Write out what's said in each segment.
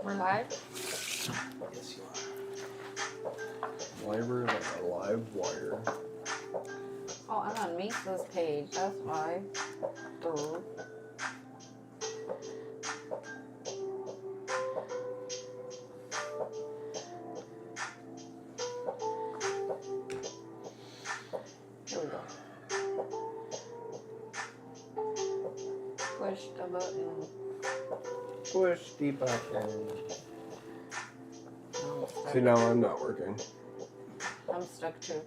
We're live? Yes, you are. Library like a live wire. Oh, I'm on Misa's page. That's why. Duh. Here we go. Push the button. Push the button. Oh, I'm stuck. See, now I'm not working. I'm stuck too.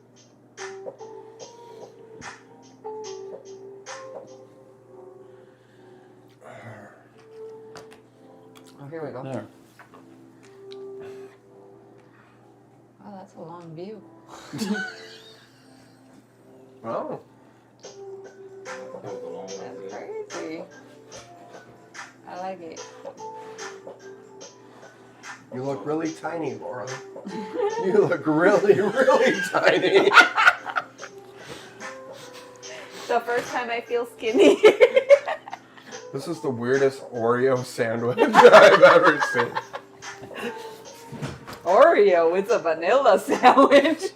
Oh, here we go. There. Oh, that's a long view. Oh. That's crazy. I like it. You look really tiny, Laura. You look really, really tiny. The first time I feel skinny. This is the weirdest Oreo sandwich I've ever seen. Oreo, it's a vanilla sandwich.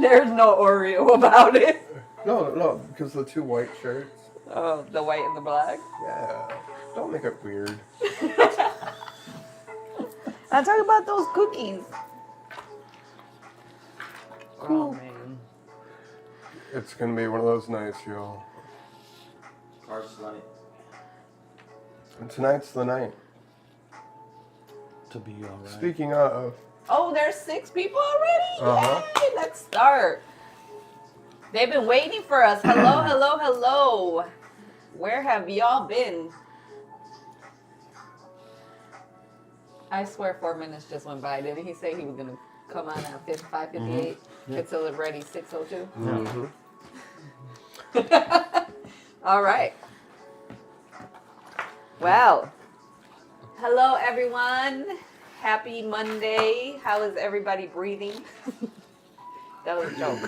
There's no Oreo about it. No, because the two white shirts. Oh, the white and the black? Yeah. Don't make it weird. I'm talking about those cookies. Oh, man. It's going to be one of those nights, y'all. Cards tonight. And tonight's the night. To be alright. Speaking of, Oh, there's 6 people already? Uh-huh. Yay, let's start. They've been waiting for us. Hello, hello, hello. Where have y'all been? I swear 4 minutes just went by. Didn't he say he was going to come on at 5:58? Until it ready 6:02? All right. Well, hello everyone. Happy Monday. How is everybody breathing? That was a joke.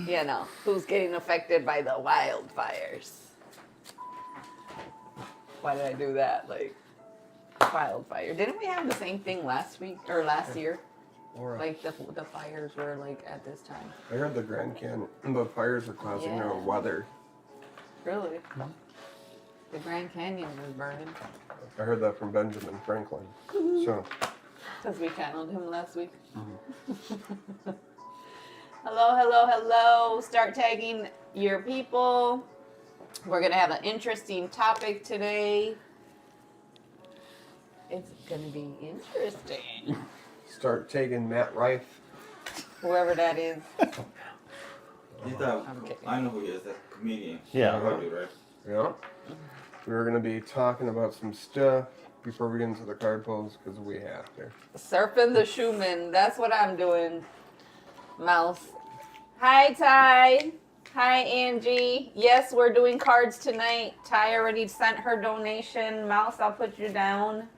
You know, who's getting affected by the wildfires? Why did I do that? Like, wildfire. Didn't we have the same thing last week or last year? Laura, Like the fires were like at this time. I heard the Grand Canyon, the fires are causing Yeah. weather. Really? The Grand Canyon was burning. I heard that from Benjamin Franklin. So, Because we channeled him last week. Hello, hello, hello. Start tagging your people. We're going to have an interesting topic today. It's going to be interesting. start taking Matt Rife. Whoever that is. He's that, I'm kidding. I know who he is, that comedian. Yeah. Probably, right? Yeah. We're going to be talking about some stuff before we get into the card pulls because we have to. Surfing the Schumann. That's what I'm doing. Mouse. Hi, Ty. Hi, Angie. Yes, we're doing cards tonight. Ty already sent her donation. Mouse, I'll put you down.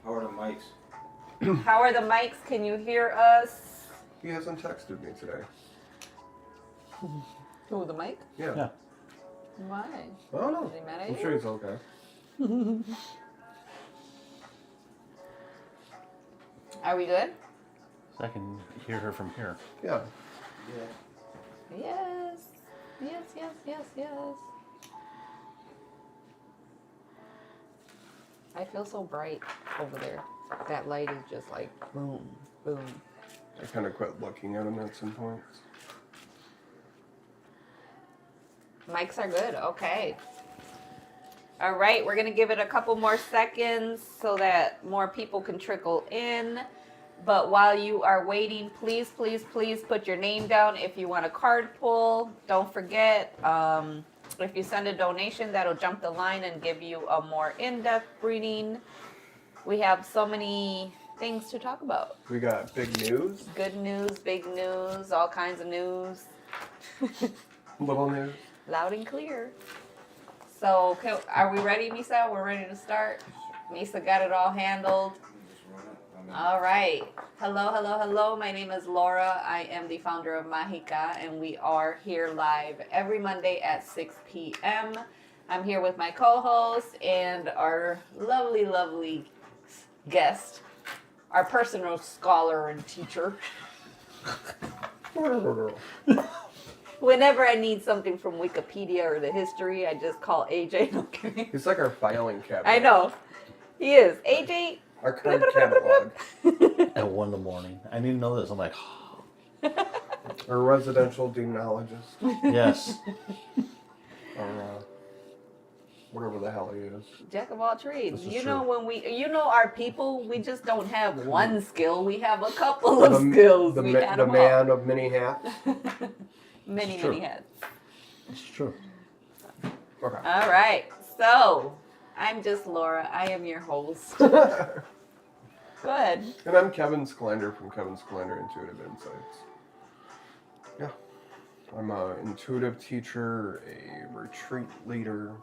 How are the mics? How are the mics? Can you hear us? He hasn't texted me today. Who, the mic? Yeah. Why? I don't know. Is he mad at I'm you? sure he's okay. Are we good? I can hear her from here. Yeah. Yeah. Yes. Yes, yes, yes, yes. I feel so bright over there. That light is just like boom, boom. I kind of quit looking at him at some points. Mics are good. Okay. All right, we're going to give it a couple more seconds so that more people can trickle in. But while you are waiting, please, please, please put your name down if you want a card pull. Don't forget, if you send a donation, that'll jump the line and give you a more in-depth reading. We have so many things to talk about. We got big news, Good news, big news, all kinds of news. little news. Loud and clear. So, are we ready, Misa? We're ready to start. Misa got it all handled. Just run it. All right. Hello, hello, hello. My name is Laura. I am the founder of Mahika, and we are here live every Monday at 6 p.m. I'm here with my co-host and our lovely, lovely guest, our personal scholar and teacher. Whenever I need something from Wikipedia or the history, I just call AJ. Okay. He's like our filing cabinet. I know. He is. AJ. Our card catalog. At 1 a.m. I need to know this. I'm like, Our residential demonologist. yes. Or whatever the hell he is. Jack of all trades. This is You true. know our people, we just don't have one skill. We have a couple of skills. The, We ma- got the 'em man of many hats. many, It's true. many hats. It's true. Okay. All right. So, I'm just Laura. I am your host. And Go ahead. I'm Kevin Schlander from Kevin Schlander Intuitive Insights. Yeah. I'm an intuitive teacher, a retreat leader,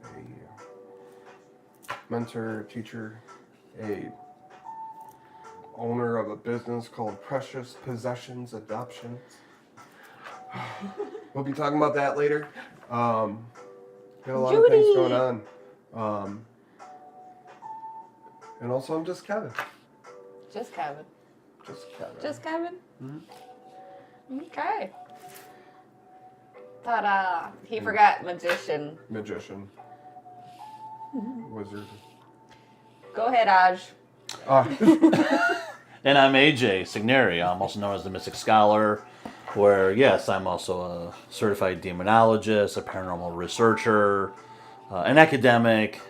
a mentor, teacher, a owner of a business called Precious Possessions Adoptions. We'll be talking about that later. Got a lot of things Judy. going on. And also I'm just Kevin. Just Kevin. Just Kevin. Just Kevin? Mm-hmm. Okay. Ta-da. He forgot magician. Magician. Wizard. Go ahead, Aj. And I'm AJ Signeri. I'm also known as the Mystic Scholar, where, yes, I'm also a certified demonologist, a paranormal researcher, an academic,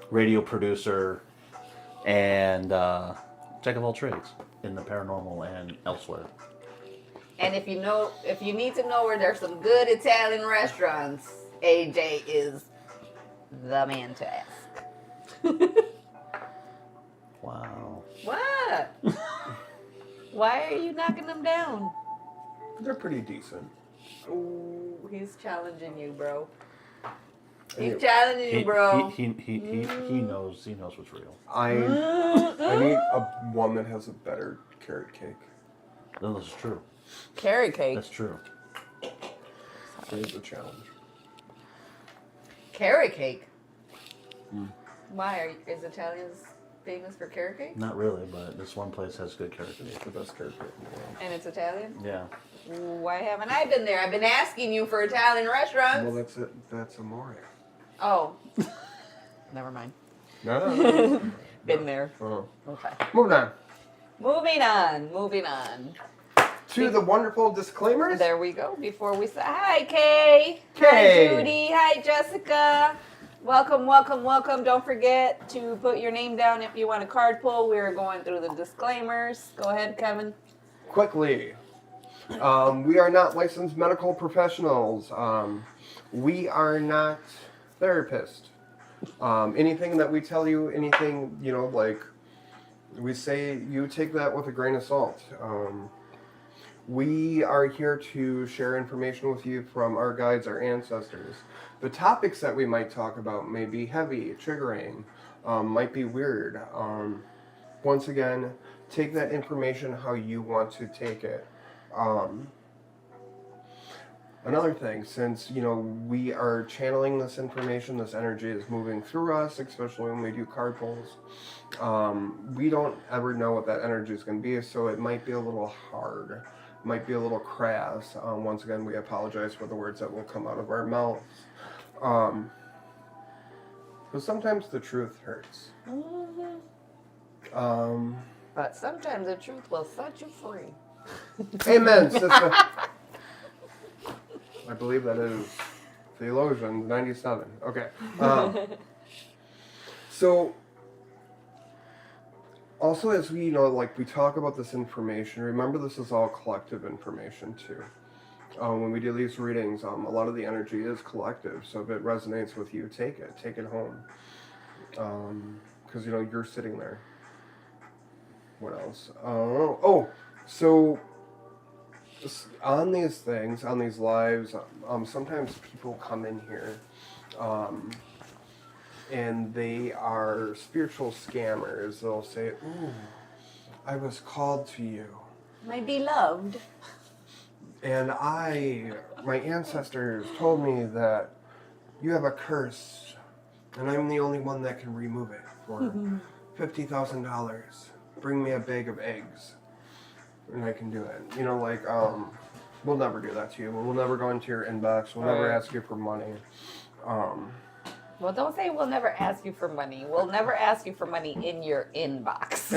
radio producer, and jack of all trades in the paranormal and elsewhere. And if you need to know where there's some good Italian restaurants, AJ is the man to ask. Wow. What? Why are you knocking them down? They're pretty decent. Ooh, he's challenging you, bro. Anyway, He's challenging you, bro. He knows what's real. I need one that has a better carrot cake. No, that's true. Carrot cake. That's true. Here's a challenge. Carrot cake. Why is Italians famous for carrot cake? Not really, but this one place has good carrot It's cake. the best carrot cake in the world. And it's Italian? Yeah. Why haven't I been there? I've been asking you for Italian restaurants. Well, that's it. That's amore. Oh. Never mind. No. Been there. Oh. Okay. Moving on Moving on. to the wonderful disclaimers. There we go. Before we say hi, Kay. Kay. Hi, Judy. Hi, Jessica. Welcome, welcome, welcome. Don't forget to put your name down if you want a card pull. We're going through the disclaimers. Go ahead, Kevin. Quickly, we are not licensed medical professionals. We are not therapists. Anything that we tell you, anything, like we say, you take that with a grain of salt. We are here to share information with you from our guides, our ancestors. The topics that we might talk about may be heavy, triggering, might be weird. Once again, take that information how you want to take it. Another thing, since, we are channeling this information, this energy is moving through us, especially when we do card pulls, we don't ever know what that energy is going to be, so it might be a little hard, might be a little crass. Once again, we apologize for the words that will come out of our mouths. But sometimes the truth hurts. But sometimes the truth will set you free. Amen, sister. I believe that is Theologians 97. Okay. So, also as we, we talk about this information, remember this is all collective information too. When we do these readings, a lot of the energy is collective. So if it resonates with you, take it home. Because, you're sitting there. What else? So on these things, on these lives, sometimes people come in here and they are spiritual scammers. They'll say, ooh, I was called to you. My beloved. And my ancestors told me that you have a curse, and I'm the only one that can remove it for $50,000. Bring me a bag of eggs, and I can do it. You know, like, we'll never do that to you. We'll never go into your inbox. We'll never ask you for money. Well, don't say we'll never ask you for money. We'll never ask you for money in your inbox.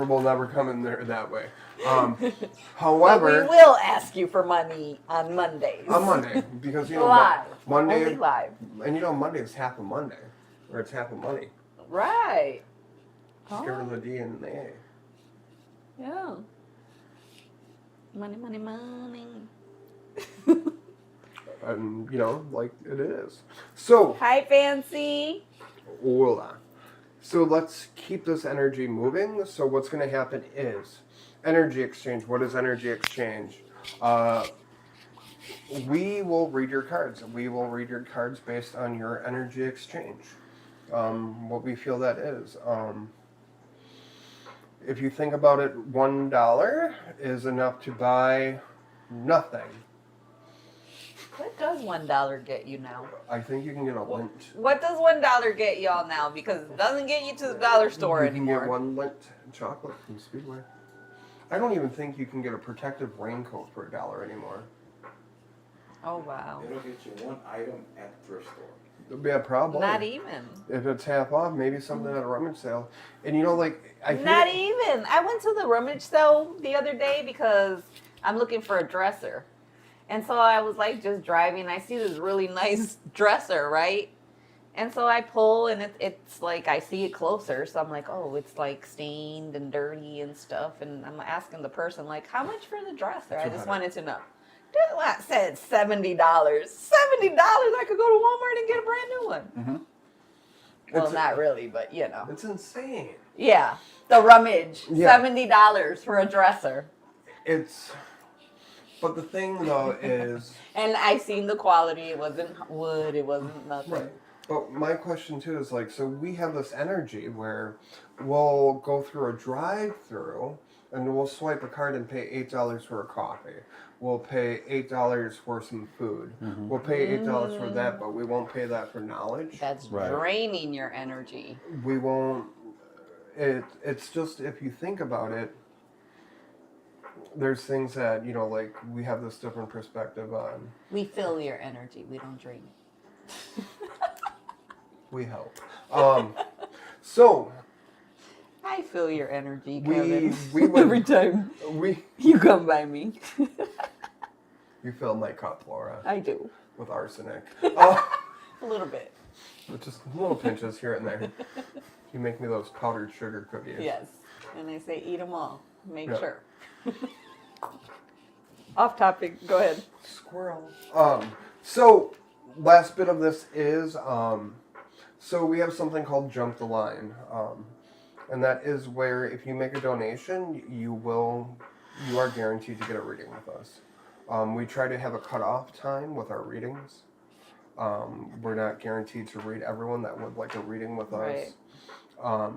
We'll never come in there that way. But However, we will ask you for money on Mondays. on Monday, because you know Live. Monday, Only live. and you know Monday is half a Monday, or it's half a money. Right. Get rid of the D and the A. Yeah. Money, money, money. And you know, like it is. So Hi, Fancy. voila. So let's keep this energy moving. So what's going to happen is energy exchange. What is energy exchange? We will read your cards. We will read your cards based on your energy exchange. What we feel that is. If you think about it, $1 is enough to buy nothing. What does $1 get you now? I think you can get a lint. What does $1 get y'all now? Because it doesn't get you to the dollar store You can anymore. get one lint chocolate from Speedway. I don't even think you can get a protective raincoat for $1 anymore. Oh, wow. It'll get you one item at the thrift store. It'll be a problem. Not even. If it's half off, maybe something at a rummage sale. And you know, like, I feel Not even. I went to the rummage sale the other day because I'm looking for a dresser. And so I was like just driving. I see this really nice dresser, right? And so I pull and it's like I see it closer. So I'm like, oh, it's like stained and dirty and stuff. And I'm asking the person, like, how much for the dresser? I just wanted to know. Dude, I said $70. $70. I could go to Walmart and get a brand new one. Mm-hmm. Well, not really, but you know. it's insane. Yeah, the rummage. Yeah. $70 for a dresser. But the thing though is, And I seen the quality. It wasn't wood. It wasn't nothing. right. But my question too is like, so we have this energy where we'll go through a drive-through and we'll swipe a card and pay $8 for a coffee. We'll pay $8 for some food. Mm-hmm. We'll pay $8 for that, but we won't pay that for knowledge. That's Right. draining your energy. We won't. It's just, if you think about it, there's things that, you know, like we have this different perspective on. We fill your energy. We don't drain it. We help. So I feel your energy, we Kevin. would, Every time we you come by me. you fill my cup, Laura, I do. with arsenic. A little bit. Just little pinches here and there. You make me those powdered sugar cookies. Yes. And I say eat them all. Make Yeah. sure. Off topic. Go ahead. Squirrel. So last bit of this is so we have something called Jump the Line. And that is where if you make a donation, you are guaranteed to get a reading with us. We try to have a cutoff time with our readings. We're not guaranteed to read everyone that would like a reading with us. Right.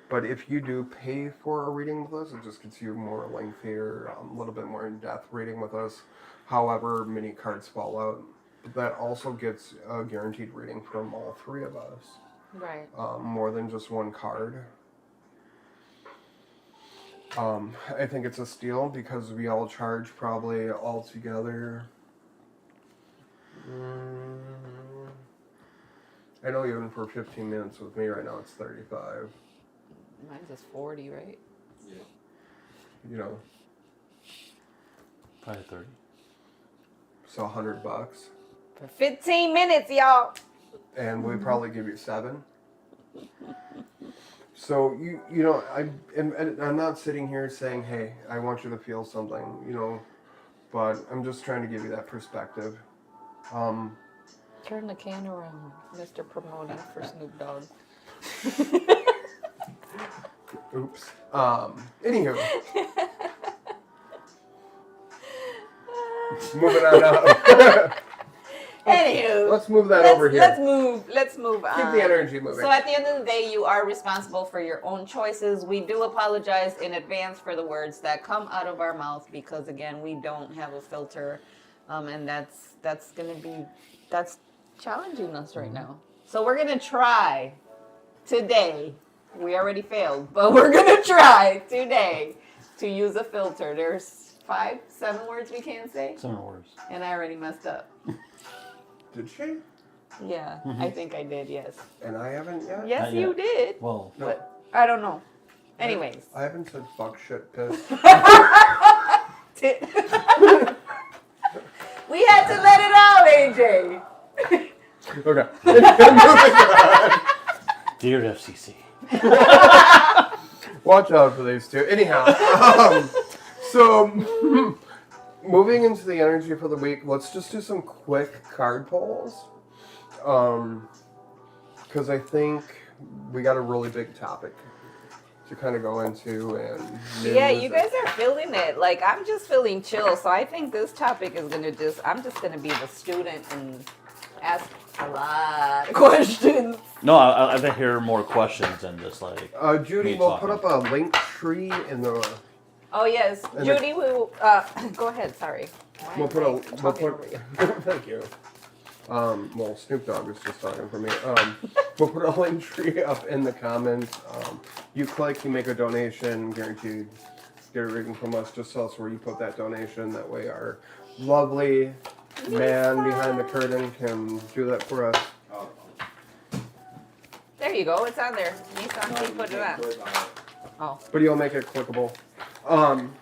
But if you do pay for a reading with us, it just gets you more lengthier, a little bit more in-depth reading with us. However many cards fall out. But that also gets a guaranteed reading from all three of us. Right. More than just one card. I think it's a steal because we all charge probably all together. I know even for 15 minutes with me right now it's 35. Mine's just 40, right? Yeah. You know, Probably 30. so $100. For 15 minutes, y'all. And we probably give you 7. So you know, I'm not sitting here saying, hey, I want you to feel something, you know, but I'm just trying to give you that perspective. Turn the can around, Mr. Promoting for Snoop Dogg. Oops. Anywho. Moving on up. Anywho. let's move that over here. Let's move on. Keep the energy moving. So at the end of the day, you are responsible for your own choices. We do apologize in advance for the words that come out of our mouth because again, we don't have a filter, and that's challenging us right now. So we're gonna try today. We already failed, but we're gonna try today to use a filter. There's 5, 7 words we can't say, 7 words. and I already messed up. Did she? Yeah, I think I did. Yes. And I haven't yet? Yes, Not you yet. did. Well, No. But I don't know. Anyways. I haven't said fuck, shit, piss. We had to let it out, AJ. Okay. Moving on. dear FCC. Watch out for these two. Anyhow, so moving into the energy for the week, let's just do some quick card polls. Because I think we got a really big topic to kind of go into. And Yeah, you guys are feeling it. Like, I'm just feeling chill. So I think this topic is going to I'm just going to be the student and ask a lot of questions. No, I think hear more questions than just like. Judy, me we'll talking. put up a link tree in the. Oh, yes. And Judy, will go ahead. Sorry. Why We'll am put I a. We'll talking over put. you? Thank you. Well, Snoop Dogg was just talking for me. We'll put a link tree up in the comments. You click, you make a donation, guaranteed get a reading from us. Just tell us where you put that donation. That way, our lovely man behind the curtain can do that for us. Oh, There you go. It's on there. Nissan, please put it on. Oh, But you'll make it clickable.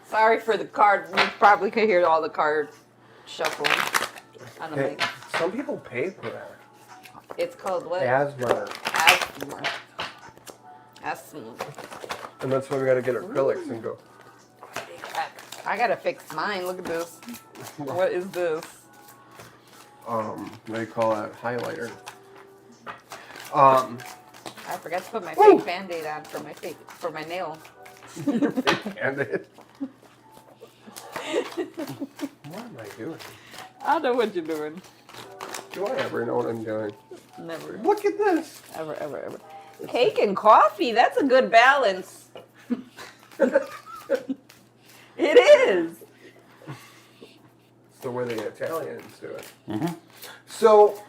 sorry for the card. You probably could hear all the cards shuffling. I don't Hey, think. some people pay for that. It's called what? Asthma. Asthma. And that's why we gotta get acrylics and go. I gotta fix mine. Look at this. What is this? What do you call that? Highlighter. I forgot to put my fake Band-Aid on for my nail. And it. What am I doing? I know what you're doing. Do I ever know what I'm doing? Never. Look at this. Ever. Cake and coffee. That's a good balance. It is. It's the way the Italians do it. Mm-hmm. So,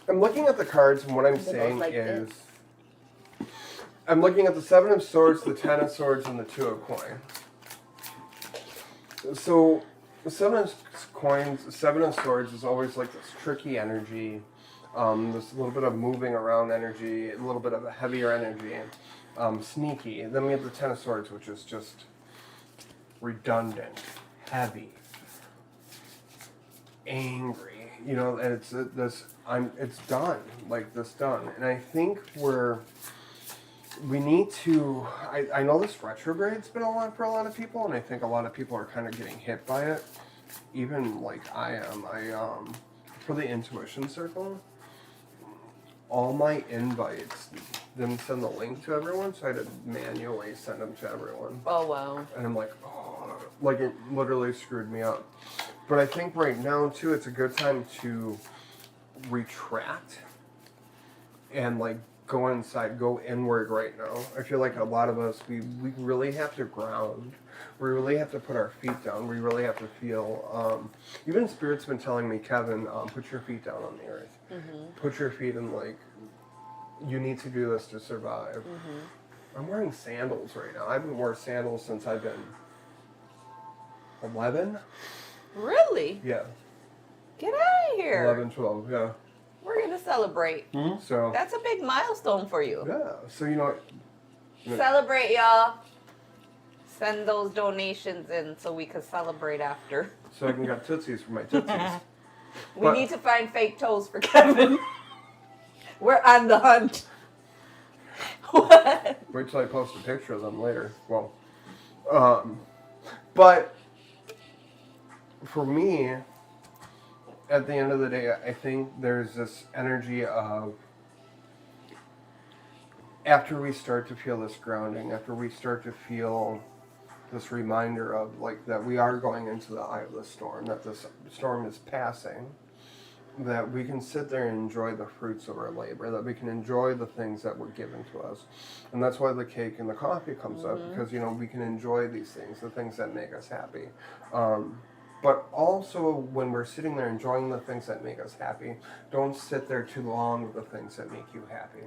I'm looking at the cards, and what I'm saying like is, I'm looking at the 7 of Swords, the 10 of Swords, and the 2 of Coins. So, the 7 of Coins, 7 of Swords is always like this tricky energy, this little bit of moving around energy, a little bit of a heavier energy, sneaky. And then we have the 10 of Swords, which is just redundant, heavy, angry, you know, and it's it's done, like this done. And I think we need to, I know this retrograde's been a lot for a lot of people, and I think a lot of people are kind of getting hit by it, even like I am. For the intuition circle, all my invites didn't send the link to everyone, so I had to manually send them to everyone. Oh, wow. And I'm like, oh, like it literally screwed me up. But I think right now, too, it's a good time to retract and like go inside, go inward right now. I feel like a lot of us, we really have to ground. We really have to put our feet down. We really have to feel, even Spirit's been telling me, Kevin, put your feet down on the earth. Mm-hmm. Put your feet in, like, you need to do this to survive. Mm-hmm. I'm wearing sandals right now. I haven't worn sandals since I've been 11. Really? Yeah. Get out of here. 11, 12, yeah. We're going to celebrate. Mm-hmm. So, That's a big milestone for you. yeah. So, you know, Celebrate, y'all. Send those donations in so we can celebrate after. so I can get Tootsies for my Tootsies. We But- need to find fake toes for Kevin. We're on the hunt. What? Wait till I post a picture of them later. Well, but for me, at the end of the day, I think there's this energy of after we start to feel this grounding, after we start to feel this reminder of like that we are going into the eye of the storm, that this storm is passing, that we can sit there and enjoy the fruits of our labor, that we can enjoy the things that were given to us. And that's why the cake and the coffee comes up, because, we can enjoy these things, the things that make us happy. But also, when we're sitting there enjoying the things that make us happy, don't sit there too long with the things that make you happy.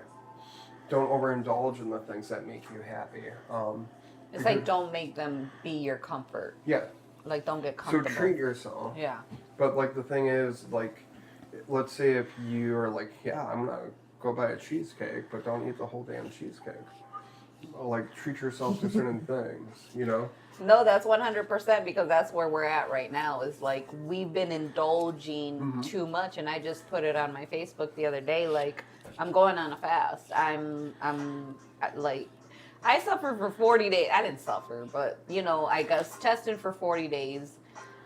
Don't overindulge in the things that make you happy. It's like, don't make them be your comfort. Yeah. Like, don't get So comfortable. treat yourself. Yeah. But, like, the thing is, like, let's say if you're like, yeah, I'm going to go buy a cheesecake, but don't eat the whole damn cheesecake. Like, treat yourself to certain things, No, that's 100%, because that's where we're at right now. Is like, we've been indulging too much, and I just put it on my Facebook the other day. Like, I'm going on a fast. I'm like, I suffered for 40 days. I didn't suffer, but I got tested for 40 days.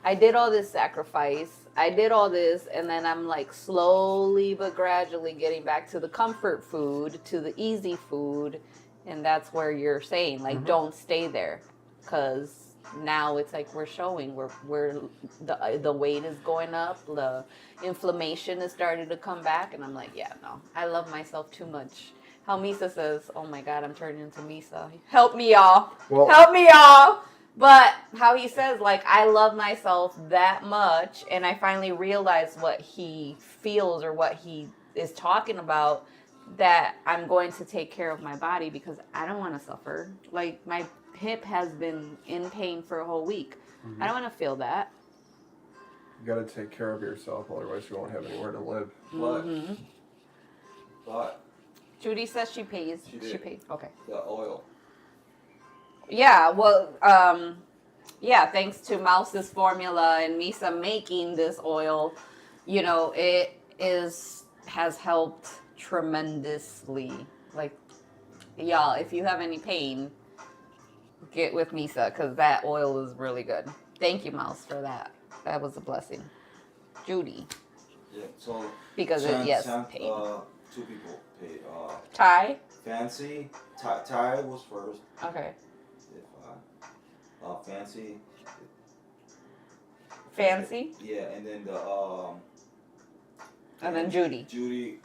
I did all this sacrifice. I did all this, and then I'm like slowly but gradually getting back to the comfort food, to the easy food, and that's where you're saying, like, don't stay there. Because now it's like we're showing we're the weight is going up, the inflammation is starting to come back, and I'm like, yeah, no, I love myself too much. How Misa says, oh my God, I'm turning into Misa. Help me, y'all. Help me, y'all. But how he says, like, I love myself that much, and I finally realized what he feels or what he is talking about, that I'm going to take care of my body because I don't want to suffer. Like, my hip has been in pain for a whole week. I don't want to feel that. You got to take care of yourself, otherwise you won't have anywhere to live. But Judy says she pays. She pays. Okay. the oil. Yeah, well, thanks to Mouse's formula and Misa making this oil, it has helped tremendously. Like, y'all, if you have any pain, get with Misa, because that oil is really good. Thank you, Mouse, for that. That was a blessing. Judy. Yeah, so Because pain. Two people paid. Ty? Fancy. Ty was first. Okay. Fancy. Fancy? Yeah, and then and then Judy. Judy.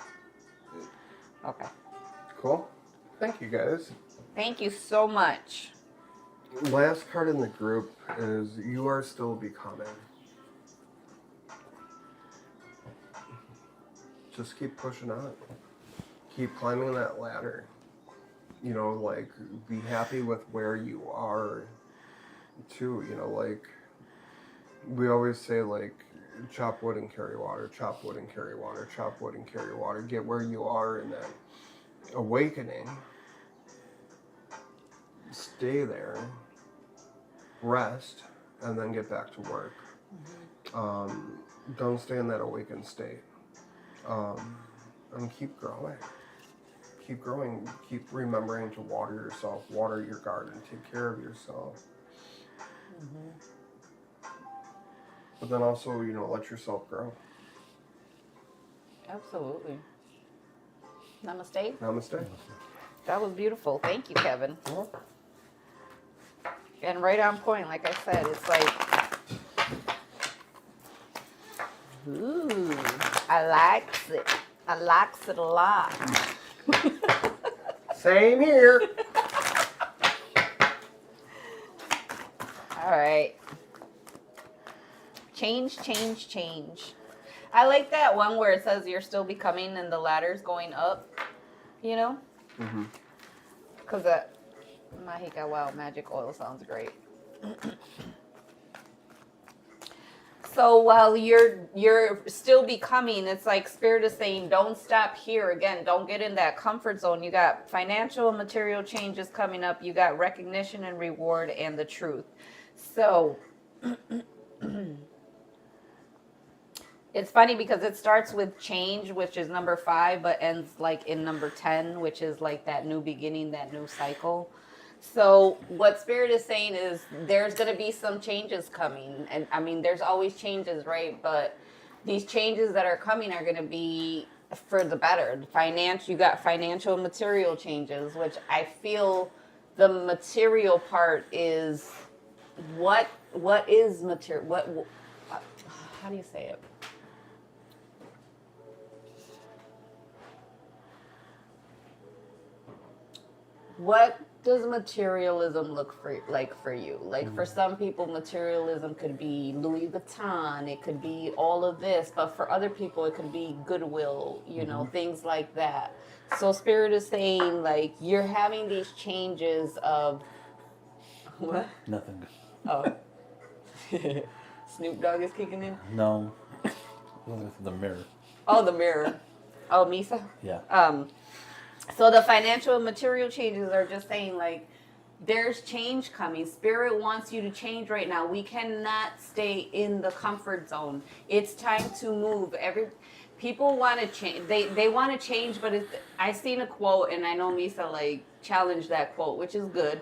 Okay. Cool. Thank you, guys. Thank you so much. Last card in the group is you are still becoming. Just keep pushing on. Keep climbing that ladder. Like, be happy with where you are, too. Like, we always say, like, chop wood and carry water, chop wood and carry water, chop wood and carry water. Get where you are in that awakening. Stay there, rest, and then get back to work. Don't stay in that awakened state. And keep growing. Keep growing. Keep remembering to water yourself, water your garden, take care of yourself. But then also, let yourself grow. Absolutely. Namaste. Namaste. That was beautiful. Thank you, Kevin. And right on point, like I said, it's like, ooh, I likes it. I likes it a lot. Same here. All right. Change, change, change. I like that one where it says you're still becoming and the ladder's going up, Because that Mahika Wow Magic Oil sounds great. So while you're still becoming, it's like Spirit is saying, don't stop here. Again, don't get in that comfort zone. You got financial and material changes coming up. You got recognition and reward and the truth. So it's funny because it starts with change, which is number 5, but ends like in number 10, which is like that new beginning, that new cycle. So what Spirit is saying is there's going to be some changes coming. And I mean, there's always changes, right? But these changes that are coming are going to be for the better. You got financial and material changes, which I feel the material part is what is material? How do you say it? What does materialism look like for you? Like for some people, materialism could be Louis Vuitton, it could be all of this, but for other people, it could be Goodwill, you know, things like that. So Spirit is saying like you're having these changes of what? Nothing. Oh, Snoop Dogg is kicking in. No. The mirror. Oh, the mirror. Oh, Misa. Yeah. So the financial and material changes are just saying like there's change coming. Spirit wants you to change right now. We cannot stay in the comfort zone. It's time to move. People want to change. They want to change, but I seen a quote and I know Misa like challenged that quote, which is good.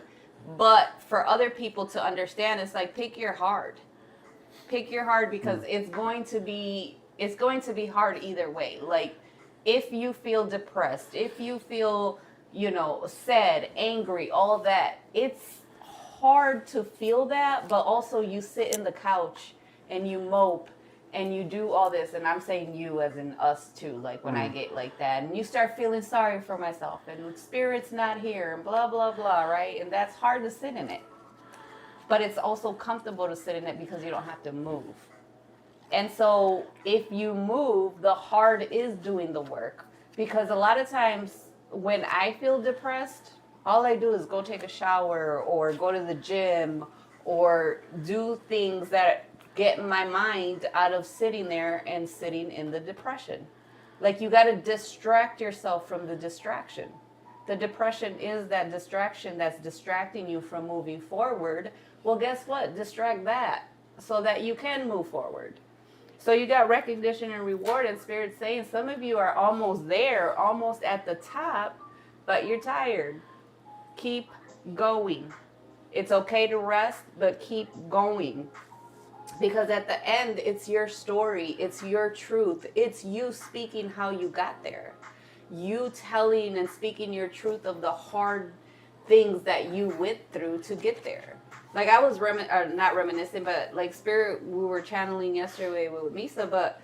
But for other people to understand, it's like pick your heart. Pick your heart because it's going to be hard either way. Like if you feel depressed, if you feel, you know, sad, angry, all that, it's hard to feel that, but also you sit in the couch and you mope and you do all this, and I'm saying you as in us too, like when I get like that, and you start feeling sorry for myself, and Spirit's not here, and blah, blah, blah, right? And that's hard to sit in it. But it's also comfortable to sit in it because you don't have to move. And so if you move, the heart is doing the work. Because a lot of times when I feel depressed, all I do is go take a shower or go to the gym or do things that get my mind out of sitting there and sitting in the depression. Like you got to distract yourself from the distraction. The depression is that distraction that's distracting you from moving forward. Well, guess what? Distract that so that you can move forward. So you got recognition and reward, and Spirit saying some of you are almost there, almost at the top, but you're tired. Keep going. It's okay to rest, but keep going. Because at the end, it's your story, it's your truth, it's you speaking how you got there. You telling and speaking your truth of the hard things that you went through to get there. Like I was not reminiscing, but like Spirit, we were channeling yesterday with Misa, but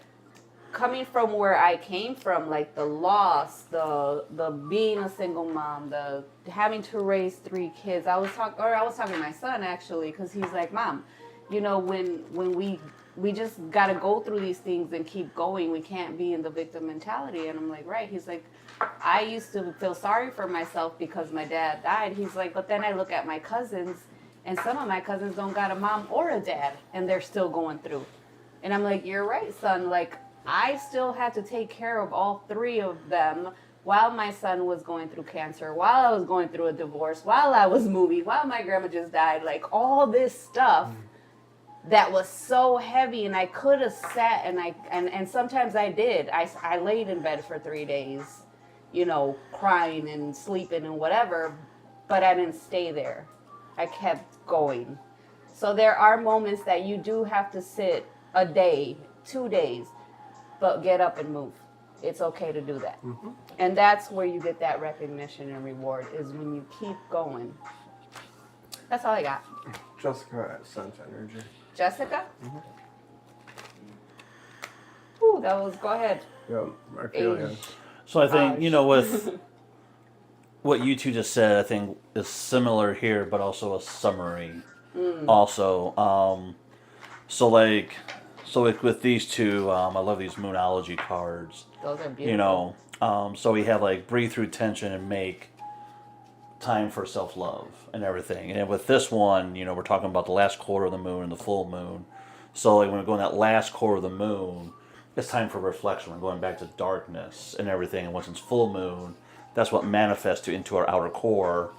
coming from where I came from, like the loss, the being a single mom, the having to raise 3 kids. I was talking to my son actually, because he's like, Mom, you know, when we just got to go through these things and keep going. We can't be in the victim mentality. And I'm like, right. He's like, I used to feel sorry for myself because my dad died. He's like, but then I look at my cousins, and some of my cousins don't got a mom or a dad, and they're still going through. And I'm like, you're right, son. Like, I still had to take care of all 3 of them while my son was going through cancer, while I was going through a divorce, while I was moving, while my grandma just died. Like, all this stuff that was so heavy, and I could have sat, and sometimes I did. I laid in bed for 3 days, you know, crying and sleeping and whatever, but I didn't stay there. I kept going. So there are moments that you do have to sit a day, 2 days, but get up and move. It's okay to do that. Mm-hmm. And that's where you get that recognition and reward, is when you keep going. That's all I got. Jessica sent energy. Jessica? Mm-hmm. Ooh, that was, go ahead. Yeah, I feel you. So I think, you know, with what you two just said, I think is similar here, but also a summary. Also, so with these two, I love these Moonology cards. Those are beautiful. You know, so we have like breathe through tension and make time for self-love and everything. And with this one, you know, we're talking about the last quarter of the moon and the full moon. So like when we go in that last quarter of the moon, it's time for reflection. We're going back to darkness and everything. And once it's full moon, that's what manifests into our outer core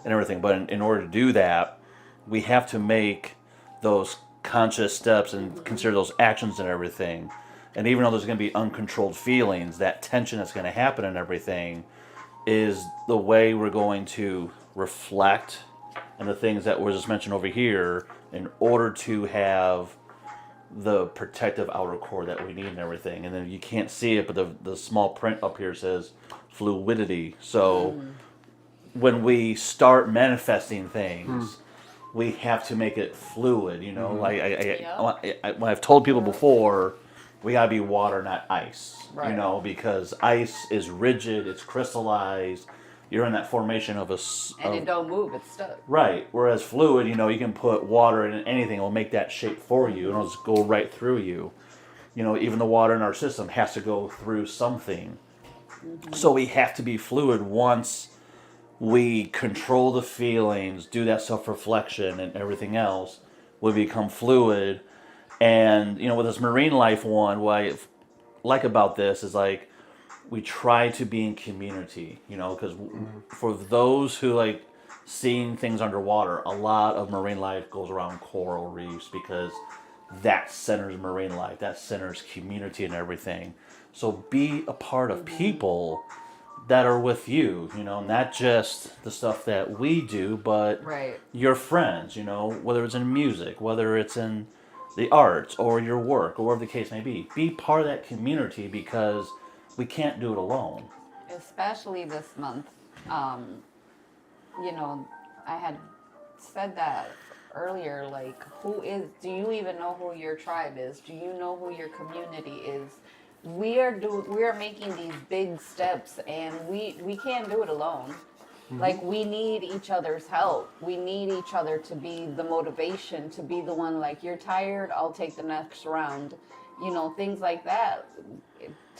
and everything. But in order to do that, we have to make those conscious steps and consider those actions and everything. And even though there's going to be uncontrolled feelings, that tension that's going to happen and everything is the way we're going to reflect on the things that were just mentioned over here in order to have the protective outer core that we need and everything. And then you can't see it, but the small print up here says fluidity. So when we start manifesting things, we have to make it fluid, you know. Like when I've told people before, we gotta be water, not ice, you know, because ice is rigid, it's crystallized, you're in that formation of And it don't move, it's stuck. right. Whereas fluid, you know, you can put water in anything, it will make that shape for you, and it'll just go right through you. You know, even the water in our system has to go through something. So we have to be fluid once we control the feelings, do that self-reflection and everything else. We become fluid. And, you know, with this marine life one, what I like about this is like, we try to be in community, you know, because for those who like seeing things underwater, a lot of marine life goes around coral reefs because that centers marine life, that centers community and everything. So be a part of people that are with you, you know, not just the stuff that we do, but Right. your friends, you know, whether it's in music, whether it's in the arts or your work or whatever the case may be. Be part of that community because we can't do it alone. Especially this month. You know, I had said that earlier, like, do you even know who your tribe is? Do you know who your community is? We are making these big steps, and we can't do it alone. Like, we need each other's help. We need each other to be the motivation, to be the one, like, you're tired, I'll take the next round. You know, things like that.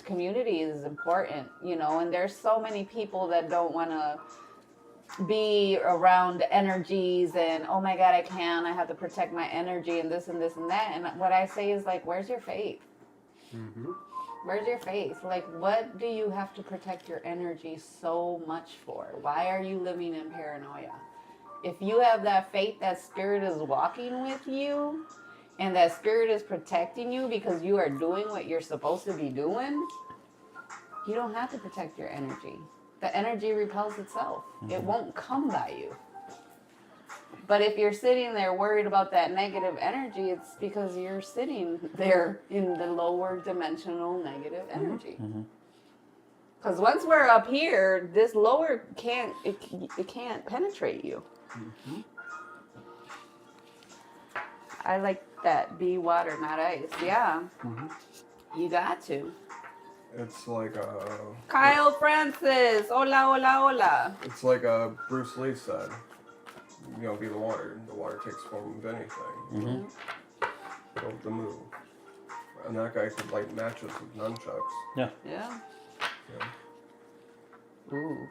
Community is important, you know, and there's so many people that don't want to be around energies and, oh my God, I have to protect my energy and this and this and that. And what I say is, like, where's your faith? Where's your faith? Like, what do you have to protect your energy so much for? Why are you living in paranoia? If you have that faith that spirit is walking with you and that spirit is protecting you because you are doing what you're supposed to be doing, you don't have to protect your energy. The energy repels itself. It won't come by you. But if you're sitting there worried about that negative energy, it's because you're sitting there in the lower dimensional negative energy. Because once we're up here, this lower can't penetrate you. I like that. Be water, not ice. Yeah. You got to. It's like a. Kyle Francis. Hola, hola, hola. It's like Bruce Lee said. You know, be the water. The water takes form of anything. Build the move. And that guy could light matches with nunchucks. Yeah. Yeah. Yeah. Ooh.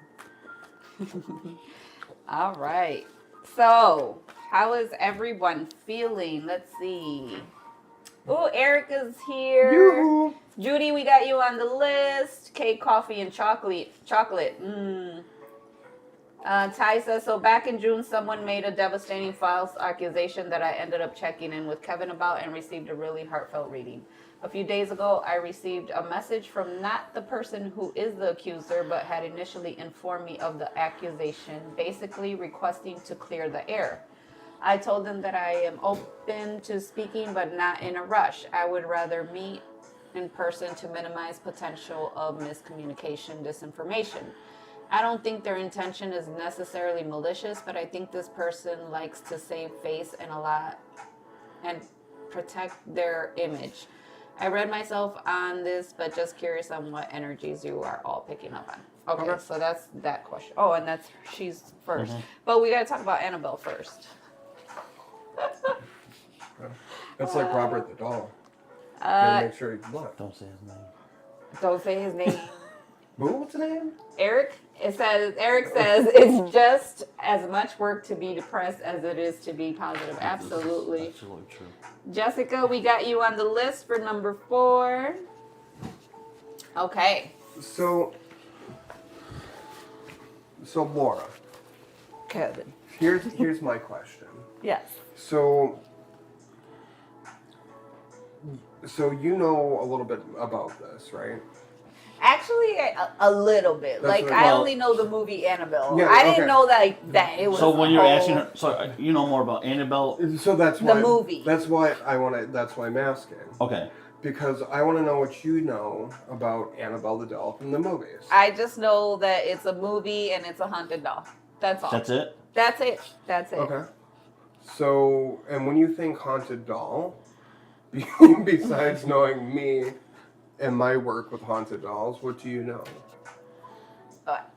All right. So, how is everyone feeling? Let's see. Ooh, Erica's here. Yoo-hoo. Judy, we got you on the list. Cake, coffee, and chocolate. Ty says, so back in June, someone made a devastating false accusation that I ended up checking in with Kevin about and received a really heartfelt reading. A few days ago, I received a message from not the person who is the accuser, but had initially informed me of the accusation, basically requesting to clear the air. I told them that I am open to speaking, but not in a rush. I would rather meet in person to minimize potential of miscommunication, disinformation. I don't think their intention is necessarily malicious, but I think this person likes to save face and protect their image. I read myself on this, but just curious on what energies you are all picking up on. Okay. So that's that question. Oh, and she's first. But we got to talk about Annabelle first. That's like Robert the doll. Gotta make sure he's what? Don't say his name. Don't say his name. What's the name? Eric says it's just as much work to be depressed as it is to be positive. Absolutely. Absolutely true. Jessica, we got you on the list for number 4. Okay. So Laura, Kevin. here's my question. Yes. So you know a little bit about this, right? Actually, a little bit. That's like, what- I only know the movie Annabelle. Yeah, I didn't okay. know that it was So when you're whole- asking her, so you know more about Annabelle? So that's The why movie. That's why That's why I'm asking. Okay. Because I want to know what you know about Annabelle the doll from the movies. I just know that it's a movie and it's a haunted doll. That's all. That's it? That's it. That's it. Okay. So, and when you think haunted doll, besides knowing me and my work with haunted dolls, what do you know?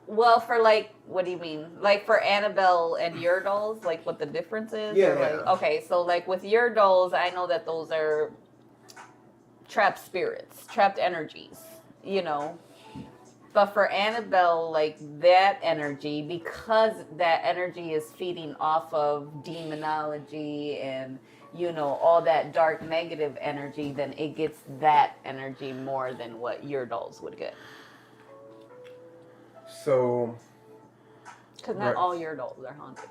Well, for like, what do you mean? Like for Annabelle and your dolls, like what the difference is? Yeah, Or like, yeah. okay, so like with your dolls, I know that those are trapped spirits, trapped energies, you know. But for Annabelle, like that energy, because that energy is feeding off of demonology and, you know, all that dark negative energy, then it gets that energy more than what your dolls would get. So, Because not Right. all your dolls are haunted.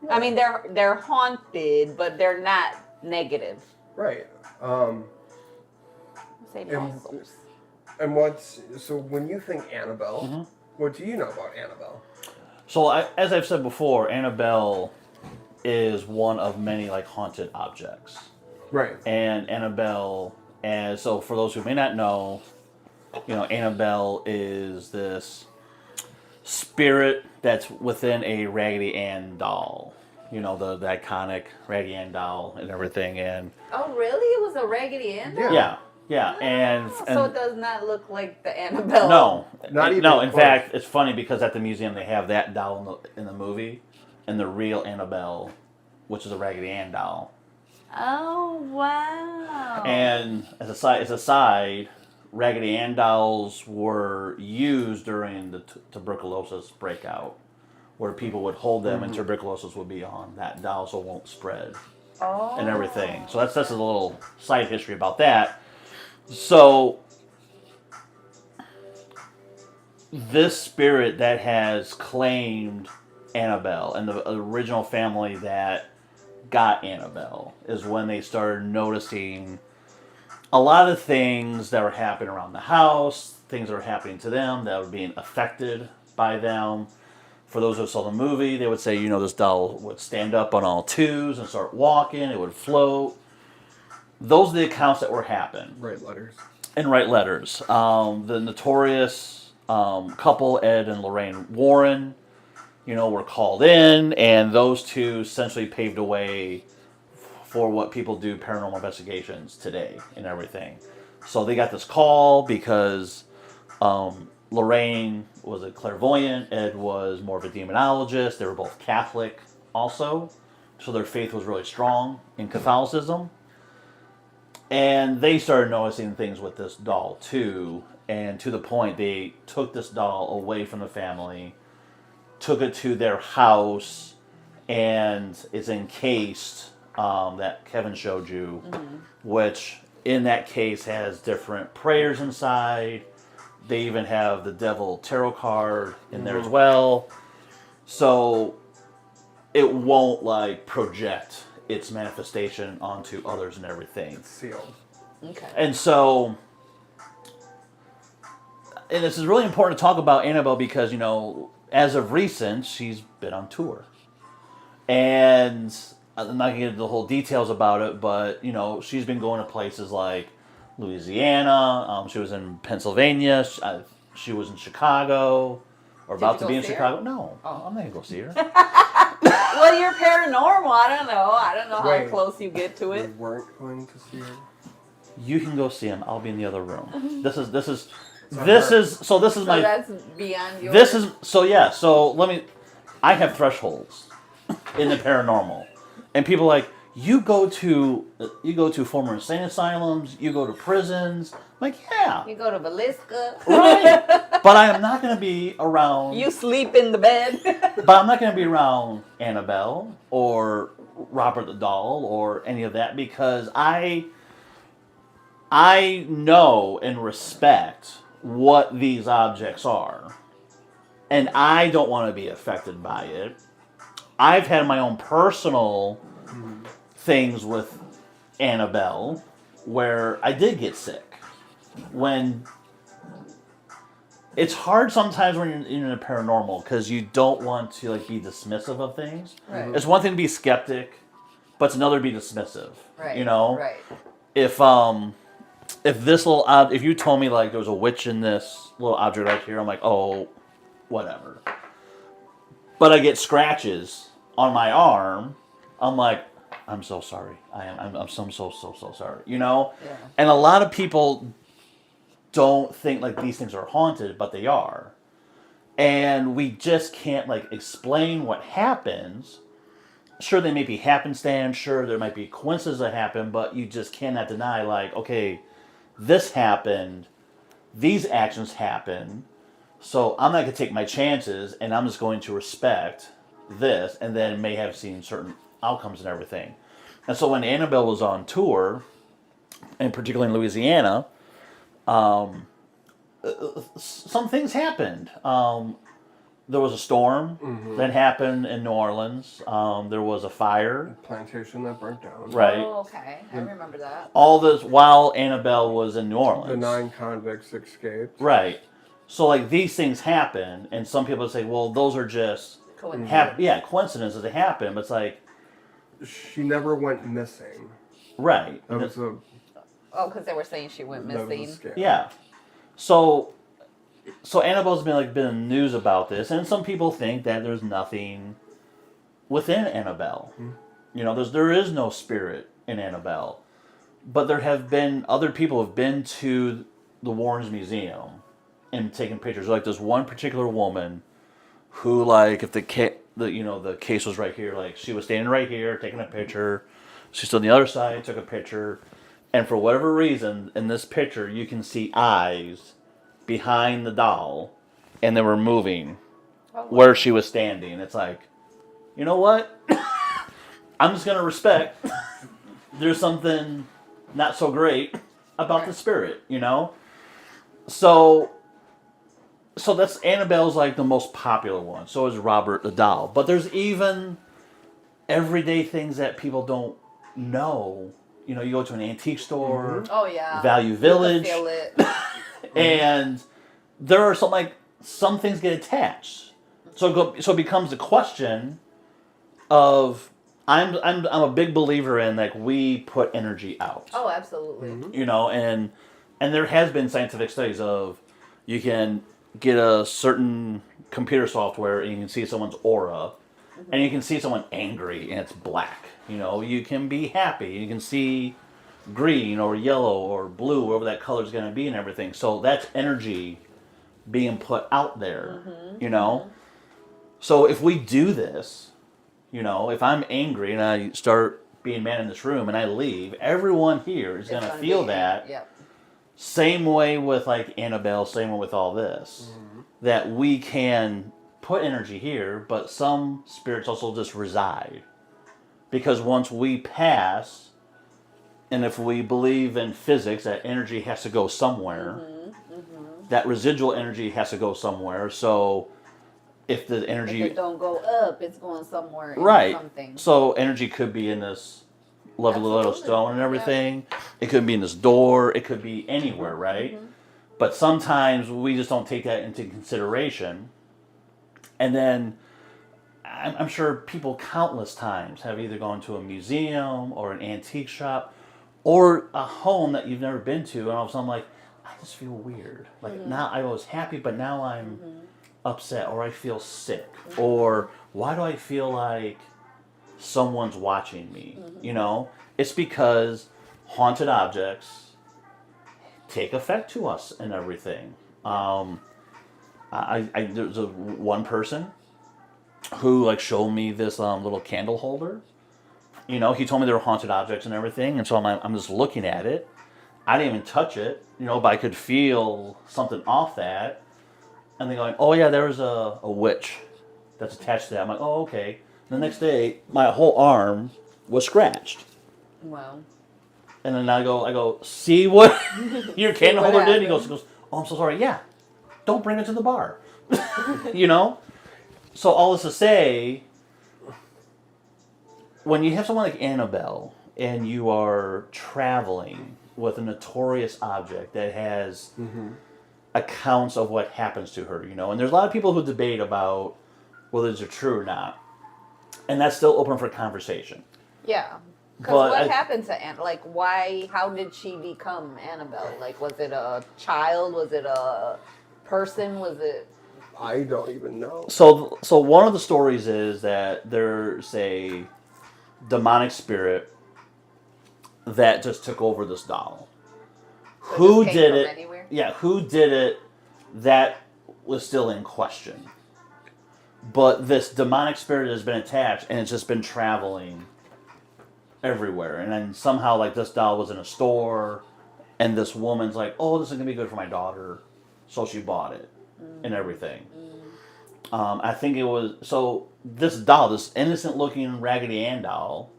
I mean, they're haunted, but they're not negative. right. Say And- puzzles. And so when you think Annabelle, Mm-hmm. what do you know about Annabelle? So, as I've said before, Annabelle is one of many like haunted objects. Right. And Annabelle, and so for those who may not know, you know, Annabelle is this spirit that's within a Raggedy Ann doll. You know, the iconic Raggedy Ann doll and everything. And Oh, really? It was a Raggedy Ann doll? yeah, and So it does not look like the Annabelle. no, Not even no. In close. fact, it's funny because at the museum they have that doll in the movie, and the real Annabelle, which is a Raggedy Ann doll. Oh, wow. And as a side, Raggedy Ann dolls were used during the tuberculosis breakout, where people would hold them and tuberculosis would be on that doll so it won't spread and everything. So that's a little side history about that. So this spirit that has claimed Annabelle and the original family that got Annabelle is when they started noticing a lot of things that were happening around the house, things that were happening to them that were being affected by them. For those who saw the movie, they would say, you know, this doll would stand up on all twos and start walking, it would float. Those are the accounts that were happening. Write letters. And write letters. The notorious couple, Ed and Lorraine Warren, you know, were called in, and those two essentially paved a way for what people do paranormal investigations today and everything. So they got this call because Lorraine was a clairvoyant, Ed was more of a demonologist. They were both Catholic also, so their faith was really strong in Catholicism. And they started noticing things with this doll too, and to the point they took this doll away from the family, took it to their house, and it's encased, that Kevin showed you, which in that case has different prayers inside. They even have the devil tarot card in there as well. So it won't like project its manifestation onto others and everything. Sealed. Okay. And so, and this is really important to talk about Annabelle because, you know, as of recent, she's been on tour. And I'm not going to get into the whole details about it, but, you know, she's been going to places like Louisiana. She was in Pennsylvania. She was in Chicago. Or Did about you to go be in see her? Chicago. No, I'm not going to go see her. Well, you're paranormal. I don't know. I don't know how Wait. close you get to We it. weren't going to see her. You can go see him. I'll be in the other room. This is So my that's beyond your. This is so yeah. So I have thresholds in the paranormal, and people are like you go to former insane asylums, you go to prisons. I'm like yeah, You go to Velisca. right. But I am not going to be around. You sleep in the bed. But I'm not going to be around Annabelle or Robert the Doll or any of that because I know and respect what these objects are. And I don't want to be affected by it. I've had my own personal things with Annabelle where I did get sick. When it's hard sometimes when you're in a paranormal because you don't want to like be dismissive of things. Right. It's one thing to be skeptic, but it's another to be dismissive. Right. You know? Right. If this little if you told me like there was a witch in this little object right here, I'm like, oh, whatever. But I get scratches on my arm. I'm like, I'm so sorry. I'm so sorry. You know? Yeah. And a lot of people don't think like these things are haunted, but they are. and we just can't like explain what happens. Sure, they may be happenstance. Sure, there might be coincidences that happen, but you just cannot deny, like, okay, this happened, these actions happen, so I'm not going to take my chances, and I'm just going to respect this, and then may have seen certain outcomes and everything. And so when Annabelle was on tour, and particularly in Louisiana, some things happened. There was a storm that happened in New Orleans. There was a fire. Plantation that burnt down. Right. Oh, okay. I remember that. All this while Annabelle was in New Orleans. The 9 convicts escaped. Right. So, like, these things happen, and some people say, well, those are just coincidences that happen. But it's like... She never went missing. Right. That was a... Oh, because they were saying she went missing. Yeah. So Annabelle's been in the news about this, and some people think that there's nothing within Annabelle. You know, there is no spirit in Annabelle. But there have been other people who have been to the Warrens Museum and taken pictures. Like there's one particular woman who, like, if the case was right here, like she was standing right here taking a picture. She stood on the other side, took a picture, and for whatever reason, in this picture, you can see eyes behind the doll, and they were moving where she was standing. It's like, you know what? I'm just gonna respect. There's something not so great about the spirit, you know. So that's Annabelle's like the most popular one. So is Robert the doll. But there's even everyday things that people don't know. You know, you go to an antique store, Oh yeah, Value Village, you can feel it. and there are some things get attached. So it becomes a question of I'm a big believer in, like, we put energy out. Oh, absolutely. You know, and there has been scientific studies of you can get a certain computer software and you can see someone's aura, and you can see someone angry and it's black. You know, you can be happy. You can see green or yellow or blue, wherever that color is going to be and everything. So that's energy being put out there, you know? So if we do this, you know, if I'm angry and I start being mad in this room and I leave, everyone here is going to feel that. Yep. Same way with, like, Annabelle, same way with all this. That we can put energy here, but some spirits also just reside. Because once we pass, and if we believe in physics that energy has to go somewhere, that residual energy has to go somewhere. So if the energy... If it don't go up, it's going somewhere. Right. Something. So energy could be in this lovely little stone and everything. Yeah. It could be in this door. It could be anywhere, right? But sometimes we just don't take that into consideration. And then I'm sure people countless times have either gone to a museum or an antique shop or a home that you've never been to, and all of a sudden, like, I just feel weird. Like, now I was happy, but now I'm upset, or I feel sick, or why do I feel like someone's watching me? You know, it's because haunted objects take effect to us and everything. There's one person who, like, showed me this little candle holder. You know, he told me there were haunted objects and everything, and so I'm just looking at it. I didn't even touch it, you know, but I could feel something off that. And they're going, oh yeah, there's a witch that's attached to that. I'm like, oh, okay. The next day, my whole arm was scratched. Wow. And then I go, see what your candle holder did? He goes, oh, I'm so sorry. Yeah, don't bring it to the bar. You know? So all this to say, when you have someone like Annabelle and you are traveling with a notorious object that has accounts of what happens to her, you know, and there's a lot of people who debate about whether it's true or not, and that's still open for conversation. Yeah. Because what happened to Annabelle? Like, why? How did she become Annabelle? Like, was it a child? Was it a person? Was it? I don't even know. So one of the stories is that there's a demonic spirit that just took over this doll. So Who it just did came it? from anywhere? Yeah, who did it? That was still in question. But this demonic spirit has been attached, and it's just been traveling everywhere. And then somehow, like, this doll was in a store, and this woman's like, "Oh, this is gonna be good for my daughter," so she bought it and everything. I think it was so. This doll, this innocent-looking Raggedy Ann doll,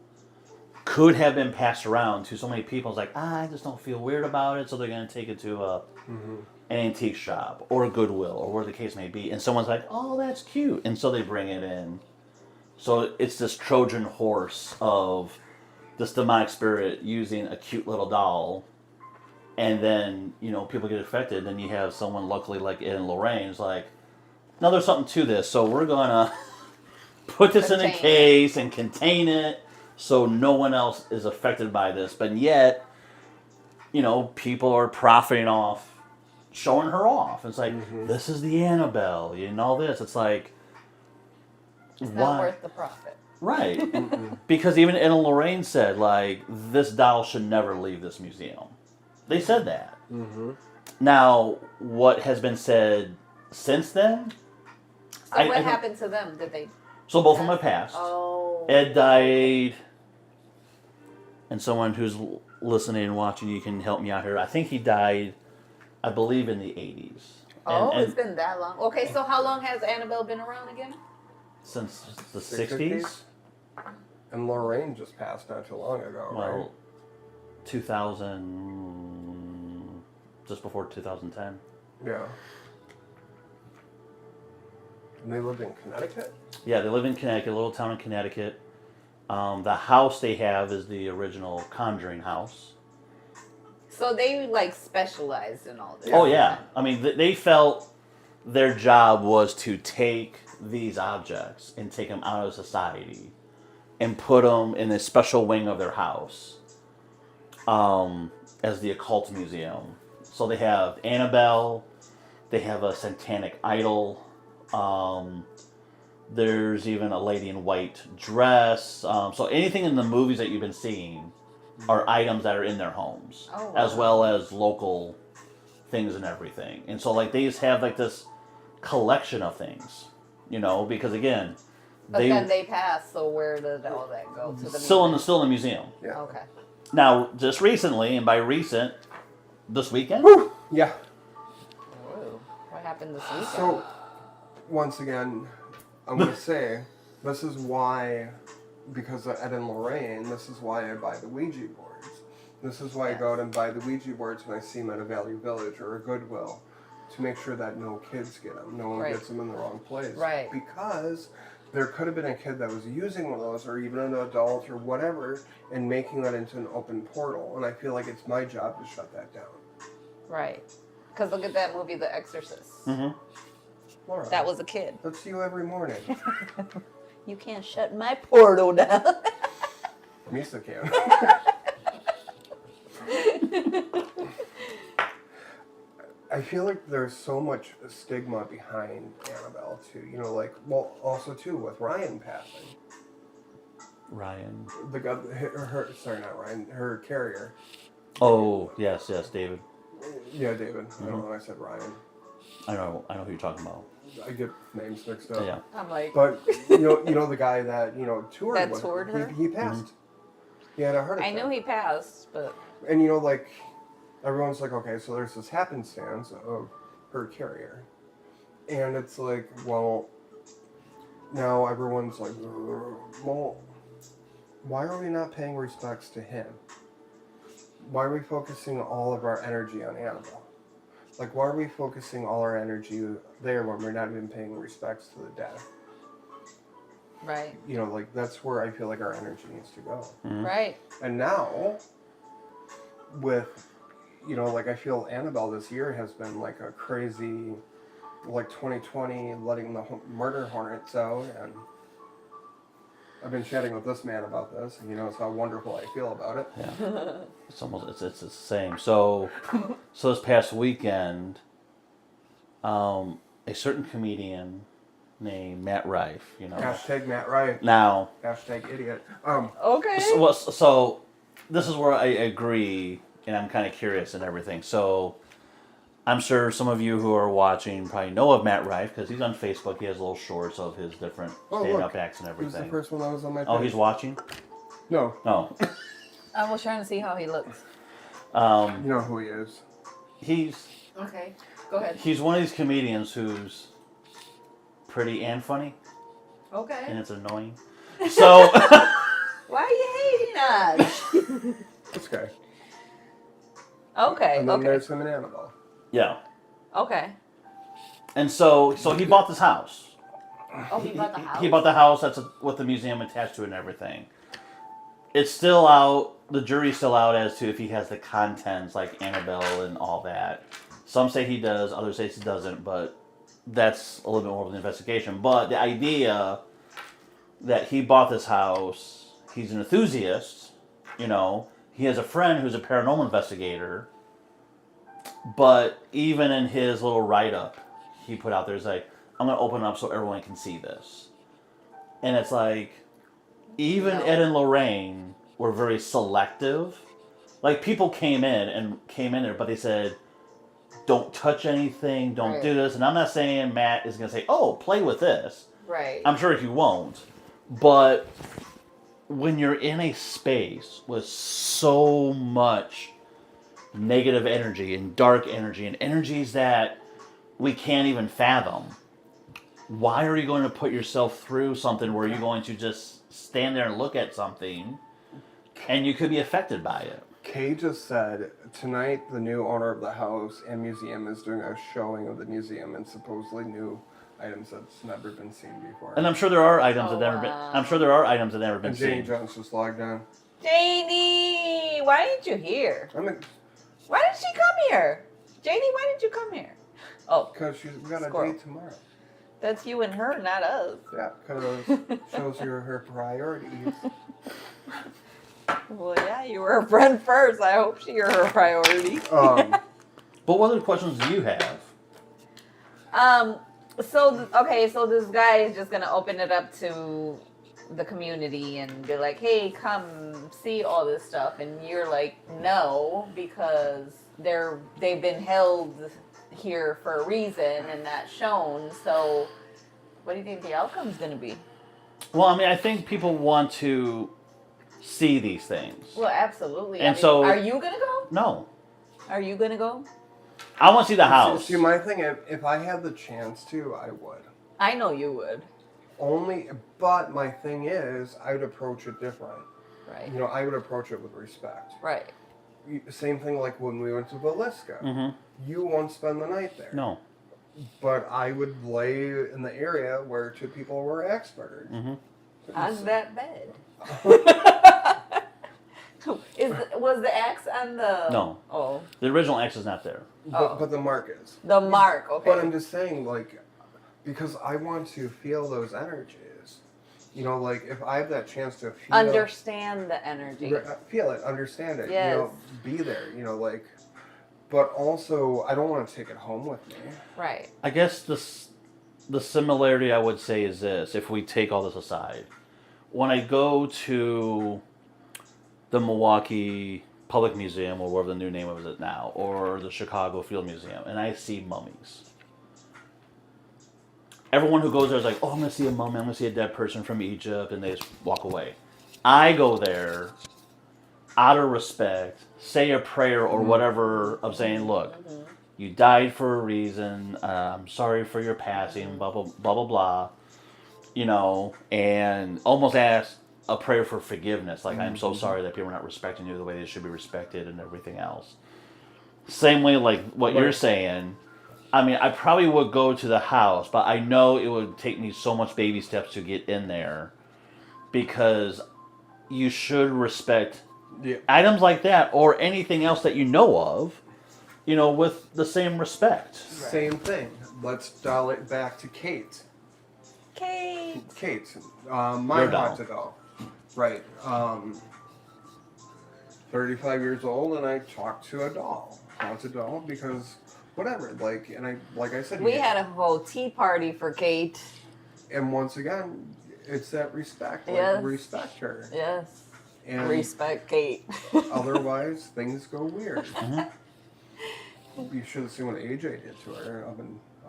could have been passed around to so many people. It's like, I just don't feel weird about it, so they're gonna take it to an antique shop or a Goodwill or where the case may be, and someone's like, "Oh, that's cute," and so they bring it in. So it's this Trojan horse of this demonic spirit using a cute little doll, and then people get affected. Then you have someone, luckily like Ed and Lorraine's, like, "No, there's something to this, so we're gonna put this in a case and contain it so no one else is affected by this." But yet, people are profiting off showing her off. It's like, this is the Annabelle, and all this. It's like, it's not worth the profit. Right. Because even Ed and Lorraine said, like, this doll should never leave this museum. They said that. Now, what has been said since then? So what happened to them? Did they? So both of them have passed. Oh. Ed died, and someone who's listening and watching, you can help me out here. I think he died, I believe, in the 80s. And It's been that long. Okay, so how long has Annabelle been around again? Since the 60s? And Lorraine just passed not too long ago, Well, right? 2000, just before 2010. Yeah. And they lived in Connecticut? Yeah, they live in Connecticut, a little town in Connecticut. The house they have is the original Conjuring house. So they like specialized in all this. Oh yeah, I mean they felt their job was to take these objects and take them out of society and put them in a special wing of their house as the occult museum. So they have Annabelle, they have a satanic idol. There's even a lady in white dress. So anything in the movies that you've been seeing are items that are in their homes, as well as local things and everything. And so like they just have like this collection of things, because again, but then they passed. So where did all that go? To the still museum? in the museum. Yeah. Okay. Now, just recently, and by recent, this weekend. Whew. Yeah. Ooh, what happened this weekend? So, once again, I'm going to say, this is why, because of Ed and Lorraine, this is why I buy the Ouija boards. This is why I go out and buy the Ouija boards when I see them at a Value Village or a Goodwill, to make sure that no kids get them. No one gets them in the wrong place. Right. Because there could have been a kid that was using one of those, or even an adult or whatever, and making that into an open portal. And I feel like it's my job to shut that down. Right. Because look at that movie, The Exorcist. Mm-hmm. Laura, That was a kid. that's you every morning. You can't shut my portal down. Misa can. I feel like there's so much stigma behind Annabelle too. Also too with Ryan passing. Ryan. The guy, sorry, not Ryan. Her carrier. Oh yes, David. Yeah, David. I don't know why I said Ryan. I know who you're talking about. I get names mixed up. Yeah. I'm like, But you know the guy that toured That with toured her? He passed. He had a heart attack. I knew he passed, but And everyone's like, okay, so there's this happenstance of her carrier. And it's like, well, now everyone's like, well, why are we not paying respects to him? Why are we focusing all of our energy on Annabelle? Like, why are we focusing all our energy there when we're not even paying respects to the dead? right, That's where I feel like our energy needs to go. right. And now, with, I feel Annabelle this year has been like a crazy, 2020, letting the murder hornets out. And I've been chatting with this man about this, and he knows how wonderful I feel about it. Yeah. It's the same. So this past weekend, a certain comedian named Matt Rife, Hashtag Matt Rife. Now. Hashtag idiot. Okay. So this is where I agree, and I'm kind of curious and everything. So I'm sure some of you who are watching probably know of Matt Rife because he's on Facebook. He has little shorts of his different stand-up acts and He was the everything. first one that was on my page. Oh, he's watching? No. No. I was trying to see how he looks. You know who he is. He's Okay, go ahead. He's one of these comedians who's pretty and funny, and Okay. it's annoying. So, Why are you hating us? This guy. Okay, And then okay. there's him and Annabelle. yeah. Okay. And so he bought this house. Oh, he bought the house? He bought the house that's with the museum attached to it and everything. It's still out. The jury's still out as to if he has the contents like Annabelle and all that. Some say he does, others say he doesn't, but that's a little bit more of an investigation. But the idea that he bought this house, he's an enthusiast, you know. He has a friend who's a paranormal investigator. But even in his little write-up, he put out there, he's like, I'm going to open it up so everyone can see this. And it's like, even No. Ed and Lorraine were very selective. Like, people came in there, but they said, don't touch anything, don't Right. do this. And I'm not saying Matt is going to say, oh, play with this. Right. I'm sure he won't. But when you're in a space with so much negative energy and dark energy and energies that we can't even fathom, why are you going to put yourself through something where you're going to just stand there and look at something and you could be affected by it? Kay just said tonight the new owner of the house and museum is doing a showing of the museum and supposedly new items that's never been seen before. And I'm sure there are items Oh, that never been. wow. I'm sure there are items that never been And Jane seen. Jones just logged on. Janie, why didn't you here? I mean, Why did she come here? Janie, why did you come here? Oh, because we got a Squirrel. date tomorrow. that's you and her, not us. Yeah, because shows you her priorities. Well, yeah, you were her friend first. I hope you're her priority. But what other questions do you have? So this guy is just gonna open it up to the community and be like, hey, come see all this stuff, and you're like, no, because they've been held here for a reason and that's shown. So what do you think the outcome's gonna be? Well, I mean, I think people want to see these things. Well, absolutely. And so- are you gonna go? No, Are you gonna go? I want to see the house. See, my thing, if I had the chance to, I would. I know you would. But my thing is, I would approach it different. Right. You know, I would approach it with respect. Right. Same thing like when we went to Villisca. Mm-hmm. You won't spend the night there. No. But I would lay in the area where two people were axe murdered. Mm-hmm. On that bed. Was the axe on the? No. Oh, The original X is not there. But the mark is. the mark. Okay. But I'm just saying, like, because I want to feel those energies. You know, like, if I have that chance to feel... Understand the energy. Feel it, understand it. Yes. You know, be there, you know, like... But also, I don't want to take it home with me. Right. I guess the similarity I would say is this, if we take all this aside. When I go to the Milwaukee Public Museum, or whatever the new name of it now, or the Chicago Field Museum, and I see mummies. Everyone who goes there is like, oh, I'm going to see a mummy, I'm going to see a dead person from Egypt, and they just walk away. I go there out of respect, say a prayer or whatever of saying, look, you died for a reason, I'm sorry for your passing, blah, blah, blah, blah, blah, you know, and almost ask a prayer for forgiveness, like, I'm so sorry that people are not respecting you the way they should be respected and everything else. Same way, like what you're saying, I mean, I probably would go to the house, but I know it would take me so much baby steps to get in there, because you should respect items like that or anything else that you know of, you know, with the same respect. Same thing. Let's dial it back to Kate. Kate. Kate, my Your doll. haunted doll. Right. 35 years old, and I talked to a doll. Haunted doll, because whatever. Like, and like I said, We had a whole tea party for Kate. and once again, it's that respect. Like, Yes. respect her. Yes. And Respect Kate. otherwise, things go weird. You should have seen what AJ did to her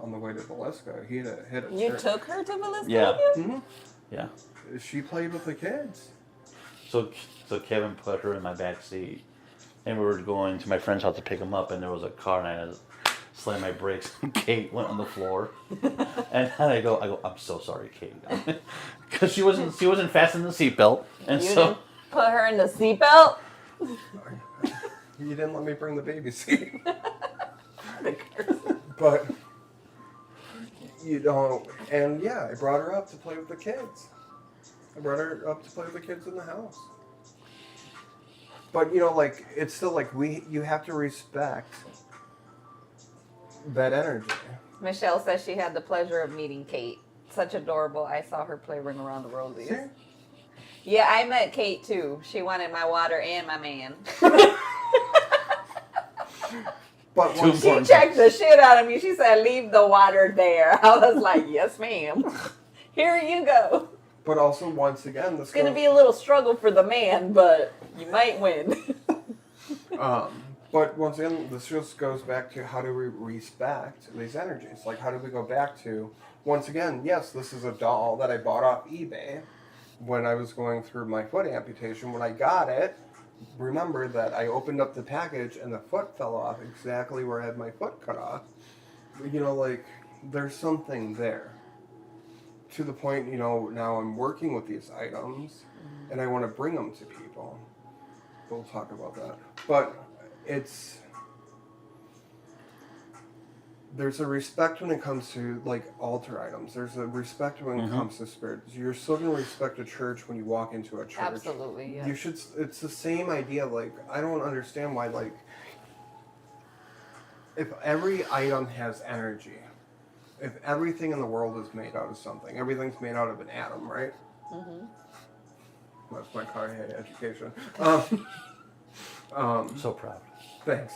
on the way to Velisca. He hit a You took her to Velisca? Yeah. hmm Yeah. She played with the kids. So Kevin put her in my back seat, and we were going to my friend's house to pick him up, and there was a car, and I had to slam my brakes, and Kate went on the floor, and I go, I'm so sorry, Kate, because she wasn't fastening the seatbelt, and You so didn't put her in the seatbelt? You didn't let me bring the baby seat. The curse. But, and yeah, I brought her up to play with the kids. I brought her up to play with the kids in the house. But, like, it's still like you have to respect that energy. Michelle says she had the pleasure of meeting Kate. Such adorable. I saw her play Ring Around the Rosies. See? Yeah, I met Kate too. She wanted my water and my man. But Too She important. checked the shit out of me. She said, leave the water there. I was like, yes, ma'am. Here you go. But also, once again, this It's going to be a little struggle for the man, but you might win. But once again, this just goes back to how do we respect these energies? Like, how do we go back to, once again, yes, this is a doll that I bought off eBay when I was going through my foot amputation. When I got it, remember that I opened up the package and the foot fell off exactly where I had my foot cut off. Like, there's something there. To the point, now I'm working with these items and I want to bring them to people. We'll talk about that. But there's a respect when it comes to, like, altar items. There's a respect when it comes to spirits. You're still going to respect a church when you walk into a church. Absolutely, yeah. It's the same idea. Like, I don't understand why, like, if every item has energy, if everything in the world is made out of something, everything's made out of an atom, right? Mm-hmm. That's my car had education. So proud. Thanks.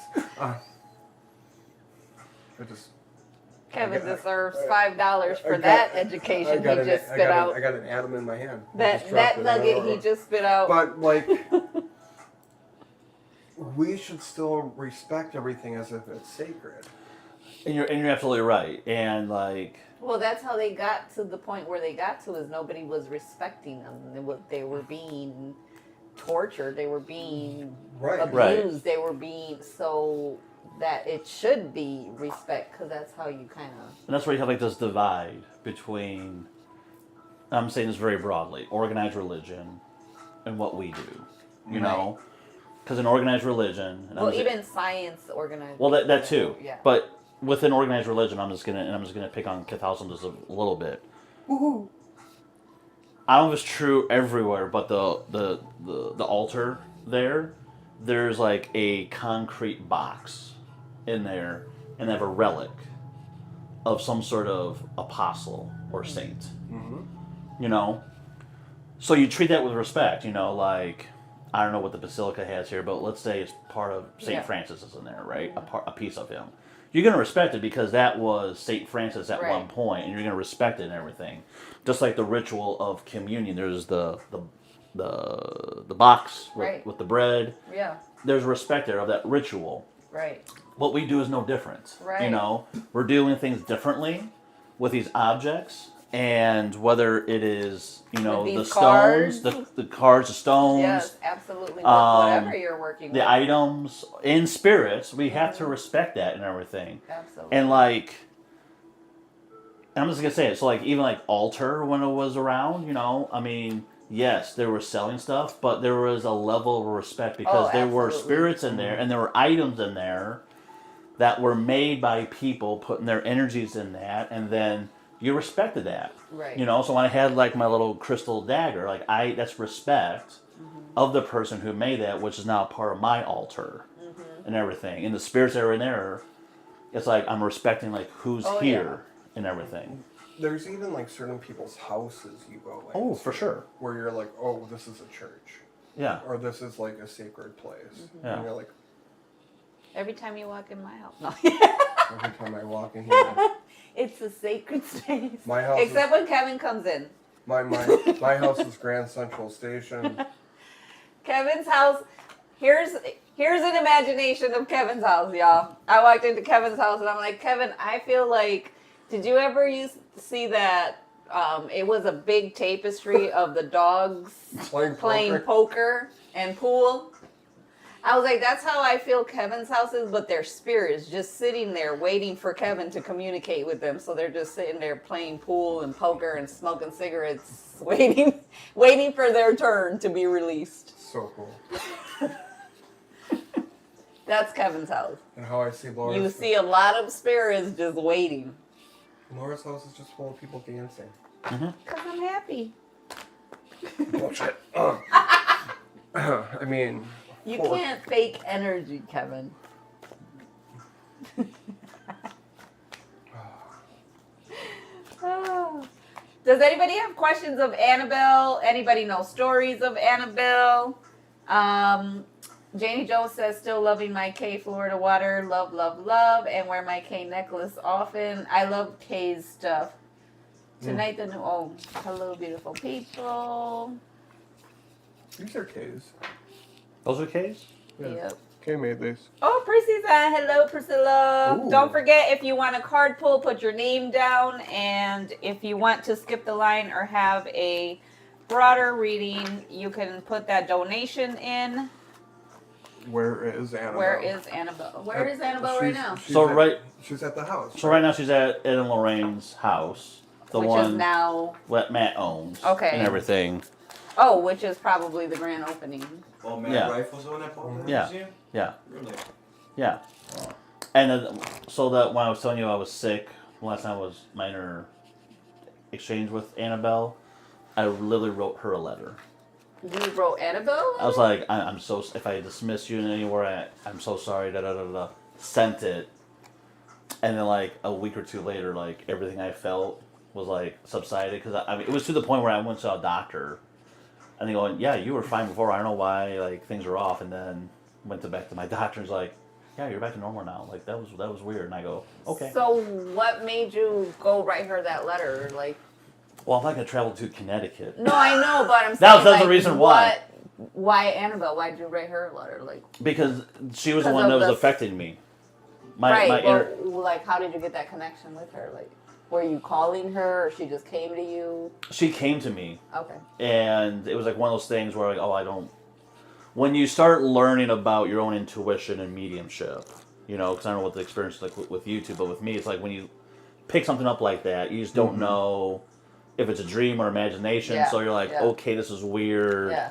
Kevin I deserves $5 for that education he just spit out. I got an atom in my hand. That nugget he just spit out. But, like, we should still respect everything as if it's sacred. And you're absolutely right. And like, Well, that's how they got to the point where they got to, is nobody was respecting them. They were being tortured. They were being abused. Right. They were being, so that it should be respect, because that's how you kind of... and that's where you have like this divide between, I'm saying this very broadly, organized religion and what we do. You know? Because in organized religion... And Well, even science organized... Well, that too. Yeah. But within organized religion, I'm just gonna pick on Catholicism just a little bit. Woohoo! I don't know if it's true everywhere, but the altar there's like a concrete box in there, and they have a relic of some sort of apostle or saint. Mm-hmm. So you treat that with respect. Like, I don't know what the basilica has here, but let's say it's part of Saint Francis is in there, right? A piece of him. You're going to respect it because that was St. Francis at one point, and you're going to respect it and everything. Just like the ritual of communion, there's the box with the bread. Yeah. There's respect there of that ritual. Right. What we do is no different. Right. We're doing things differently with these objects, and whether it is, the stones, the cards, the stones. Yes, absolutely. Whatever you're working with. The items in spirits, we have to respect that and everything. Absolutely. And like, I'm just gonna say it. So like, even like altar when it was around, I mean, yes, they were selling stuff, but there was a level of respect because there were spirits in there and there were items in there that were made by people putting their energies in that, and then you respected that. Right. So when I had like my little crystal dagger, like that's respect of the person who made that, which is now part of my altar and everything. And the spirits that are in there, it's like I'm respecting like who's here and everything. There's even like certain people's houses you go into. Oh, for sure. Where you're like, oh, this is a church. Yeah. Or this is like a sacred place. Yeah. And you're like, every time you walk in my house. No. every time I walk in here. It's a sacred space. My house Except when Kevin comes in. My house is Grand Central Station. Kevin's house, Here's an imagination of Kevin's house, y'all. I walked into Kevin's house and I'm like, Kevin, I feel like, did you ever see that? It was a big tapestry of the dogs playing poker and pool. I was like, that's how I feel Kevin's house is, but their spirit is just sitting there waiting for Kevin to communicate with them. So they're just sitting there playing pool and poker and smoking cigarettes, waiting for their turn to be released. So cool. That's Kevin's house. And how I see Laura's. You see a lot of spirits just waiting. Laura's house is just full of people dancing. Because I'm happy. Bullshit. I mean. You can't fake energy, Kevin. Does anybody have questions of Annabelle? Anybody know stories of Annabelle? Janie Jones says, still loving my K Florida water. Love, love, love. And wear my K necklace often. I love K's stuff. Tonight, the new... Oh, hello, beautiful people. These are K's. Those are K's? Yeah. Yep. K made these. Oh, Priscilla's on. Hello, Priscilla. Ooh. Don't forget, if you want a card pull, put your name down. And if you want to skip the line or have a broader reading, you can put that donation in. Where is Annabelle? Where is Annabelle? Where is Annabelle right now? She's at the house. So right now she's at Ed and Lorraine's house. The Which one is now... what Matt owns. Okay. And everything. Oh, which is probably the grand opening. Oh, Matt Yeah. Rifle's on that part? Yeah. Yeah. Really? Yeah. And then, so that when I was telling you I was sick, last time was my inner exchange with Annabelle, I literally wrote her a letter. You wrote Annabelle? I was like, I'm so, if I dismiss you in anywhere, I'm so sorry, da da da da. Sent it. And then like a week or two later, like everything I felt was like subsided. Because I mean, it was to the point where I went to a doctor. And they going, yeah, you were fine before. I don't know why, like things are off. And then back to my doctor and was like, yeah, you're back to normal now. Like that was weird. And I go, okay. So what made you go write her that letter? Like, Well, I'm not gonna travel to Connecticut. no, I know, but I'm saying That's like, the reason why. Why Annabelle? Why did you write her a letter? Like, Because she was the Because one that of was the- affecting me. My right? inner, Well, like, how did you get that connection with her? Like, were you calling her, or she just came to you? she came to me, Okay. and it was like one of those things where like, oh, I don't. When you start learning about your own intuition and mediumship, you know, because I don't know what the experience is like with you two, but with me, it's like when you pick something up like that, you just don't know if it's a dream or imagination. Yeah, So you're like, yeah. okay, this is weird. Yeah.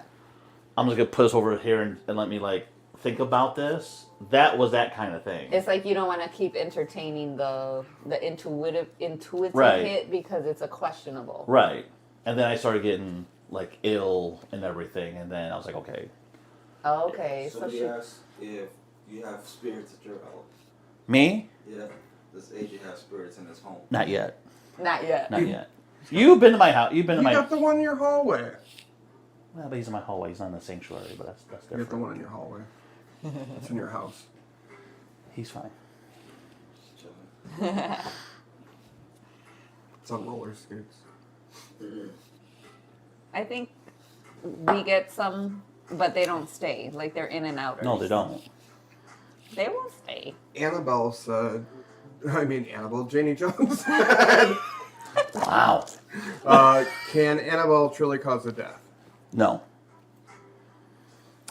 I'm just gonna put this over here and let me like think about this. That was that kind of thing. It's like you don't want to keep entertaining the intuitive Right. hit because it's a questionable. Right. And then I started getting like ill and everything, and then I was like, okay. Oh, okay. So Somebody she. asked if you have spirits at your house. Me? Yeah. Does AJ have spirits in his home? Not yet. Not yet. Not yet. You've been to my house. You've been to You my. got the one in your hallway. Well, but he's in my hallway. He's not in the sanctuary, but that's You got different. the one in your hallway. It's in your house. He's fine. Just chilling. It's on roller skates. I think we get some, but they don't stay. Like they're in and out. No, they don't. They won't stay. Annabelle said, Janie Jones said, Wow. can Annabelle truly cause a death? No.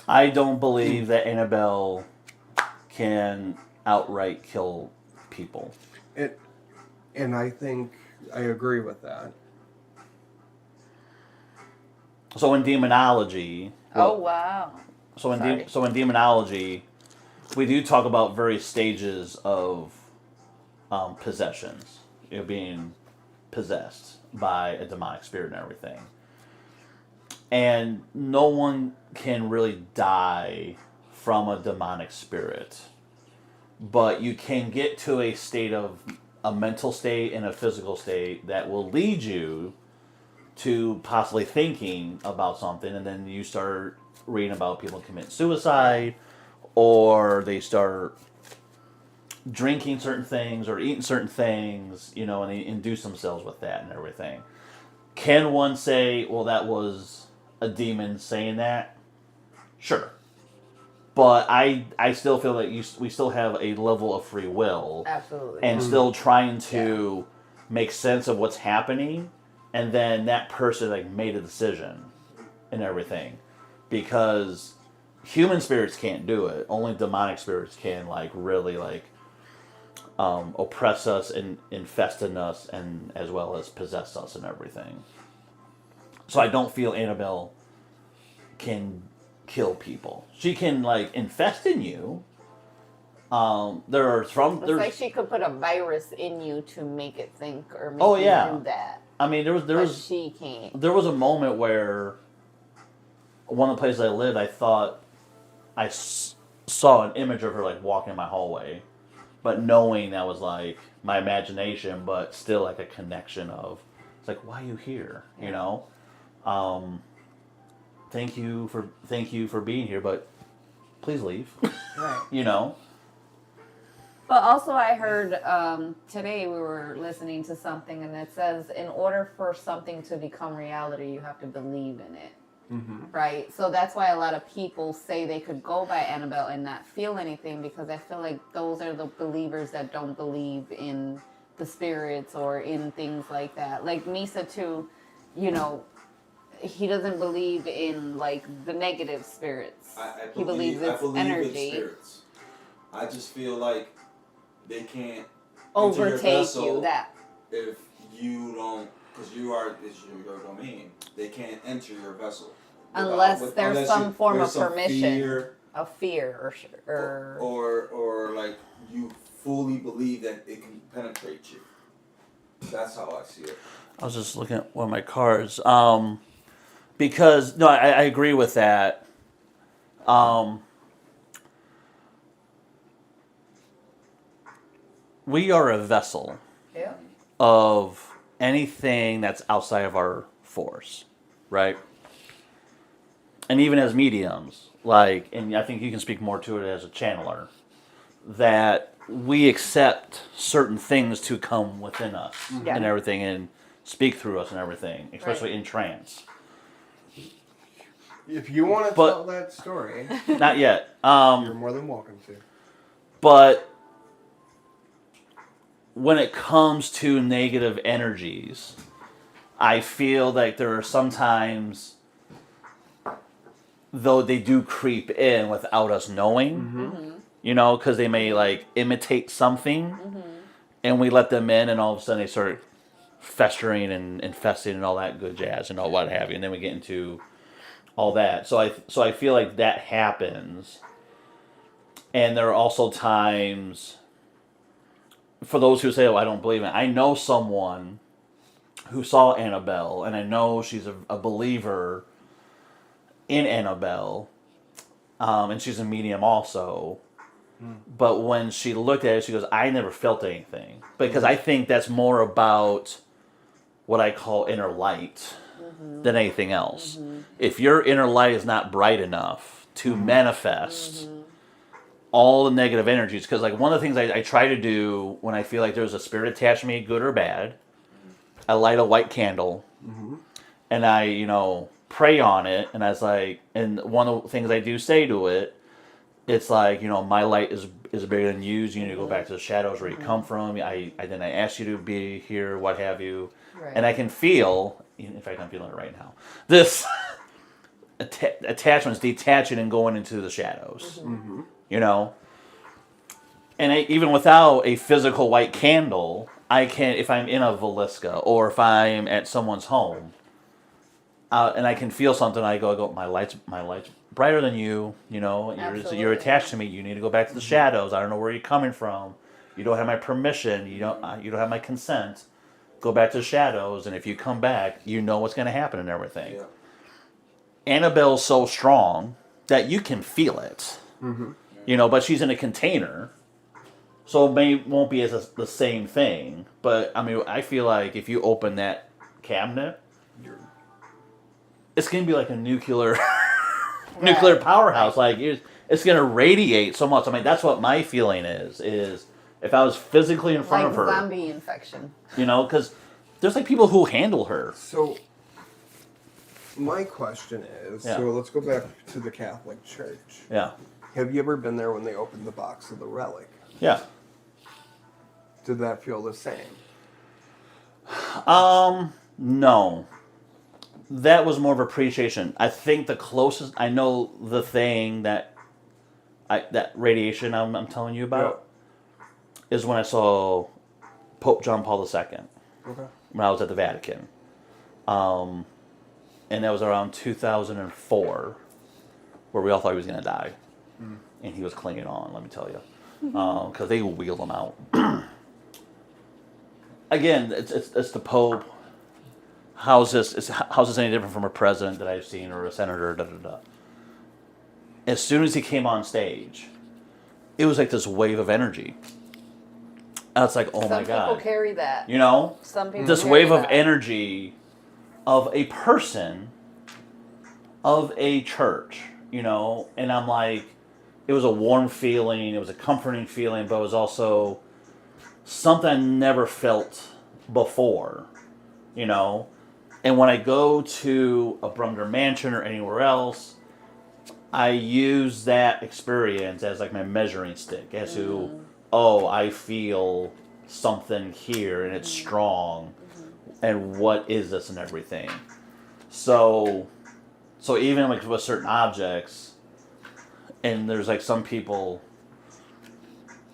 I don't believe that Annabelle can outright kill people. And I think I agree with that. So in demonology. Oh wow. So Sorry. in demonology, we do talk about various stages of possessions. You know, being possessed by a demonic spirit and everything. And no one can really die from a demonic spirit. But you can get to a state of a mental state and a physical state that will lead you to possibly thinking about something, and then you start reading about people commit suicide, or they start drinking certain things or eating certain things, you know, and they induce themselves with that and everything. Can one say, well, that was a demon saying that? Sure. but I still feel that we still have a level of free will, Absolutely. and still trying to make sense of what's happening, and then that person like made a decision and everything, because human spirits can't do it. Only demonic spirits can like really like oppress us and infest in us, and as well as possess us and everything. So I don't feel Annabelle can kill people. She can like infest in you. There are some. It's There's, like she could put a virus in you to make it think or make Oh, you yeah. do that. I mean, there But was she can't. there was a moment where one of the places I lived, I thought I saw an image of her like walking in my hallway, but knowing that was like my imagination, but still like a connection of it's like, why are you here? You know. Thank you for being here, but please leave. Right. You know. But also, I heard today we were listening to something, and it says in order for something to become reality, you have to believe in it. Mm-hmm. Right? So that's why a lot of people say they could go by Annabelle and not feel anything, because I feel like those are the believers that don't believe in the spirits or in things like that. Like Misa, too, you know, he doesn't believe in like the negative spirits. He believes it's energy. In spirits. I just feel like they can't Overtake you. That. if you don't, because it's your domain. They can't enter your vessel Unless there's some form of some permission. fear, A fear or like you fully believe that it can penetrate you. That's how I see it. I was just looking at one of my cards. Because no, I agree with that. We are a vessel Yeah. of anything that's outside of our force, right? And even as mediums, like, and I think you can speak more to it as a channeler, that we accept certain things to come within us Yeah. and everything, and speak through us and everything, especially in trance. If you want to tell that story, Not yet. you're more than welcome to. But when it comes to negative energies, I feel like there are sometimes, though they do creep in without us knowing, you know, because they may like imitate something, and we let them in, and all of a sudden they start festering and infesting and all that good jazz and all what have you, and then we get into all that. So I feel like that happens, and there are also times for those who say, "Oh, I don't believe in it." I know someone who saw Annabelle, and I know she's a believer in Annabelle, and she's a medium also. But when she looked at it, she goes, "I never felt anything," because I think that's more about what I call inner light than anything else. If your inner light is not bright enough to manifest all the negative energies, because like one of the things I try to do when I feel like there's a spirit attached to me, good or bad, I light a white candle, and I pray on it, and I was like, and one of the things I do say to it, it's like, my light is bigger than you. You need to go back to the shadows where you come from. I asked you to be here, what have you. Right. And I can feel, in fact, I'm feeling it right now, this attachments detaching and going into the shadows. And even without a physical white candle, I can, if I'm in a Velisca or if I'm at someone's home, and I can feel something, I go, my light's brighter than you. You're attached to me. You need to go back to the shadows. I don't know where you're coming from. You don't have my permission. You don't have my consent. Go back to the shadows, and if you come back, you know what's going to happen and everything. Yeah. Annabelle's so strong that you can feel it. But she's in a container, so it won't be as the same thing. But I mean, I feel like if you open that cabinet, it's going to be like a nuclear powerhouse. Like it's going to radiate so much. I mean, that's what my feeling is if I was physically in front of her, zombie infection. Because there's like people who handle her. So my question is, so let's go back to the Catholic Church. Yeah. Have you ever been there when they opened the box of the relic? Yeah. Did that feel the same? No. That was more of appreciation. I think the closest I know the thing that that radiation I'm telling you about is when I saw Pope John Paul II Okay. when I was at the Vatican. And that was around 2004 where we all thought he was going to die. And he was clinging on, let me tell you. Because they wheeled him out. Again, it's the Pope. How's this any different from a president that I've seen or a senator? Da, da, da. As soon as he came on stage, it was like this wave of energy. And it's like, oh my God. Some people carry that. You know? Some people This carry wave of that. energy of a person, of a church, you know? And I'm like, it was a warm feeling, it was a comforting feeling, but it was also something I never felt before, you know? And when I go to a Brumder Mansion or anywhere else, I use that experience as like my measuring stick as to, oh, I feel something here and it's strong, and what is this and everything. So even like with certain objects, and there's like some people,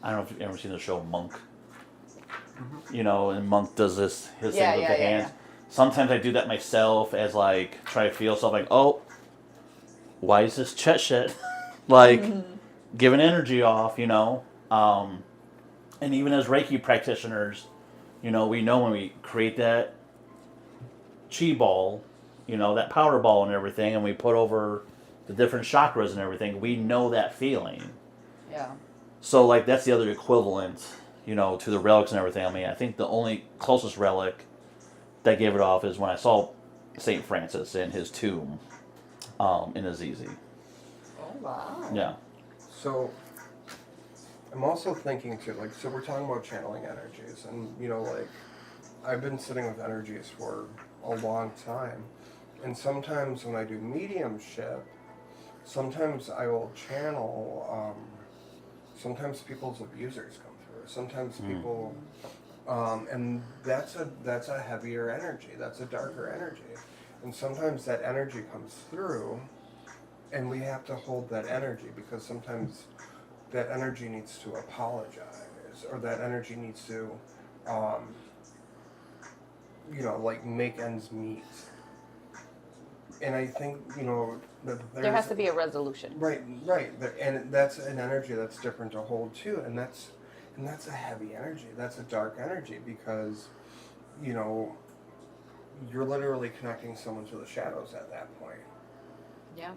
I don't know if you've ever seen the show Monk. You know, and Monk does his thing with the hands. Yeah. Sometimes I do that myself as like try to feel something. Like, oh, why is this chet shit? Like giving energy off, you know. And even as Reiki practitioners, you know, we know when we create that chi ball, you know, that powder ball and everything, and we put over the different chakras and everything, we know that feeling. Yeah. So like that's the other equivalent, you know, to the relics and everything. I mean, I think the only closest relic that gave it off is when I saw St. Francis in his tomb in Assisi. Oh, wow. Yeah. So I'm also thinking too, like, so we're talking about channeling energies, and you know, like, I've been sitting with energies for a long time, and sometimes when I do mediumship, sometimes I will channel. Sometimes people's abusers come through. Sometimes people, and that's a heavier energy. That's a darker energy, and sometimes that energy comes through, and we have to hold that energy because sometimes that energy needs to apologize, or that energy needs to, you know, like make ends meet. And I think, you know, that there has to be a resolution. Right, and that's an energy that's different to hold too, and that's a heavy energy. That's a dark energy because, you know, you're literally connecting someone to the shadows at that point. Yeah.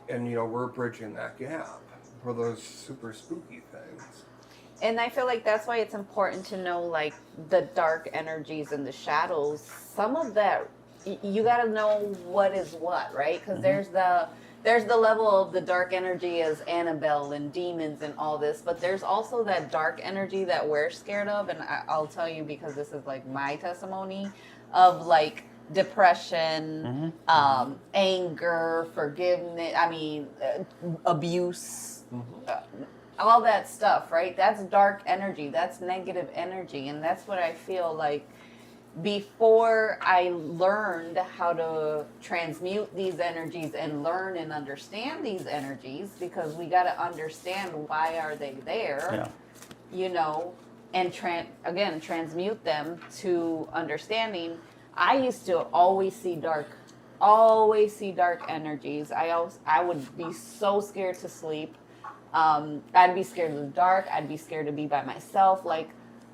And you know, we're bridging that gap for those super spooky things. And I feel like that's why it's important to know, like, the dark energies and the shadows. Some of that, you got to know what is what, right? Because there's the level of the dark energy as Annabelle and demons and all this, but there's also that dark energy that we're scared of, and I'll tell you because this is like my testimony of like depression, anger, forgiveness, abuse, all that stuff, right? That's dark energy, that's negative energy, and that's what I feel like before I learned how to transmute these energies and learn and understand these energies, because we got to understand why are they there, you know, and transmute them to understanding. I used to always see dark energies. I would be so scared to sleep. I'd be scared of the dark. I'd be scared to be by myself.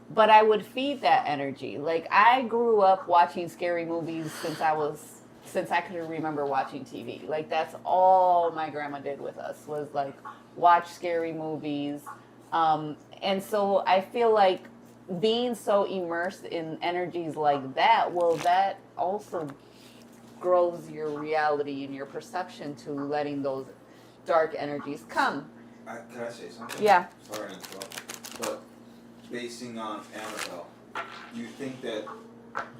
But I would feed that energy. Like, I grew up watching scary movies since I could remember watching TV. Like, that's all my grandma did with us was like watch scary movies. And so I feel like being so immersed in energies like that, well, that also grows your reality and your perception to letting those dark energies come. Can I say something? Yeah. Sorry to interrupt. But basing on Annabelle, do you think that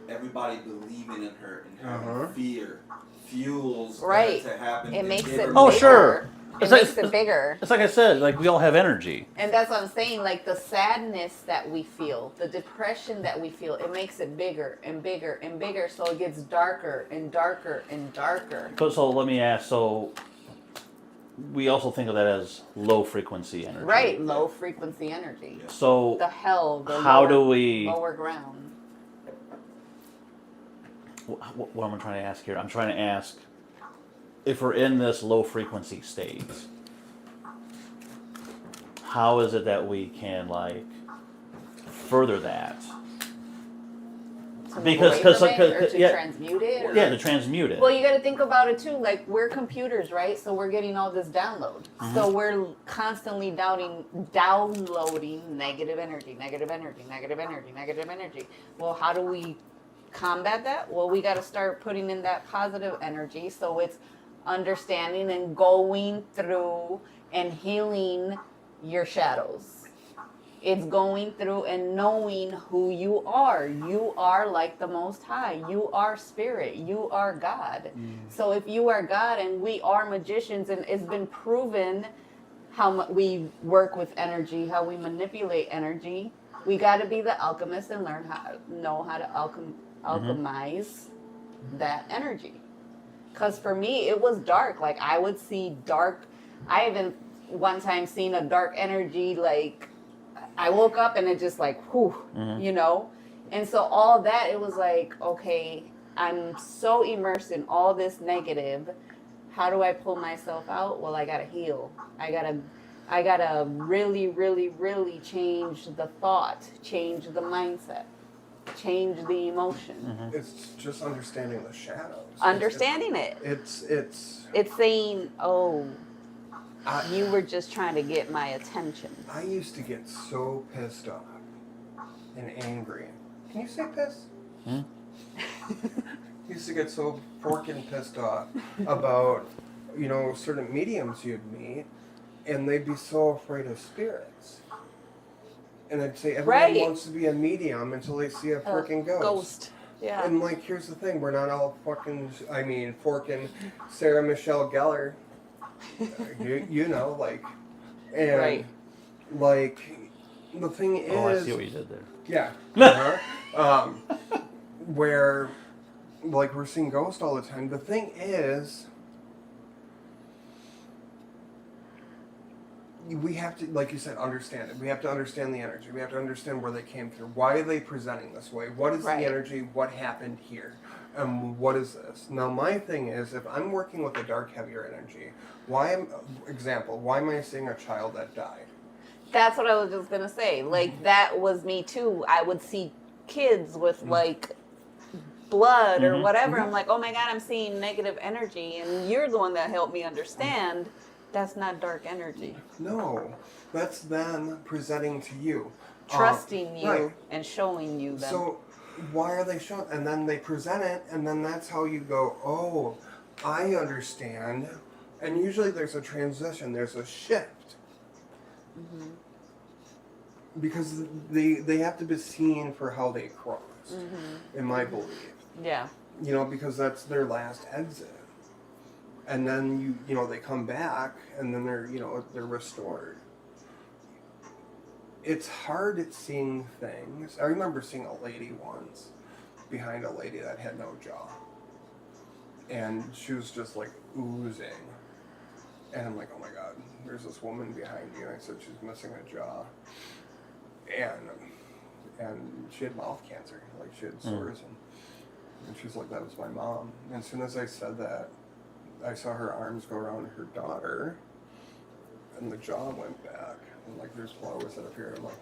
everybody believing in her and having fear fuels that to happen? It makes it her Oh, bigger. sure. It makes it bigger. It's like I said, like we all have energy. And that's what I'm saying. Like the sadness that we feel, the depression that we feel, it makes it bigger and bigger and bigger. So it gets darker and darker and darker. So let me ask. So we also think of that as low frequency energy. Right, low frequency energy. So The hell, the how lower, do we? lower ground. What am I trying to ask here? I'm trying to ask if we're in this low frequency state, how is it that we can like further that? To Because- move away cause- from it, or cause- to yeah. transmute it. Or? Yeah, to transmute it. Well, you got to think about it too. Like we're computers, right? So we're getting all this download. So we're constantly downloading negative energy, negative energy, negative energy, negative energy. Well, how do we combat that? Well, we got to start putting in that positive energy. So it's understanding and going through and healing your shadows. It's going through and knowing who you are. You are like the Most High. You are spirit. You are God. So if you are God and we are magicians, and it's been proven how we work with energy, how we manipulate energy, we got to be the alchemist and learn how to know how to alchemize that energy. Because for me, it was dark. Like I would see dark. I even one time seen a dark energy like. I woke up and it just like, whew, you know? And so all that, it was like, okay, I'm so immersed in all this negative. How do I pull myself out? Well, I got to heal. I got to really, really, really change the thought, change the mindset, change the emotion. It's just understanding the shadows. Understanding it. It's It's saying, oh, you were just trying to get my attention. I used to get so pissed off and angry. Can you say pissed? Used to get so forking pissed off about, certain mediums you'd meet, and they'd be so afraid of spirits. And I'd say everyone wants to be a medium until they see a freaking ghost. Yeah. And like, here's the thing: we're not all forking Sarah Michelle Gellar. And Right. like the thing is, I see what you did there. yeah, where like we're seeing ghosts all the time. The thing is, we have to, like you said, understand it. We have to understand the energy. We have to understand where they came through. Why are they presenting this way? What is the energy? What happened here? What is this? Now, my thing is, if I'm working with a dark, heavier energy, why am I seeing a child that died? That's what I was just gonna say. Like that was me too. I would see kids with like blood or whatever. I'm like, oh my God, I'm seeing negative energy, and you're the one that helped me understand that's not dark energy. No, that's them presenting to you, Trusting you right. and showing you them. So why are they showing? And then they present it, and then that's how you go, oh, I understand. And usually there's a transition, there's a shift. Because they have to be seen for how they cross, in my belief. Yeah. Because that's their last exit. And then they come back, and then they're restored. It's hard at seeing things. I remember seeing a lady once behind a lady that had no jaw. And she was just like oozing. And I'm like, oh my God, there's this woman behind you. And I said, she's missing a jaw. And she had mouth cancer. Like she had sores. And she's like, that was my mom. And as soon as I said that, I saw her arms go around her daughter. And the jaw went back. And like there's flowers that appeared. I'm like,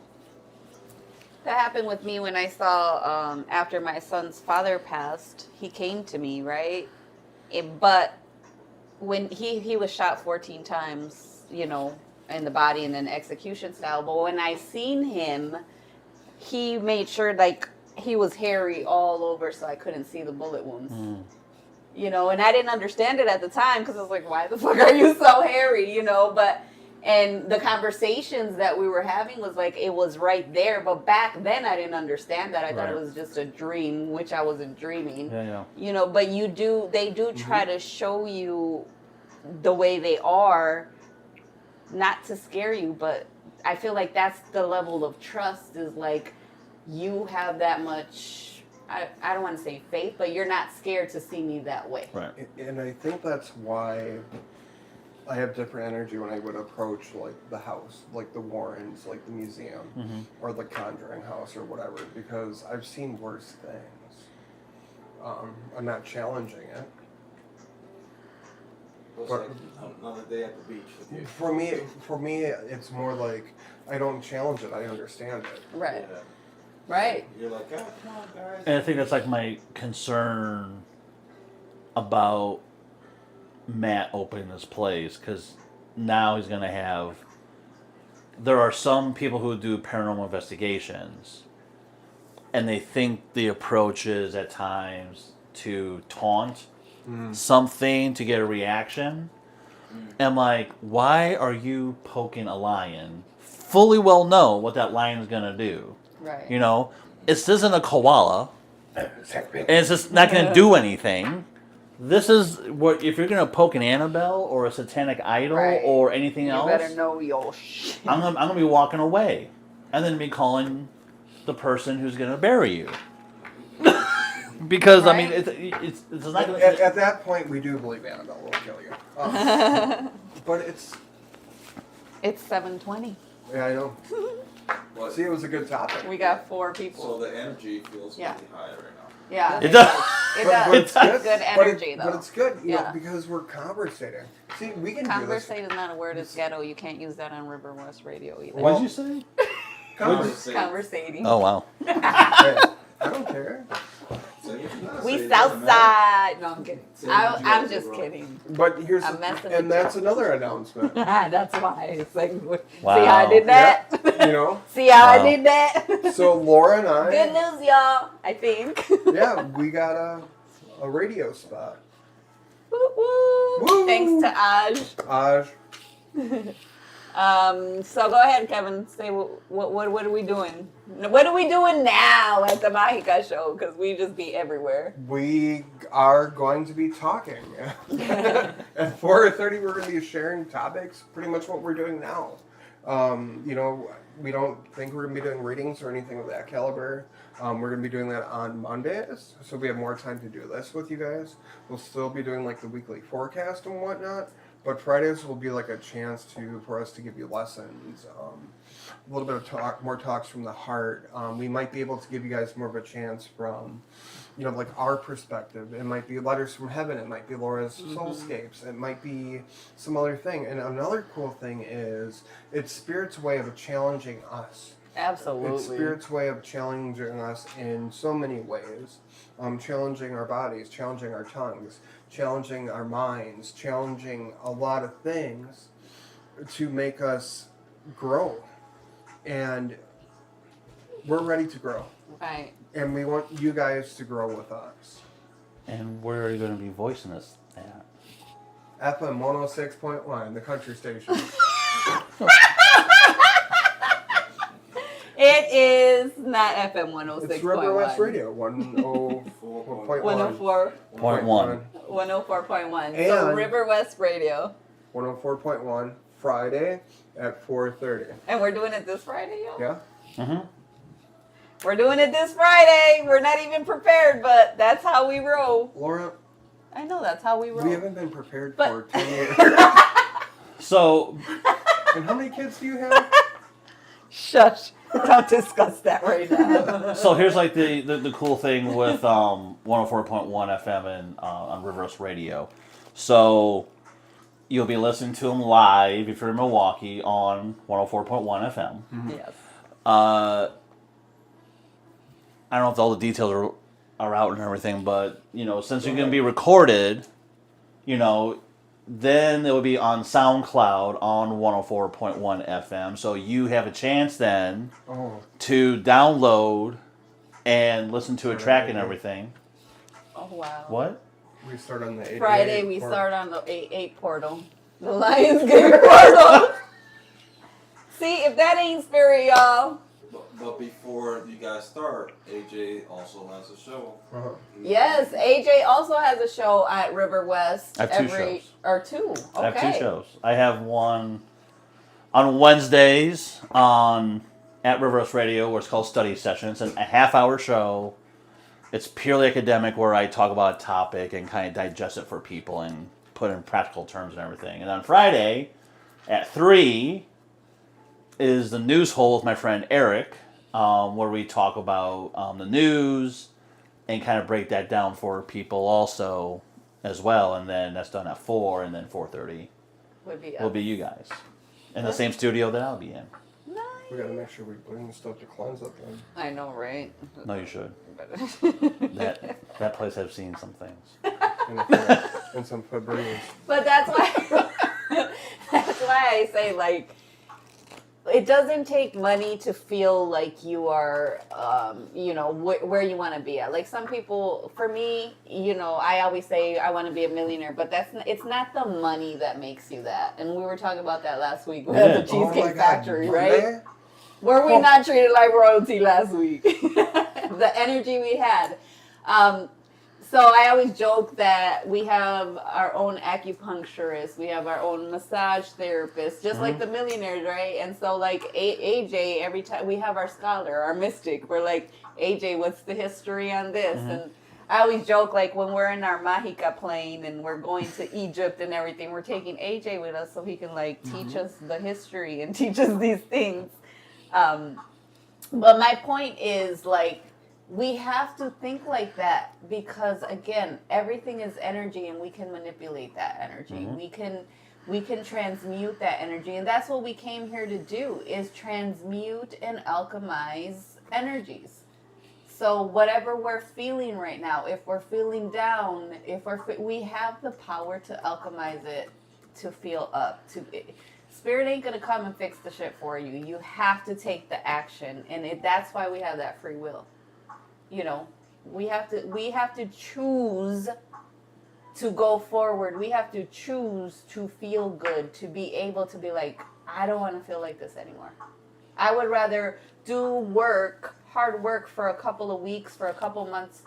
That happened with me when I saw, after my son's father passed, he came to me, right? But when he was shot 14 times, in the body and then execution style. But when I seen him, he made sure like he was hairy all over so I couldn't see the bullet wounds. And I didn't understand it at the time because I was like, why the fuck are you so hairy, and the conversations that we were having was like, it was right there. But back then I didn't understand that. I thought it was just a dream, which I wasn't dreaming. But they do try to show you the way they are not to scare you, but I feel like that's the level of trust is like you have that much, I don't want to say faith, but you're not scared to see me that way. Right. And I think that's why I have different energy when I would approach like the house, like the Warrens, like the museum, or the Conjuring house or whatever, because I've seen worse things. I'm not challenging it. It's But- like another day at the beach with you. For me, it's more like I don't challenge it. I understand it. Right. Yeah. Right. You're like, oh, come on, guys. And I think that's like my concern about Matt opening this place, because now he's going to have. There are some people who do paranormal investigations, and they think the approach is at times to taunt something to get a reaction. And I'm like, why are you poking a lion? Fully well know what that lion is going to do. Right. You know, this isn't a koala, and it's just not going to do anything. This is what if you're going to poke an Annabelle or a satanic idol Right. or anything You else. better know your shit. I'm gonna be walking away, and then be calling the person who's gonna bury you. Because I mean, Right. it's not gonna. At that point, we do believe Annabelle will kill you. But it's It's 7:20. yeah, I know. But- See, it was a good topic. We got 4 people. So the energy feels Yeah. really high right now. Yeah. It does. It But does. it's It's good But energy, though. But it's good, you know, Yeah. because we're conversating. See, we can do this. Conversate is not a word. It's ghetto. You can't use that on River West Radio either. What did you say? Conversating. Oh wow. Hey, I don't care. We Southside. No, I'm kidding. Say I'm what you just want. kidding. But here's I'm messing and with that's another announcement. That's why. It's like, see Wow. how I did that? You know. See how I Wow. did that? So Laura and I, Good news, y'all. I think. yeah, we got a radio spot. Woo, woo. Woo. Thanks to Aj. So go ahead, Kevin. Say what are we doing? What are we doing now at the Mahika show? Because we just be everywhere. We are going to be talking. At 4:30, we're going to be sharing topics, pretty much what we're doing now. You know, we don't think we're going to be doing readings or anything of that caliber. We're going to be doing that on Mondays, so we have more time to do this with you guys. We'll still be doing like the weekly forecast and whatnot, but Fridays will be like a chance for us to give you lessons, a little bit of more talks from the heart. We might be able to give you guys more of a chance from, you know, like our perspective. It might be letters from heaven. It might be Laura's soulscapes. It might be some other thing. And another cool thing is it's Spirit's way of challenging us. Absolutely. It's Spirit's way of challenging us in so many ways. Challenging our bodies, challenging our tongues, challenging our minds, challenging a lot of things to make us grow. And we're ready to grow. Right. And we want you guys to grow with us. And where are you going to be voicing this at? FM 106.1, the country station. It is not FM 106.1. It's River West Radio, 104.1. 104. 0.1. 104.1. So And- River West Radio. 104.1, Friday at 4:30. And we're doing it this Friday, y'all? Yeah? Mm-hmm. We're doing it this Friday. We're not even prepared, but that's how we roll. Laura, I know that's how we roll. we haven't been prepared But- for 10 years. So And how many kids do you have? Shush. Don't discuss that right now. So here's like the cool thing with 104.1 FM and on River West Radio. So you'll be listening to them live if you're in Milwaukee on 104.1 FM. Yes. I don't know if all the details are out and everything, but you know, since you're going to be recorded, you know, then it will be on SoundCloud on 104.1 FM. So you have a chance then Oh, to download and listen to a track and everything. Oh, wow. What? we start on the 88 Friday, we or- start on the 8-8 portal. The Lionsgate portal. See, if that ain't spirit, y'all. But before you guys start, AJ also has a show. Uh-huh. Yes, AJ also has a show at River West. I have 2 shows. Or 2. Okay. I have 2 shows. I have one on Wednesdays at Riverhouse Radio, where it's called Study Sessions. It's a half-hour show. It's purely academic, where I talk about a topic and kind of digest it for people and put it in practical terms and everything. And on Friday at 3 is the News Hole with my friend Eric, where we talk about the news and kind of break that down for people also as well. And then that's done at 4, and then 4:30 will be you guys in the same studio that I'll be in. We gotta make sure we bring stuff to cleanse up then. I know, right? No, you should. That place I've seen some things. And some Febreze. But that's why I say, like, it doesn't take money to feel like you are, where you want to be at. Like some people, for me, I always say I want to be a millionaire, but it's not the money that makes you that. And we were talking about that last week with the Cheesecake Factory, right? Were we not treated like royalty last week? The energy we had. So I always joke that we have our own acupuncturist, we have our own massage therapist, just like the millionaires, right? And so like AJ, every time we have our scholar, our mystic, we're like, AJ, what's the history on this? And I always joke, like when we're in our Mahika plane and we're going to Egypt and everything, we're taking AJ with us so he can like teach us the history and teach us these things. But my point is, like, we have to think like that because, again, everything is energy and we can manipulate that energy. We can transmute that energy. And that's what we came here to do, is transmute and alchemize energies. So whatever we're feeling right now, if we're feeling down, we have the power to alchemize it, to feel up, Spirit ain't gonna come and fix the shit for you. You have to take the action, and that's why we have that free will. We have to choose to go forward. We have to choose to feel good, to be able to be like, I don't want to feel like this anymore. I would rather do hard work for a couple of weeks, for a couple months,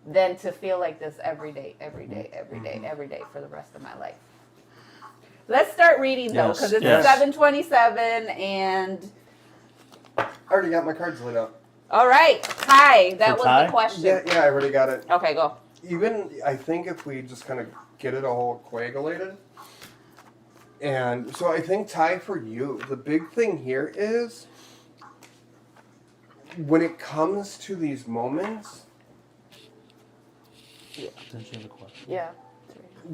than to feel like this every day for the rest of my life. Let's start reading, though, because it's 7:27, and... I already got my cards lit up. All right. Ty, that was the question. Yeah, I already got it. Okay, go. Even, I think if we just kind of get it all coagulated. And so I think, Ty, for you, the big thing here is when it comes to these moments. Didn't you have a question? Yeah.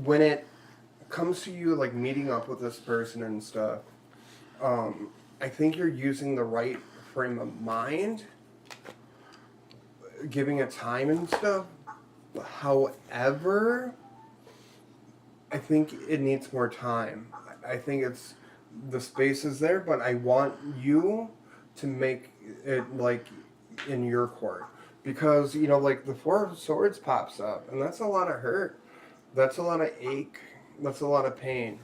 When it comes to you, like, meeting up with this person and stuff, I think you're using the right frame of mind, giving it time and stuff. However, I think it needs more time. I think the space is there, but I want you to make it like in your court. Because, like the Four of Swords pops up, and that's a lot of hurt. That's a lot of ache. That's a lot of pain.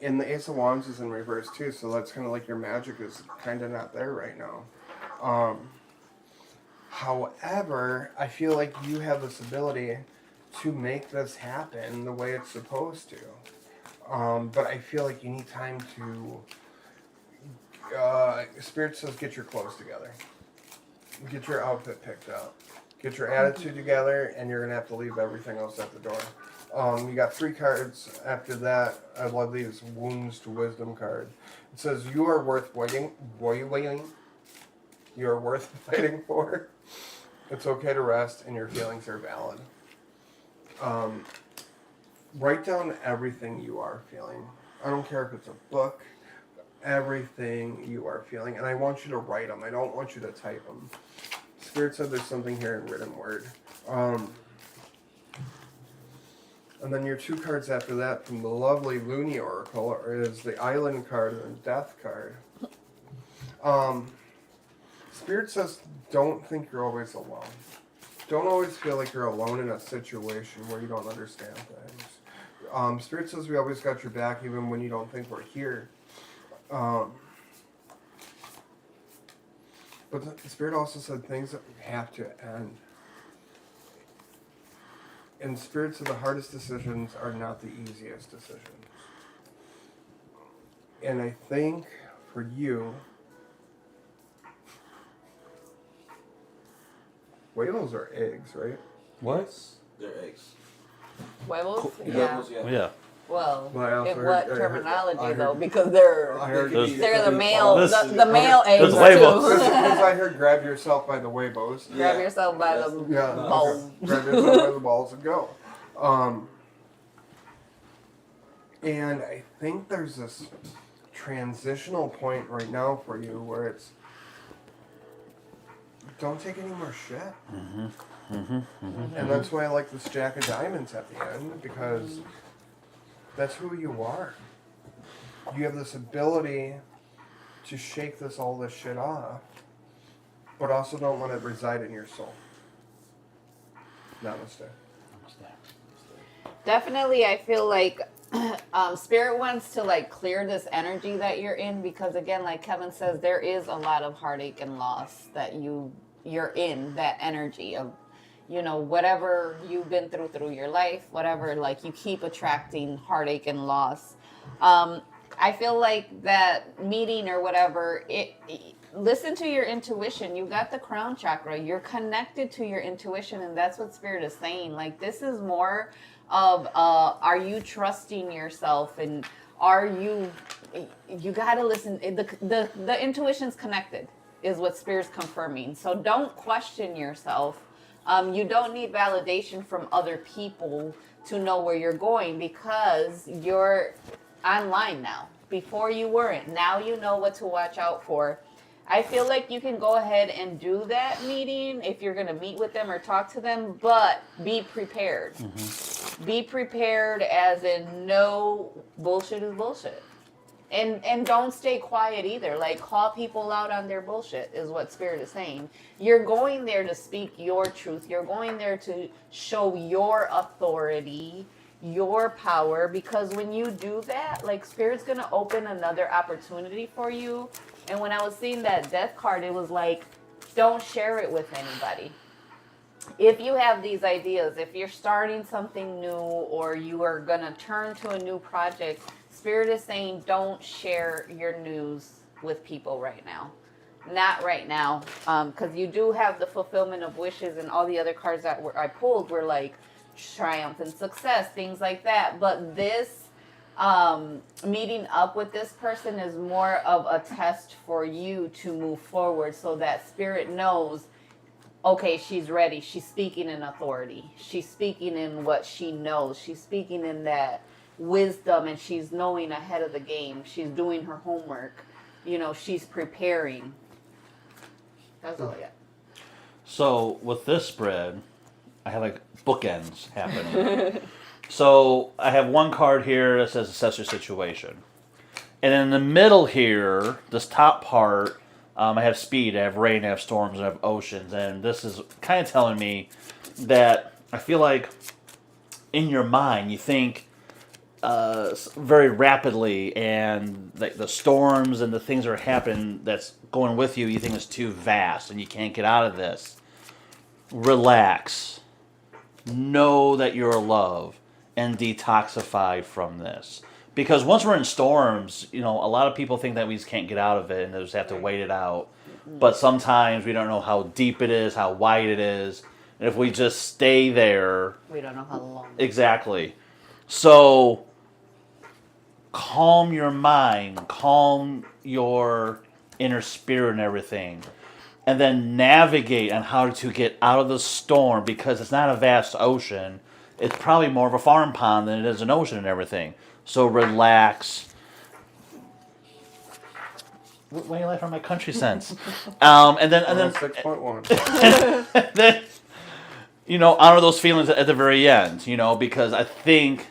And the Ace of Wands is in reverse too, so that's kind of like your magic is kind of not there right now. However, I feel like you have this ability to make this happen the way it's supposed to. But I feel like you need time to... Spirit says get your clothes together. Get your outfit picked up. Get your attitude together, and you're going to have to leave everything else at the door. You got 3 cards after that. I love these Wounds to Wisdom card. It says, you are worth waiting. You are worth fighting for. It's okay to rest, and your feelings are valid. Write down everything you are feeling. I don't care if it's a book. Everything you are feeling. And I want you to write them. I don't want you to type them. Spirit said there's something here in written word. And then your 2 cards after that from the lovely Looney Oracle is the Island card and the Death card. Spirit says don't think you're always alone. Don't always feel like you're alone in a situation where you don't understand things. Spirit says we always got your back even when you don't think we're here. But the Spirit also said things that have to end. And Spirit said the hardest decisions are not the easiest decisions. And I think for you, whales are eggs, right? What? They're eggs. Huevos? Yeah. Huevos, yeah. Yeah. Well, But I also in heard- what I heard- terminology I heard- though? Because they're I heard They could be- they're they the could be male balls. the male eggs There's huevos. too. Because I heard grab yourself by the webos. Grab Yeah. yourself by the Yeah, balls. okay. Grab yourself by the balls and go. And I think there's this transitional point right now for you where it's don't take any more shit. And that's why I like this Jack of Diamonds at the end, because that's who you are. You have this ability to shake all this shit off, but also don't let it reside in your soul. Namaste. Definitely, I feel like Spirit wants to like clear this energy that you're in, because again, like Kevin says, there is a lot of heartache and loss that you're in, that energy of, you know, whatever you've been through your life, whatever, like you keep attracting heartache and loss. I feel like that meeting or whatever, listen to your intuition. You got the crown chakra. You're connected to your intuition, and that's what Spirit is saying. Like, this is more of, are you trusting yourself, and are you got to listen. The intuition's connected is what Spirit's confirming. So don't question yourself. You don't need validation from other people to know where you're going, because you're online now. Before you weren't. Now you know what to watch out for. I feel like you can go ahead and do that meeting if you're going to meet with them or talk to them, but be prepared. Be prepared, as in no bullshit is bullshit. And don't stay quiet either. Like, call people out on their bullshit is what Spirit is saying. You're going there to speak your truth. You're going there to show your authority, your power, because when you do that, like, Spirit's going to open another opportunity for you. And when I was seeing that death card, it was like, don't share it with anybody. If you have these ideas, if you're starting something new, or you are going to turn to a new project, Spirit is saying don't share your news with people right now. Not right now, because you do have the fulfillment of wishes, and all the other cards that I pulled were like triumph and success, things like that. But this meeting up with this person is more of a test for you to move forward, so that Spirit knows, okay, she's ready. She's speaking in authority. She's speaking in what she knows. She's speaking in that wisdom, and she's knowing ahead of the game. She's doing her homework. You know, she's preparing. That's all I got. So with this spread, I have like bookends happening. So I have one card here that says assess your situation. And in the middle here, this top part, I have speed, I have rain, I have storms, and I have oceans. And this is kind of telling me that I feel like in your mind you think very rapidly, and like the storms and the things that are happening that's going with you, you think it's too vast and you can't get out of this. Relax. Know that you're loved and detoxify from this. Because once we're in storms, you know, a lot of people think that we just can't get out of it and they just have to wait it out. But sometimes we don't know how deep it is, how wide it is. And if we just stay there... We don't know how long. Exactly. So, calm your mind, calm your inner spirit and everything. And then navigate on how to get out of the storm, because it's not a vast ocean. It's probably more of a farm pond than it is an ocean and everything. So relax. Why are you laughing at my country sense? And then 6.1. then, you know, honor those feelings at the very end, you know, because I think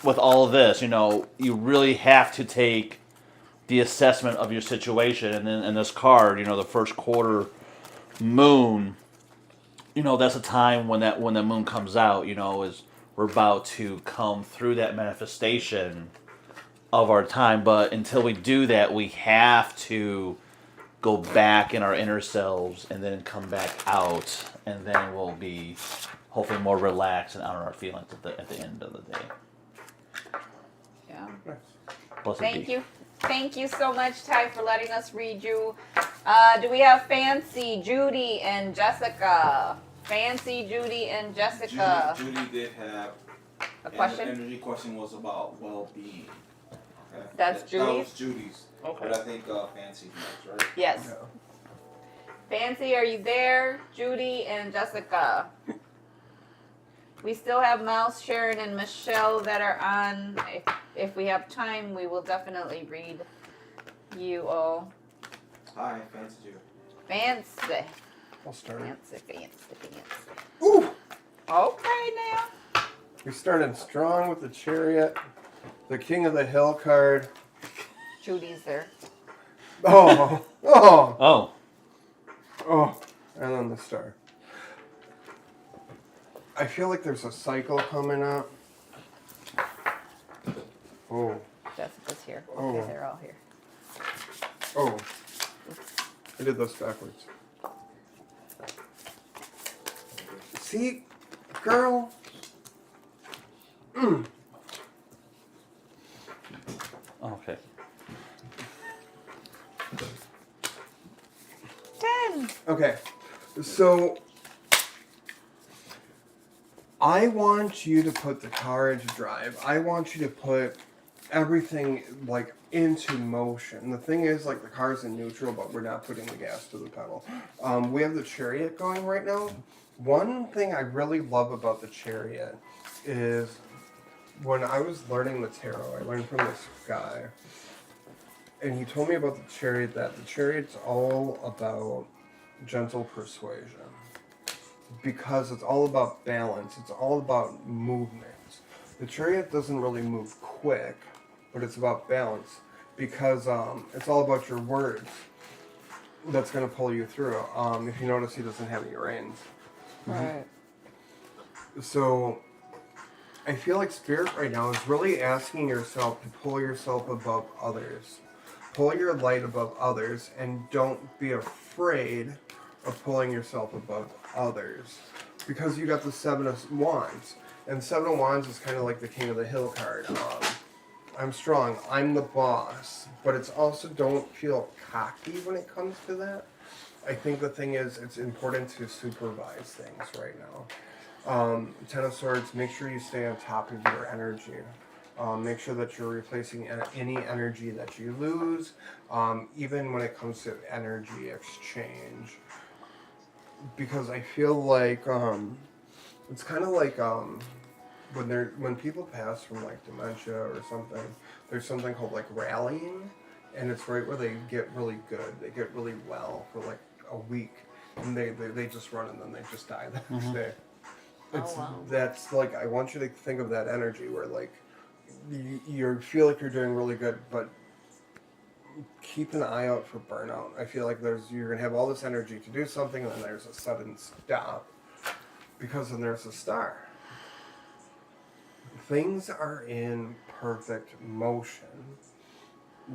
with all of this, you know, you really have to take the assessment of your situation. And then in this card, you know, the first quarter moon, you know, that's a time when that moon comes out, you know, is we're about to come through that manifestation of our time. But until we do that, we have to go back in our inner selves and then come back out, and then we'll be hopefully more relaxed and honor our feelings at the end of the day. Yeah. Blessed Thank be. you. Thank you so much, Ty, for letting us read you. Do we have Fancy, Judy, and Jessica? Fancy, Judy, and Jessica. Judy did have A question? And the energy question was about well-being. Okay. That's That Judy's? was Judy's. Okay. But I think Fancy's next, right? Yes. Yeah. Fancy, are you there? Judy and Jessica. We still have Mouse, Sharon, and Michelle that are on. If we have time, we will definitely read you all. Hi, Fancy Judy. Fancy. I'll start. Fancy. Ooh! Okay, now. We started strong with the Chariot, the King of the Hill card. Judy's there. Oh! Oh, And then the Star. I feel like there's a cycle coming up. Oh. Jessica's here. Oh. Okay, they're all here. Oh. I did this backwards. See? Girl. okay. 10. Okay. So I want you to put the car into drive. I want you to put everything like into motion. The thing is, like, the car's in neutral, but we're not putting the gas to the pedal. We have the Chariot going right now. One thing I really love about the Chariot is when I was learning the tarot, I learned from this guy, and he told me about the Chariot, that the Chariot's all about gentle persuasion, because it's all about balance. It's all about movement. The Chariot doesn't really move quick, but it's about balance, because it's all about your words that's going to pull you through. If you notice, he doesn't have any reins. Right. So I feel like Spirit right now is really asking yourself to pull yourself above others. Pull your light above others, and don't be afraid of pulling yourself above others. Because you got the Seven of Wands. And Seven of Wands is kind of like the King of the Hill card. I'm strong. I'm the boss. But it's also, don't feel cocky when it comes to that. I think the thing is, it's important to supervise things right now. Ten of Swords, make sure you stay on top of your energy. Make sure that you're replacing any energy that you lose, even when it comes to energy exchange. Because I feel like it's kind of like when people pass from like dementia or something, there's something called like rallying, and it's right where they get really good, they get really well for like a week, and they just run and then they just die the next day. It's, wow. That's like, I want you to think of that energy where like you feel like you're doing really good, but keep an eye out for burnout. I feel like you're gonna have all this energy to do something, and then there's a sudden stop, because then there's a Star. Things are in perfect motion,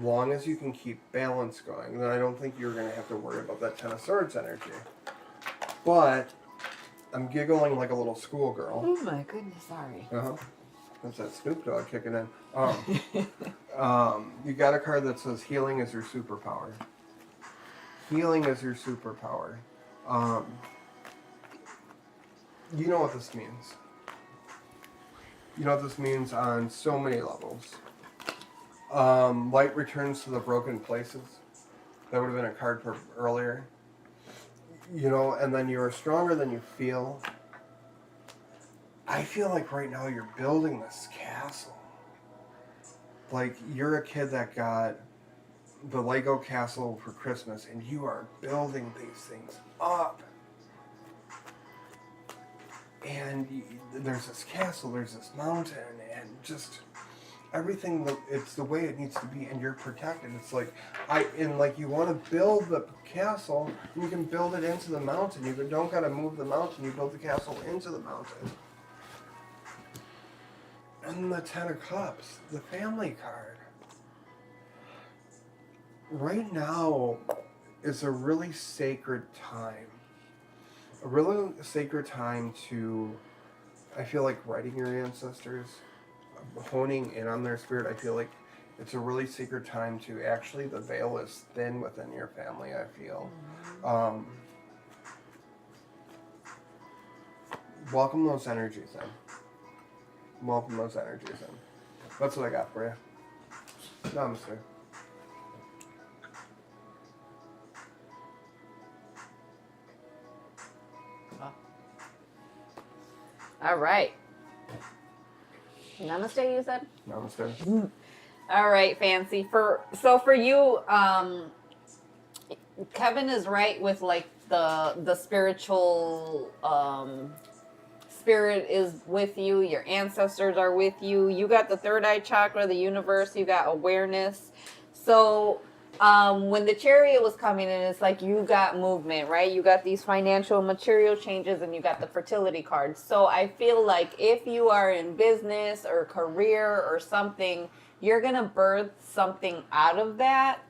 long as you can keep balance going. Then I don't think you're gonna have to worry about that Ten of Swords energy. But I'm giggling like a little schoolgirl. Oh my goodness, sorry. That's that Snoop Dogg kicking in. You got a card that says healing is your superpower. Healing is your superpower. You know what this means. You know what this means on so many levels. Light returns to the broken places. That would have been a card for earlier. You know, and then you're stronger than you feel. I feel like right now you're building this castle. Like, you're a kid that got the Lego castle for Christmas, and you are building these things up. And there's this castle, there's this mountain, and just everything, it's the way it needs to be, and you're protected. It's like, you want to build the castle, and you can build it into the mountain. You don't got to move the mountain, you build the castle into the mountain. And the Ten of Cups, the family card. Right now is a really sacred time. A really sacred time to, I feel like, writing your ancestors, honing in on their spirit. I feel like It's a really secret time to actually, the veil is thin within your family, I feel. Welcome those energies in. Welcome those energies in. That's what I got for you. Namaste. All right. Namaste, you said? Namaste. All right, Fancy. For you, Kevin is right with like the spiritual spirit is with you, your ancestors are with you. You got the third eye chakra, the universe, you got awareness. So when the chariot was coming in, it's like you got movement, right? You got these financial material changes and you got the fertility card. So I feel like if you are in business or career or something, you're going to birth something out of that.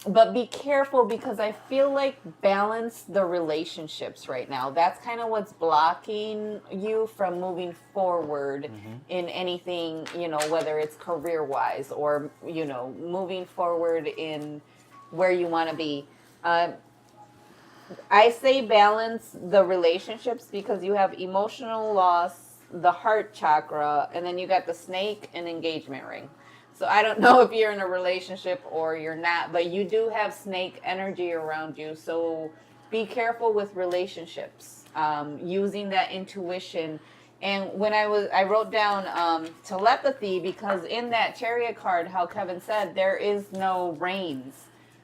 But be careful because I feel like balance the relationships right now. That's kind of what's blocking you from moving forward in anything, whether it's career wise or, moving forward in where you want to be. I say balance the relationships because you have emotional loss, the heart chakra, and then you got the snake and engagement ring. So I don't know if you're in a relationship or you're not, but you do have snake energy around you. So be careful with relationships, using that intuition. And when I wrote down telepathy because in that chariot card, how Kevin said, there is no reins.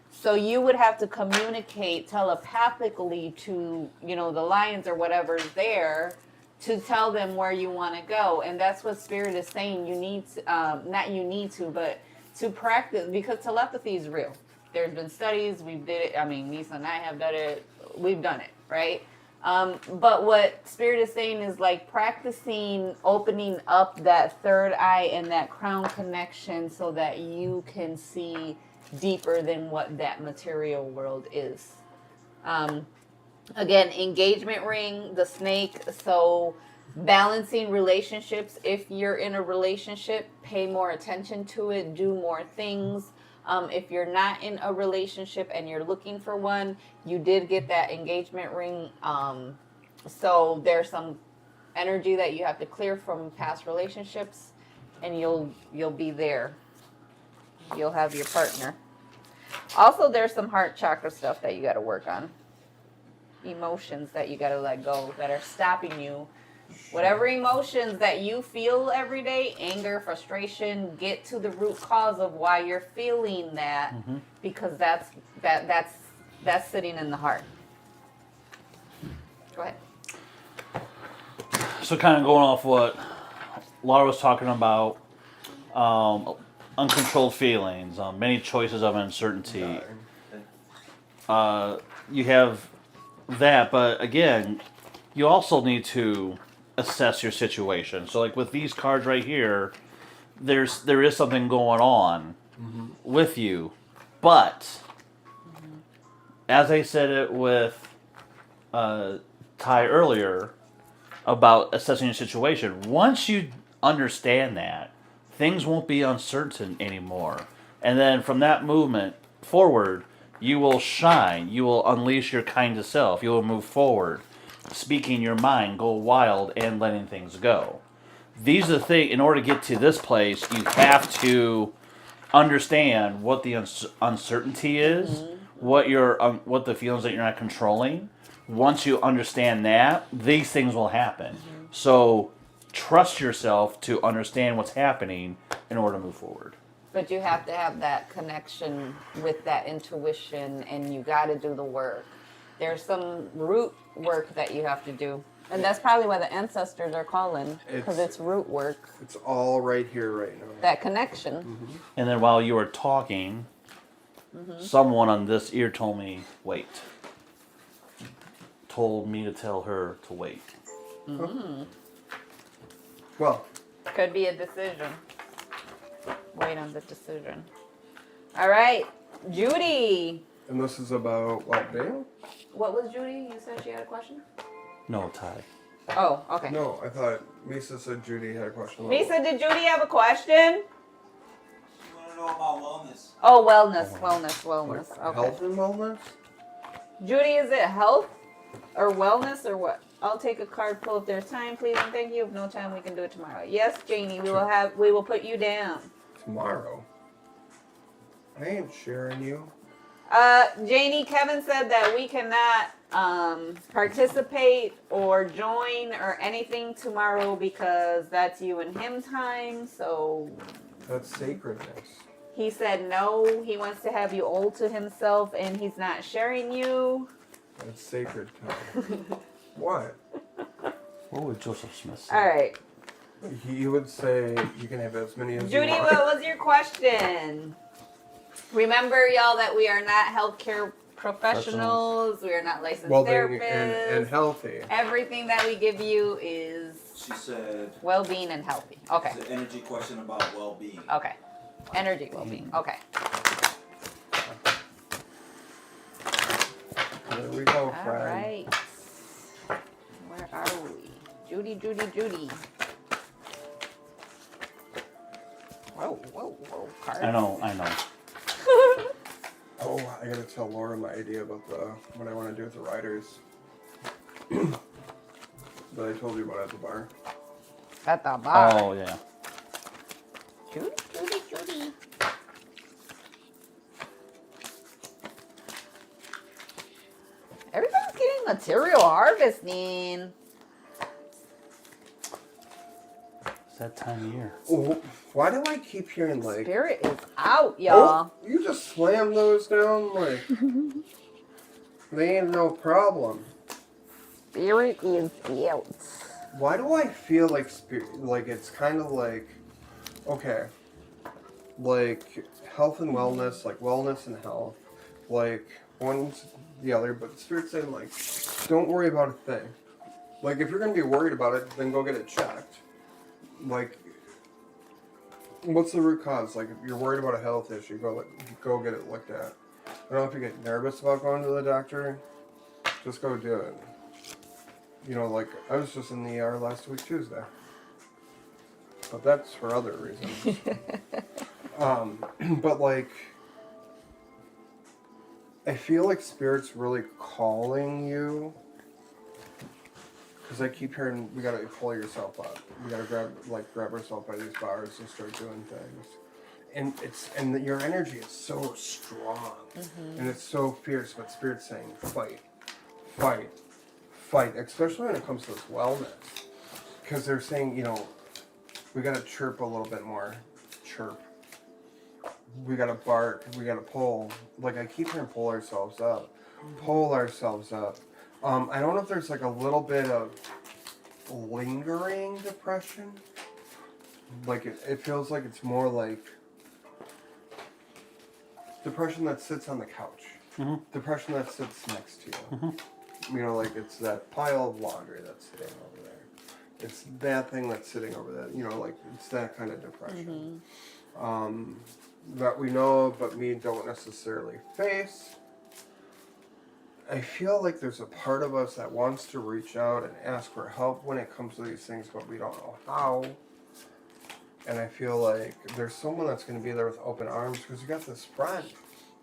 So you would have to communicate telepathically to, the lions or whatever's there to tell them where you want to go. And that's what Spirit is saying. You need to, not you need to, but to practice, because telepathy is real. There's been studies, we did it. I mean, Nisa and I have done it. We've done it, right? But what Spirit is saying is like practicing opening up that third eye and that crown connection so that you can see deeper than what that material world is. Again, engagement ring, the snake. So balancing relationships. If you're in a relationship, pay more attention to it, do more things. If you're not in a relationship and you're looking for one, you did get that engagement ring. So there's some energy that you have to clear from past relationships, and you'll be there. You'll have your partner. Also, there's some heart chakra stuff that you got to work on. Emotions that you got to let go that are stopping you. Whatever emotions that you feel every day, anger, frustration, get to the root cause of why you're feeling that, because that's sitting in the heart. Go ahead. So kind of going off what Laura was talking about, uncontrolled feelings, many choices of uncertainty. You have that, but again, you also need to assess your situation. So like with these cards right here, there is something going on with you, but as I said it with Ty earlier about assessing your situation, once you understand that, things won't be uncertain anymore. And then from that movement forward, you will shine. You will unleash your kind of self. You will move forward, speaking your mind, go wild, and letting things go. These are the things, in order to get to this place, you have to understand what the uncertainty is, what the feelings that you're not controlling. Once you understand that, these things will happen. So trust yourself to understand what's happening in order to move forward. But you have to have that connection with that intuition, and you got to do the work. There's some root work that you have to do. And that's probably why the ancestors are calling, because it's root work. It's all right here, right now. That connection. And then while you were talking, someone on this ear told me, wait. Told me to tell her to wait. Well, Could be a decision. Wait on the decision. All right, Judy. and this is about what, veil? What was Judy? You said she had a question? No, Ty. Oh, okay. No, I thought Misa said Judy had a question. Misa, did Judy have a question? know about wellness. Oh, wellness. Like Okay. health and wellness? Judy, is it health or wellness or what? I'll take a card pull if there's time, please and thank you. If no time, we can do it tomorrow. Yes, Janie, we will put you down. Tomorrow. I ain't sharing you. Janie, Kevin said that we cannot participate or join or anything tomorrow because that's you and him time. So That's sacredness. he said no, he wants to have you all to himself and he's not sharing you. That's sacred time. What? What would Joseph Smith say? All right. He would say you can have as many as Judy, you want. what was your question? Remember, y'all, that we are not healthcare professionals. We are not licensed Well-being therapists. and healthy. Everything that we give you is She said well-being and healthy. Okay. it's an energy question about well-being. Okay. Energy well-being. Okay. There we go, All friend. right. Where are we? Judy. Whoa. Cards. I know. Oh, I gotta tell Laura my idea about what I want to do with the riders. That I told you about at the bar. At the bar. Oh yeah. Judy. Everybody's getting material harvesting. It's that time of year. Oh, why do I keep hearing like? Spirit is out, y'all. Oh, you just slam those down like they ain't no problem. Spirit is out. Why do I feel like spirit? Like it's kind of like, okay, like health and wellness, like wellness and health, like one's the other, but spirit's saying like, don't worry about a thing. Like if you're gonna be worried about it, then go get it checked. Like, what's the root cause? Like if you're worried about a health issue, go get it looked at. I don't know if you get nervous about going to the doctor, just go do it. You know, like, I was just in the ER last week Tuesday. But that's for other reasons. But, like, I feel like Spirit's really calling you. Because I keep hearing, we gotta pull yourself up. We gotta grab ourselves by these bars and start doing things. And your energy is so strong. Mm-hmm. And it's so fierce, but Spirit's saying, fight. Especially when it comes to this wellness. Because they're saying, you know, we gotta chirp a little bit more. Chirp. We gotta bark. We gotta pull. Like I keep hearing pull ourselves up. Pull ourselves up. I don't know if there's like a little bit of lingering depression. Like it feels like it's more like depression that sits on the couch. Mm-hmm. Depression that sits next to you. Mm-hmm. You know, like it's that pile of laundry that's sitting over there. It's that thing that's sitting over there. You know, like it's that kind of depression. Mm-hmm. That we know of, but we don't necessarily face. I feel like there's a part of us that wants to reach out and ask for help when it comes to these things, but we don't know how. And I feel like there's someone that's going to be there with open arms because you got this friend,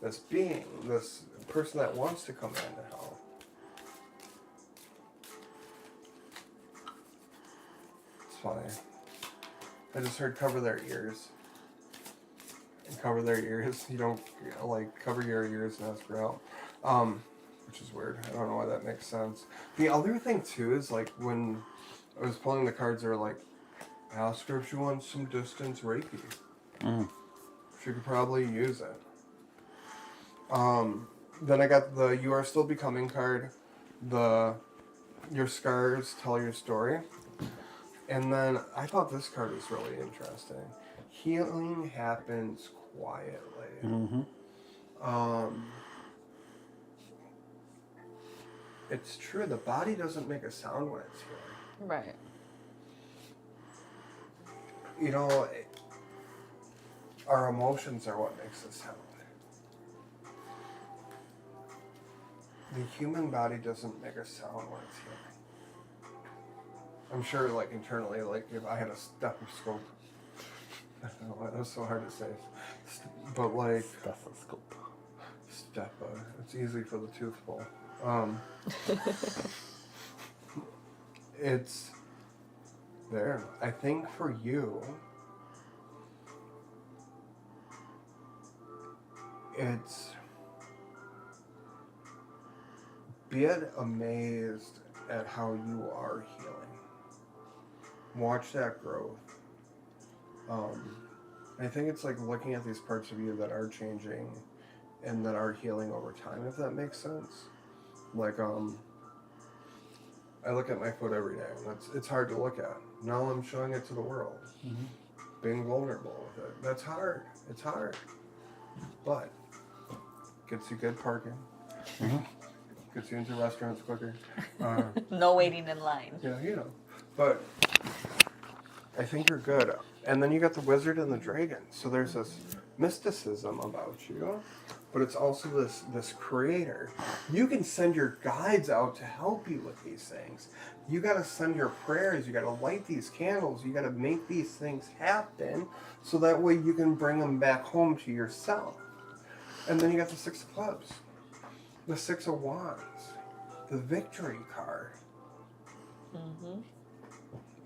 this being, this person that wants to come in and help. Funny. I just heard cover their ears. And cover their ears. You don't like cover your ears and ask for help. Which is weird. I don't know why that makes sense. The other thing too is like when I was pulling the cards, they were like, ask her if she wants some distance Reiki. She could probably use it. Then I got the You Are Still Becoming card. Your scars tell your story. And then I thought this card was really interesting. Healing happens quietly. Mm-hmm. It's true. The body doesn't make a sound when it's healing. Right. You know, our emotions are what makes us sound. The human body doesn't make a sound when it's healing. I'm sure, like, internally, like, if I had a stethoscope, I don't know, that was so hard to say. But like Stethoscope. Stepa, it's easy for the tooth pull. It's there. I think for you, it's be amazed at how you are healing. Watch that growth. I think it's like looking at these parts of you that are changing and that are healing over time, if that makes sense. Like, I look at my foot every day, and it's hard to look at. Now I'm showing it to the world. Mm-hmm. Being vulnerable with it. That's hard. It's hard. But gets you good parking. Mm-hmm. Gets you into restaurants quicker. No waiting in line. Yeah, you know. But I think you're good. And then you got the wizard and the dragon. So there's this mysticism about you, but it's also this creator. You can send your guides out to help you with these things. You got to send your prayers. You got to light these candles. You got to make these things happen so that way you can bring them back home to yourself. And then you got the Six of Clubs, the Six of Wands, the Victory card. Mm-hmm.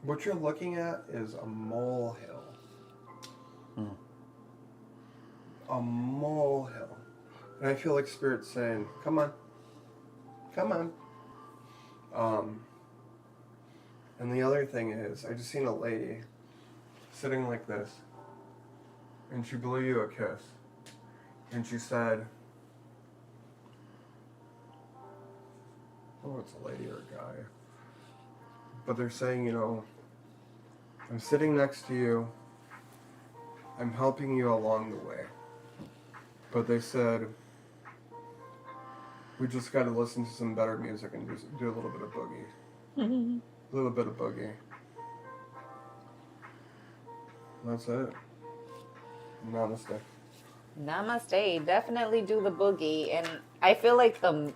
What you're looking at is a molehill. Mm. A molehill. And I feel like Spirit's saying, come on. Come on. And the other thing is, I just seen a lady sitting like this, and she blew you a kiss. And she said, oh, it's a lady or a guy. But they're saying, you know, I'm sitting next to you. I'm helping you along the way. But they said, we just got to listen to some better music and just do a little bit of boogie. A little bit of boogie. That's it. Namaste. Namaste. Definitely do the boogie. And I feel like the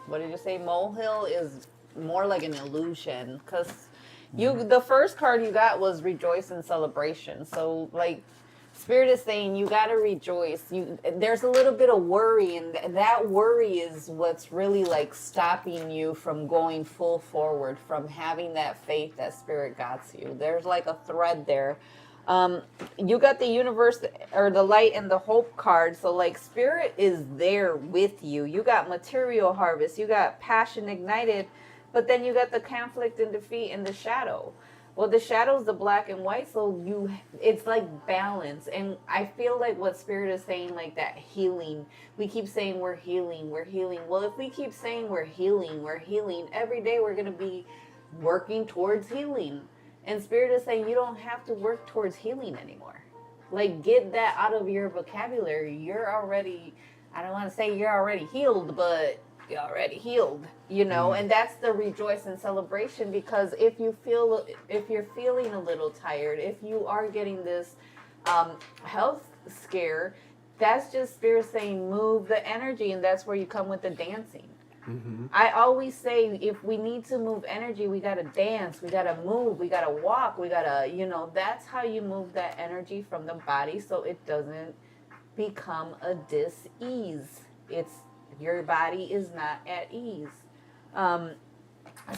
what did you say, molehill is more like an illusion, because the first card you got was rejoice and celebration. So like Spirit is saying you got to rejoice. There's a little bit of worry, and that worry is what's really like stopping you from going full forward, from having that faith that Spirit got you. There's like a thread there. You got the universe or the light and the hope card. So like Spirit is there with you. You got material harvest. You got passion ignited. But then you got the conflict and defeat and the shadow. Well, the shadow's the black and white, so it's like balance. And I feel like what Spirit is saying, like that healing. We keep saying we're healing, we're healing. Well, if we keep saying we're healing, every day we're going to be working towards healing. And Spirit is saying you don't have to work towards healing anymore. Like, get that out of your vocabulary. You're already, I don't want to say you're already healed, but you're already healed, you know. And that's the rejoice and celebration, because if you're feeling a little tired, if you are getting this health scare, that's just Spirit saying move the energy, and that's where you come with the dancing. I always say if we need to move energy, we got to dance, we got to move, we got to walk, we got to, you know, that's how you move that energy from the body so it doesn't become a dis-ease. Your body is not at ease.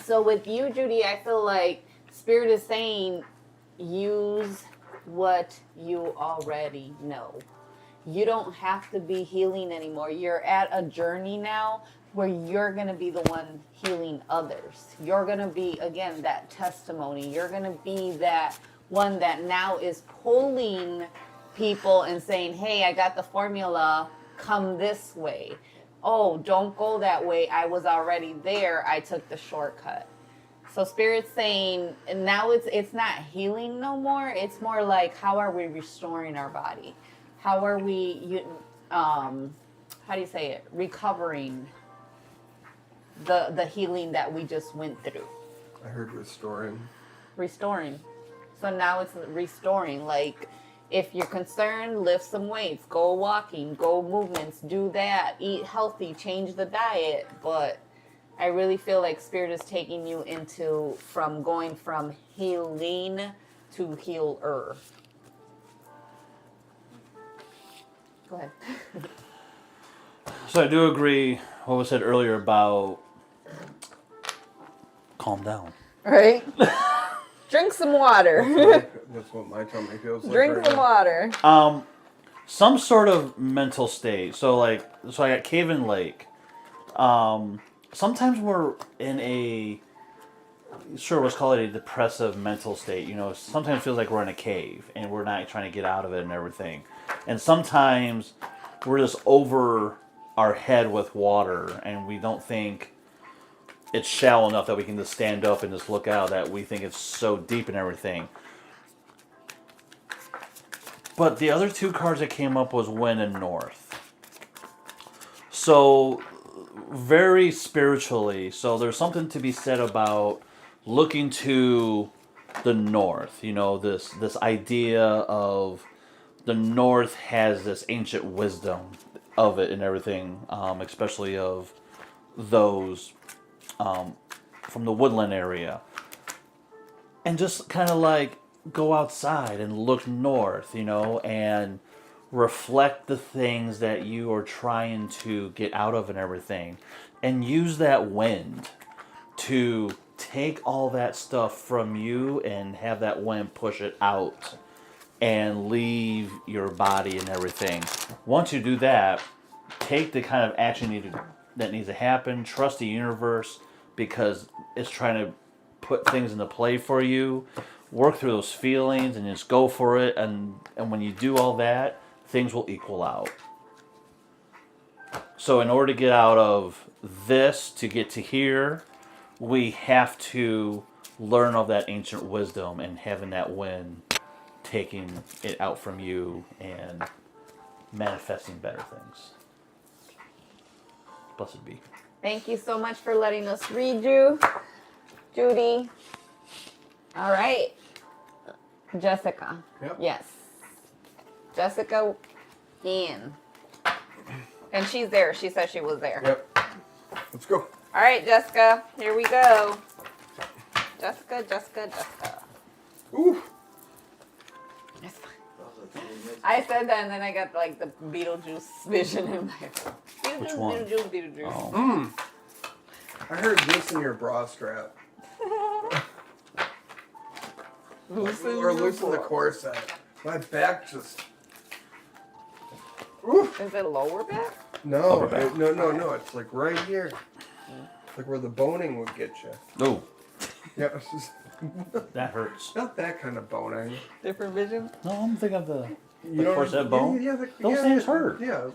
So with you, Judy, I feel like Spirit is saying use what you already know. You don't have to be healing anymore. You're at a journey now where you're going to be the one healing others. You're going to be, again, that testimony. You're going to be that one that now is pulling people and saying, hey, I got the formula, come this way. Oh, don't go that way. I was already there. I took the shortcut. So Spirit's saying, and now it's not healing no more. It's more like, how are we restoring our body? How are we, how do you say it? Recovering the healing that we just went through. I heard restoring. Restoring. So now it's restoring. Like, if you're concerned, lift some weights, go walking, go movements, do that, eat healthy, change the diet. But I really feel like Spirit is taking you going from healing to healer. Go ahead. So I do agree what was said earlier about calm down. Right? Drink some water. That's what my tummy feels like. Drink right some now. water. Some sort of mental state. So I got Cave and Lake. Sometimes we're in let's call it a depressive mental state. Sometimes it feels like we're in a cave and we're not trying to get out of it and everything. And sometimes we're just over our head with water and we don't think it's shallow enough that we can just stand up and just look out, that we think it's so deep and everything. But the other two cards that came up was Wind and North. So very spiritually. So there's something to be said about looking to the North. This idea of the North has this ancient wisdom of it and everything, especially of those from the woodland area. And just kind of like go outside and look north, and reflect the things that you are trying to get out of and everything. And use that wind to take all that stuff from you and have that wind push it out and leave your body and everything. Once you do that, take the kind of action that needs to happen. Trust the universe because it's trying to put things into play for you. Work through those feelings and just go for it. And when you do all that, things will equal out. So in order to get out of this to get to here, we have to learn of that ancient wisdom and having that wind taking it out from you and manifesting better things. Blessed be. Thank you so much for letting us read you, Judy. All right. Jessica. Yep. Yes. Jessica in. And she's there. She said she was there. Yep. Let's go. All right, Jessica. Here we go. Jessica. Ooh. It's fine. I said that and then I got like the Beetlejuice vision in my head. Which one? Beetlejuice. Oh. I heard loosen your bra strap. Or loosen the corset. My back just. Ooh. Is it lower back? No, Upper back. no. It's like right here. Like where the boning would get you. Oh, Yeah, it's just that hurts. not that kind of boning. Different vision? No, I'm thinking of the You know, corset bone? Yeah, Those things hurt. Yeah,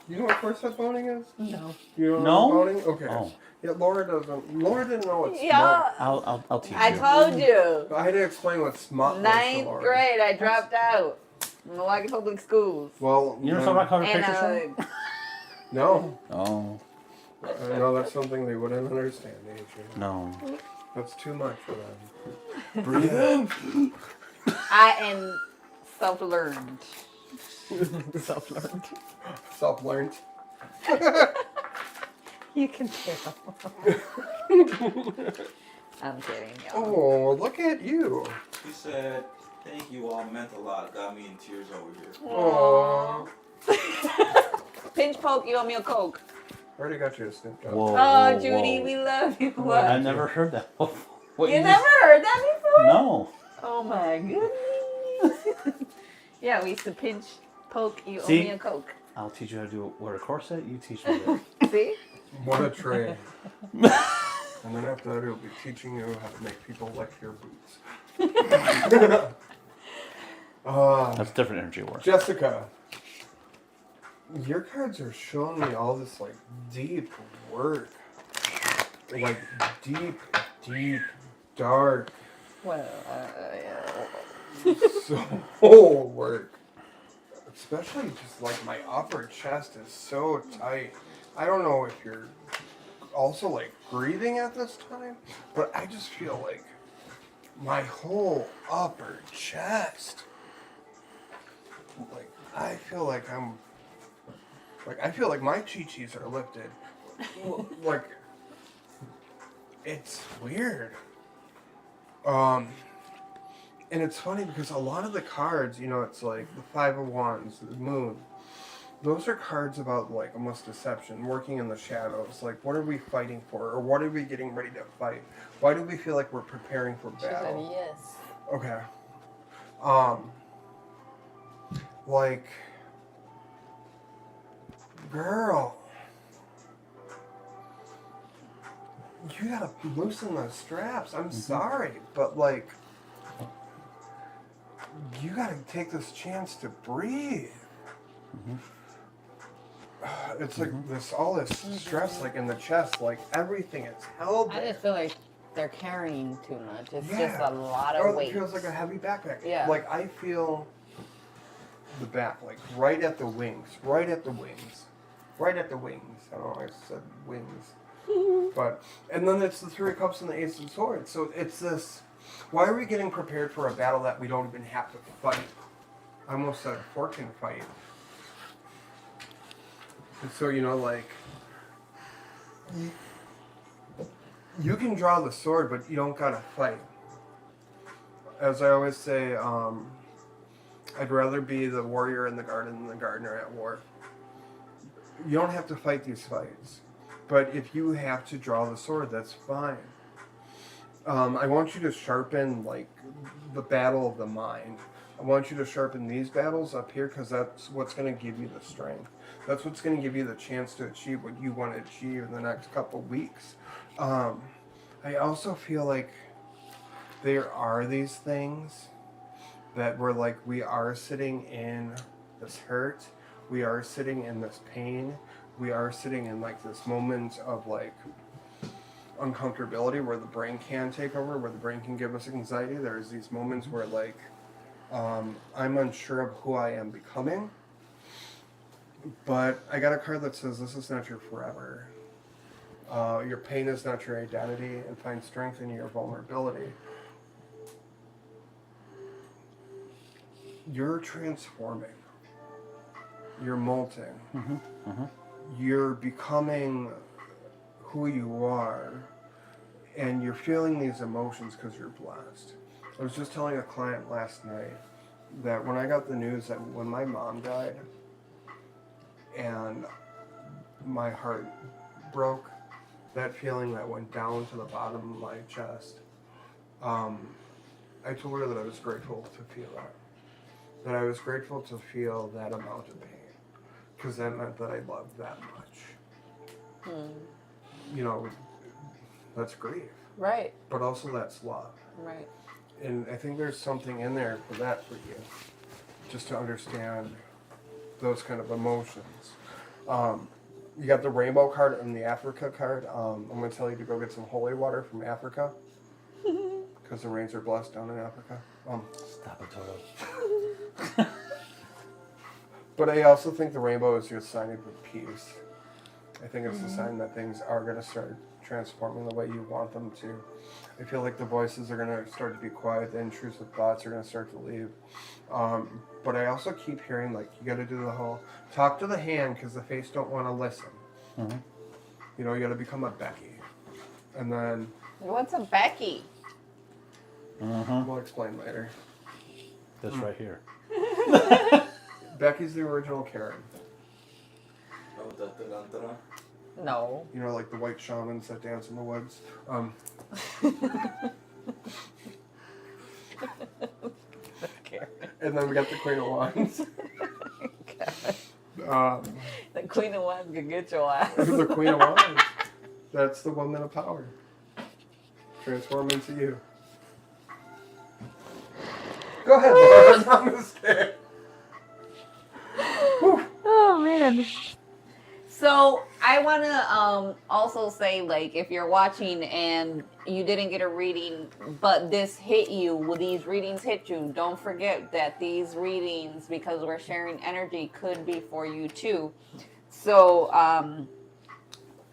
you know what corset boning is? No. You don't No? know what boning? Okay. Oh. Yeah, Laura doesn't. Laura didn't know what smut. Yeah. I'll teach I you. told you. I had to explain what smut was to Ninth Laura. grade, I dropped out. Milwaukee Public Schools. Well, You know something about And picture show? no. Oh, I know that's something they wouldn't understand, Adrian. no. That's too much for them. Breathe in. I am self-learned. Self-learned. Self-learned. You can tell. I'm kidding, y'all. Oh, look at you. She said, "Thank you all meant a lot. Got me in tears over here." Aww. Pinch poke, you owe me a Coke. Already got you a Snoop Dogg. Whoa. Oh, whoa, Judy, whoa. we love you. I What? never heard that before. What You just- never heard that before? No. Oh my goodness. Yeah, we used to pinch poke, you owe See? me a Coke. I'll teach you how to wear a corset. You teach me that. See? What a trade. And then after that, he'll be teaching you how to make people lick your boots. That's different energy work. Jessica, your cards are showing me all this like deep work, like deep, dark Well, soul work. Especially just like my upper chest is so tight. I don't know if you're also like breathing at this time, but I just feel like my whole upper chest. Like I feel like I feel like my chi-chis are lifted. Like it's weird. And it's funny because a lot of the cards, you know, it's like the Five of Wands, the Moon, those are cards about like almost deception, working in the shadows. Like, what are we fighting for, or what are we getting ready to fight? Why do we feel like we're preparing for She said battle? yes. Okay. Like, girl, you gotta loosen those straps. I'm sorry, but like, you gotta take this chance to breathe. It's like this, all this stress, like in the chest, like everything is held I there. just feel like they're carrying too much. It's just Yeah. a lot Oh, of it weight. feels like a heavy backpack. Yeah. Like I feel the back, like right at the wings, right at the wings, right at the wings. I don't know, I said wings. But, and then it's the Three of Cups and the Ace of Swords. So it's this, why are we getting prepared for a battle that we don't even have to fight? I almost said forking fight. And so, you know, like, you can draw the sword, but you don't gotta fight. As I always say, I'd rather be the warrior in the garden than the gardener at war. You don't have to fight these fights. But if you have to draw the sword, that's fine. I want you to sharpen, like, the battle of the mind. I want you to sharpen these battles up here because that's what's going to give you the strength. That's what's going to give you the chance to achieve what you want to achieve in the next couple weeks. I also feel like there are these things that we're like, we are sitting in this hurt. We are sitting in this pain. We are sitting in like this moment of like uncomfortability where the brain can take over, where the brain can give us anxiety. There's these moments where like I'm unsure of who I am becoming, but I got a card that says this is not your forever. Your pain is not your identity, and find strength in your vulnerability. You're transforming. You're molting. You're becoming who you are, and you're feeling these emotions because you're blessed. I was just telling a client last night that when I got the news that when my mom died and my heart broke, that feeling that went down to the bottom of my chest, I told her that I was grateful to feel that. That I was grateful to feel that amount of pain. Because that meant that I loved that much. You know, that's grief. Right. But also that's love. Right. And I think there's something in there for that for you. Just to understand those kind of emotions. You got the rainbow card and the Africa card. I'm going to tell you to go get some holy water from Africa. Because the rains are blessed down in Africa. Stop it, Toto. But I also think the rainbow is your sign of peace. I think it's a sign that things are going to start transforming the way you want them to. I feel like the voices are going to start to be quiet. The intrusive thoughts are going to start to leave. But I also keep hearing, like, you got to do the whole talk to the hand because the face don't want to listen. You know, you got to become a Becky. And then... What's a Becky? We'll explain later. This right here. Becky's the original Karen. No. You know, like the white shamans that dance in the woods. And then we got the Queen of Wands. The Queen of Wands could get your ass. The Queen of Wands. That's the woman of power. Transform into you. Go ahead, Laura. I'm just kidding. Oh man. So I want to also say, like, if you're watching and you didn't get a reading, but this hit you, well, these readings hit you, don't forget that these readings, because we're sharing energy, could be for you too. So,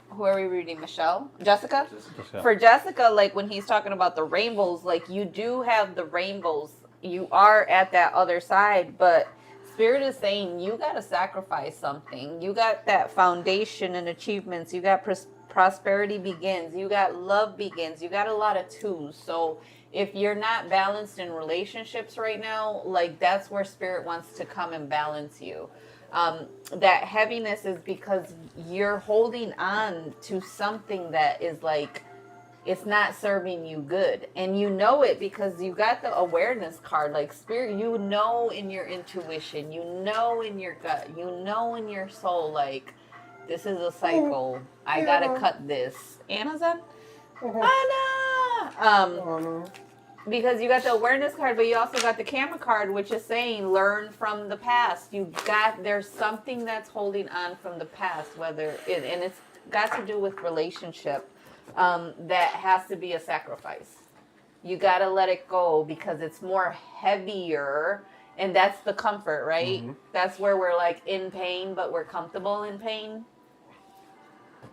who are we reading? Michelle? Jessica? Jessica. For Jessica, like when he's talking about the rainbows, like you do have the rainbows. You are at that other side, but Spirit is saying you got to sacrifice something. You got that foundation and achievements. You got prosperity begins. You got love begins. You got a lot of twos. So if you're not balanced in relationships right now, like that's where Spirit wants to come and balance you. That heaviness is because you're holding on to something that is like, it's not serving you good. And you know it because you got the awareness card. Like spirit, you know in your intuition, you know in your gut, you know in your soul, like, this is a cycle. I gotta cut this. Anna's on? Anna! Oh no. Because you got the awareness card, but you also got the camera card, which is saying learn from the past. There's something that's holding on from the past, and it's got to do with relationship. That has to be a sacrifice. You got to let it go because it's more heavier, and that's the comfort, right? Mm-hmm. That's where we're like in pain, but we're comfortable in pain.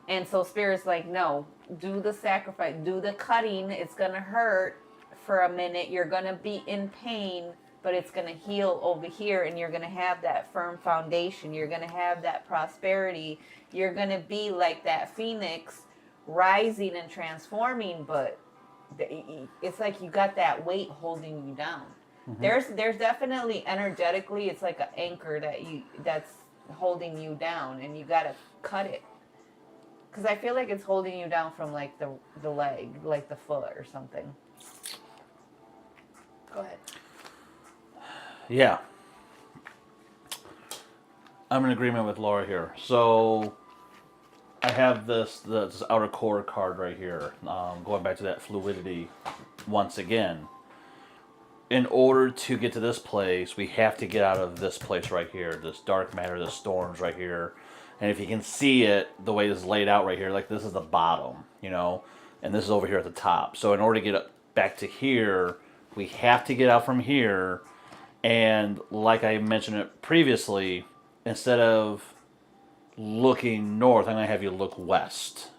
And so spirit's like, no, do the sacrifice, do the cutting. It's gonna hurt for a minute. You're gonna be in pain, but it's gonna heal over here, and you're gonna have that firm foundation. You're gonna have that prosperity. You're gonna be like that phoenix, rising and transforming. But it's like you got that weight holding you down. Mm-hmm. There's definitely energetically, it's like an anchor that's holding you down, and you gotta cut it. Because I feel like it's holding you down from like the leg, like the foot or something. Go ahead. Yeah. I'm in agreement with Laura here. So I have this outer core card right here. Going back to that fluidity once again. In order to get to this place, we have to get out of this place right here. This dark matter, the storms right here. And if you can see it, the way it's laid out right here, like this is the bottom, and this is over here at the top. So in order to get back to here, we have to get out from here. And like I mentioned it previously, instead of looking north, I'm going to have you look west,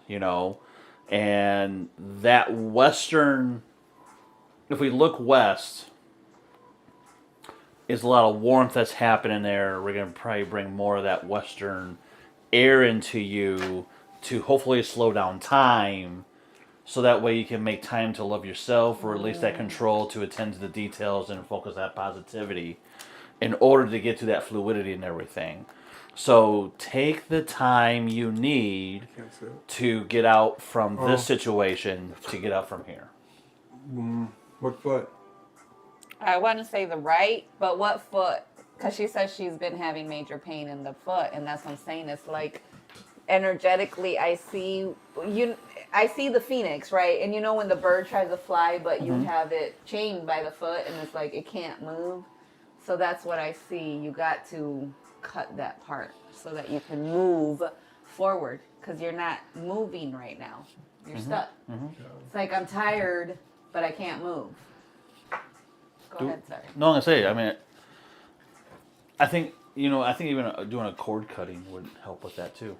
and that western, if we look west, is a lot of warmth that's happening there. We're going to probably bring more of that western air into you to hopefully slow down time, so that way you can make time to love yourself, or at least that control to attend to the details and focus that positivity in order to get to that fluidity and everything. So take the time you need to get out from this situation, to get out from here. What foot? I want to say the right, but what foot? Because she says she's been having major pain in the foot, and that's what I'm saying. It's like energetically, I see the phoenix, right? And when the bird tries to fly, but you have it chained by the foot, and it's like it can't move. So that's what I see. You got to cut that part so that you can move forward, because you're not moving right now. You're stuck. It's like, I'm tired, but I can't move. Go ahead, sorry. No, I'm gonna say, I think even doing a cord cutting would help with that too.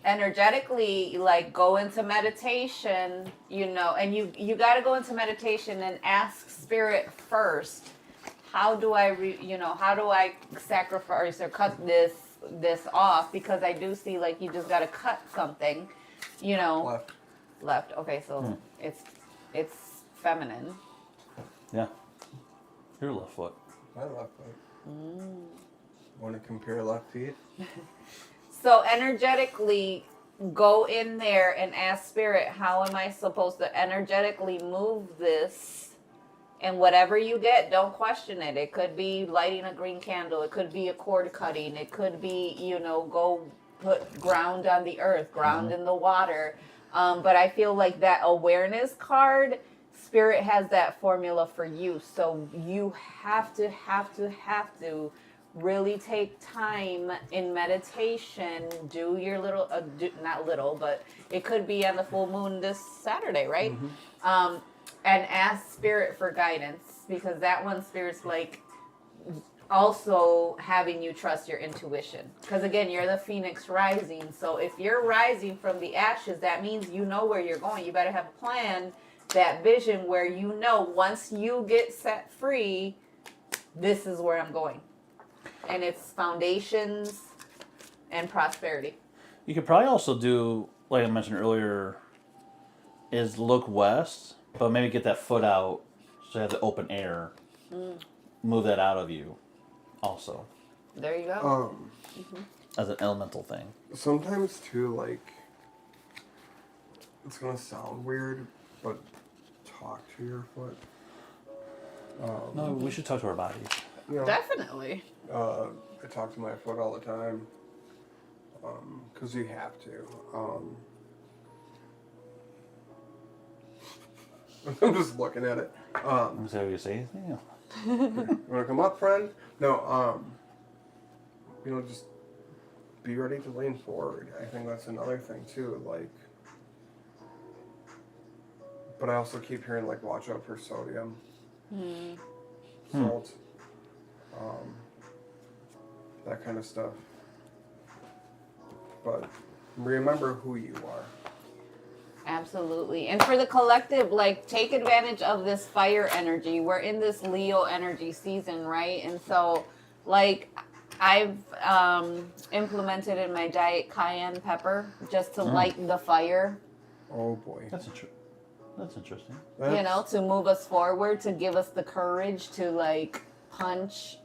Energetically, like, go into meditation, and you got to go into meditation and ask spirit first, how do I sacrifice or cut this off? Because I do see, like, you just got to cut something, left. Okay, so it's feminine. Yeah. Your left foot. My left foot. Want to compare left feet? So energetically, go in there and ask spirit, how am I supposed to energetically move this? And whatever you get, don't question it. It could be lighting a green candle. It could be a cord cutting. It could be, go put ground on the earth, ground in the water. But I feel like that awareness card, spirit has that formula for you. So you have to really take time in meditation. Do your little, not little, but it could be on the full moon this Saturday, right? And ask spirit for guidance, because that one, spirit's like also having you trust your intuition. Because again, you're the phoenix rising. So if you're rising from the ashes, that means you know where you're going. You better have a plan, that vision where once you get set free, this is where I'm going. And it's foundations and prosperity. You could probably also do, like I mentioned earlier, is look west, but maybe get that foot out so you have the open air. Move that out of you also. There you go. as an elemental thing. Sometimes too, like, it's gonna sound weird, but talk to your foot. No, we should talk to our bodies. You know, Definitely. I talk to my foot all the time. Because you have to. I'm just looking at it. Is that what you say? Yeah. You wanna come up, friend? No, you know, just be ready to lean forward. I think that's another thing too, like, but I also keep hearing, like, watch out for sodium, salt, that kind of stuff. But remember who you are. Absolutely. And for the collective, like, take advantage of this fire energy. We're in this Leo energy season, right? And so, like, I've implemented in my diet cayenne pepper just to light the fire. Oh boy. That's interesting. You know, to move us forward, to give us the courage to, like,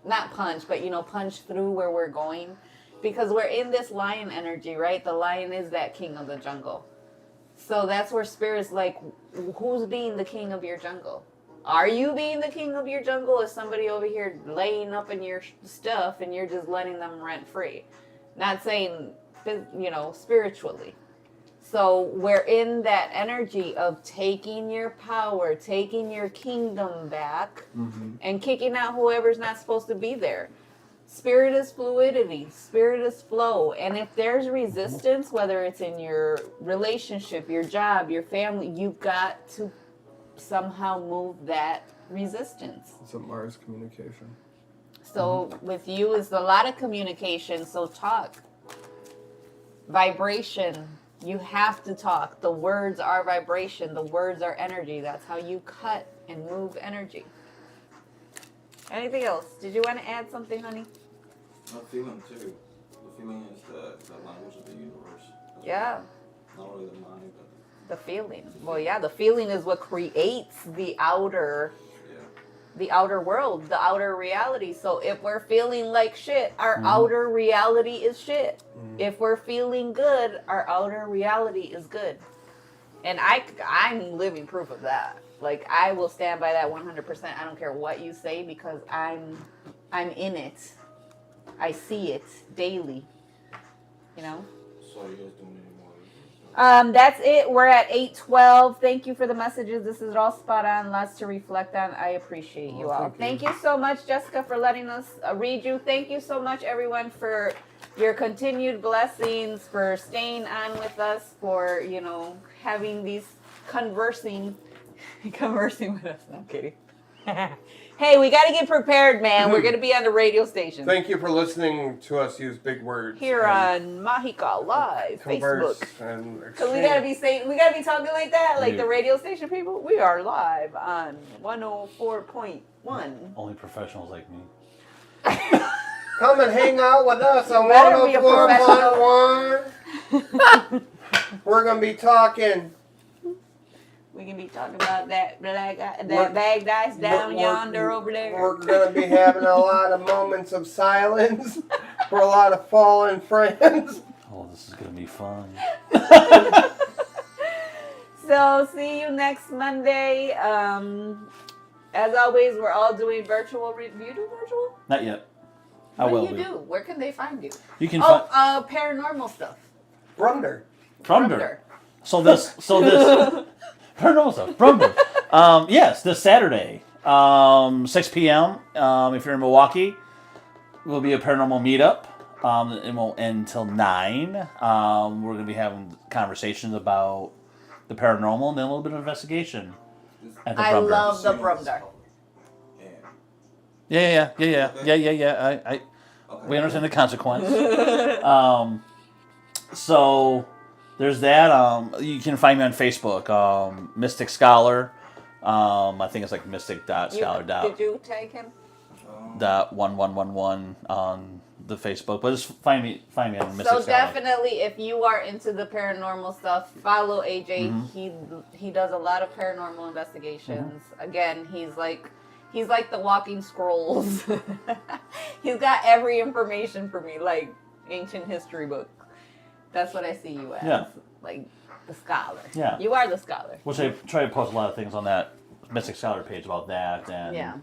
not punch, but, you know, punch through where we're going. Because we're in this lion energy, right? The lion is that king of the jungle. So that's where spirit's like, who's being the king of your jungle? Are you being the king of your jungle? Or is somebody over here laying up in your stuff and you're just letting them rent free? Not saying, you know, spiritually. So we're in that energy of taking your power, taking your kingdom back, and kicking out whoever's not supposed to be there. Spirit is fluidity. Spirit is flow. And if there's resistance, whether it's in your relationship, your job, your family, you've got to somehow move that resistance. It's a Mars communication. So with you is a lot of communication. So talk. Vibration. You have to talk. The words are vibration. The words are energy. That's how you cut and move energy. Anything else? Did you want to add something, honey? The feeling too. The feeling is the language of the universe. Yeah. Not only the mind, but The feeling. Well, yeah, the feeling is what creates the outer world, the outer reality. So if we're feeling like shit, our outer reality is shit. If we're feeling good, our outer reality is good. And I'm living proof of that. Like, I will stand by that 100%. I don't care what you say because I'm in it. I see it daily. You know? So are you guys doing any more? That's it. We're at 8:12. Thank you for the messages. This is all spot on. Lots to reflect on. I appreciate you all. Thank you so much, Jessica, for letting us read you. Thank you so much, everyone, for your continued blessings, for staying on with us, for, you know, having these conversing with us. No, I'm kidding. Hey, we got to get prepared, man. We're going to be on the radio station. Thank you for listening to us use big words. Here on Mahika Live, converse Facebook. And So we gotta be talking like that, like the radio station people. We are live on 104.1. Only professionals like me. Come and hang out with us on Better be a 104.1. We're gonna be talking. We can be talking about that bag dice down yonder over there. We're gonna be having a lot of moments of silence for a lot of fallen friends. Oh, this is gonna be fun. So see you next Monday. As always, we're all doing virtual. You do virtual? Not yet. What do you do? Where can they find you? You can paranormal stuff. Brunder. So this paranormal stuff. Brumber. Yes, this Saturday, 6 p.m. If you're in Milwaukee, will be a paranormal meetup. It won't end until 9. We're going to be having conversations about the paranormal and then a little bit of investigation at the I Brumber. love the Brumder. Yeah. We understand the consequence. So there's that. You can find me on Facebook, Mystic Scholar. I think it's like mystic.scholar. Did you tag him? .1111 on the Facebook, but just find me on Mystic Scholar. So definitely, if you are into the paranormal stuff, follow AJ. He does a lot of paranormal investigations. Again, He's like the walking scrolls. He's got every information for me, like ancient history book. That's what I see you as. Yeah. Like the scholar. Yeah. You are the scholar. Which I try to post a lot of things on that Mystic Scholar page about that and Yeah.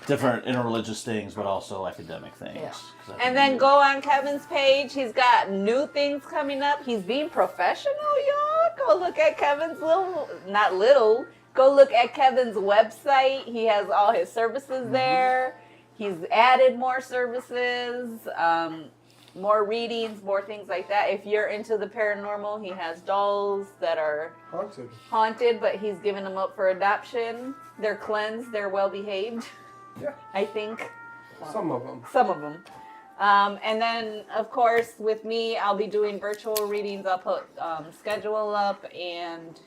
different interreligious things, but also academic things. Yeah. 'Cause I And think then go on Kevin's page. He's got new things coming up. He's being professional, y'all. Go look at Kevin's go look at Kevin's website. He has all his services there. He's added more services, more readings, more things like that. If you're into the paranormal, he has dolls that are haunted, but he's giving them up for adoption. They're cleansed. They're well behaved. Yeah. I think. Some of them. Some of them. And then, of course, with me, I'll be doing virtual readings. I'll put schedule up, and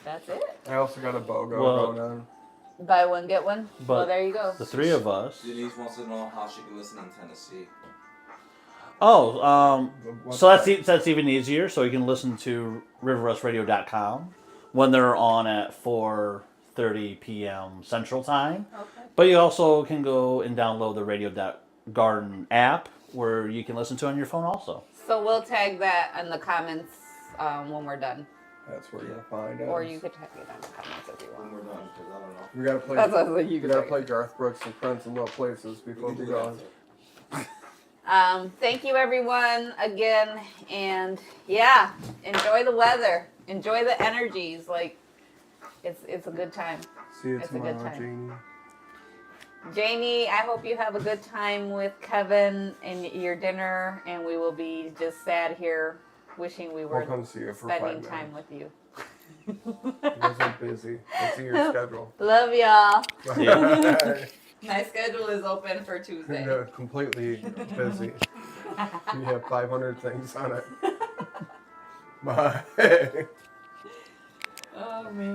that's it. I also got a BOGO Well- going on. Buy one, get one. But Well, there you go. the three of us. Denise wants to know how she can listen in Tennessee. Oh, What's so that? that's even easier. So you can listen to riverrustradio.com when they're on at 4:30 p.m. Central Time. Okay. But you also can go and download the Radio.Garden app where you can listen to it on your phone also. So we'll tag that in the comments when we're done. That's where you'll find us. Or you could tag it in the comments if you When want. we're done, because I don't know. We gotta play. That's what I was like, you We could gotta tag play it. Garth Brooks and Friends in Low Places before We we can do go. that. Thank you, everyone, again. And yeah, enjoy the weather. Enjoy the energies. Like, it's a good time. See you It's a good tomorrow, time. Janie. Janie, I hope you have a good time with Kevin and your dinner, and we will be just sad here, wishing we were We'll come see you for spending 5 time minutes. with you. You guys are busy. I see your schedule. Love y'all. Yeah. My schedule is open for Tuesday. You're completely busy. You have 500 things on it. Bye. Oh man.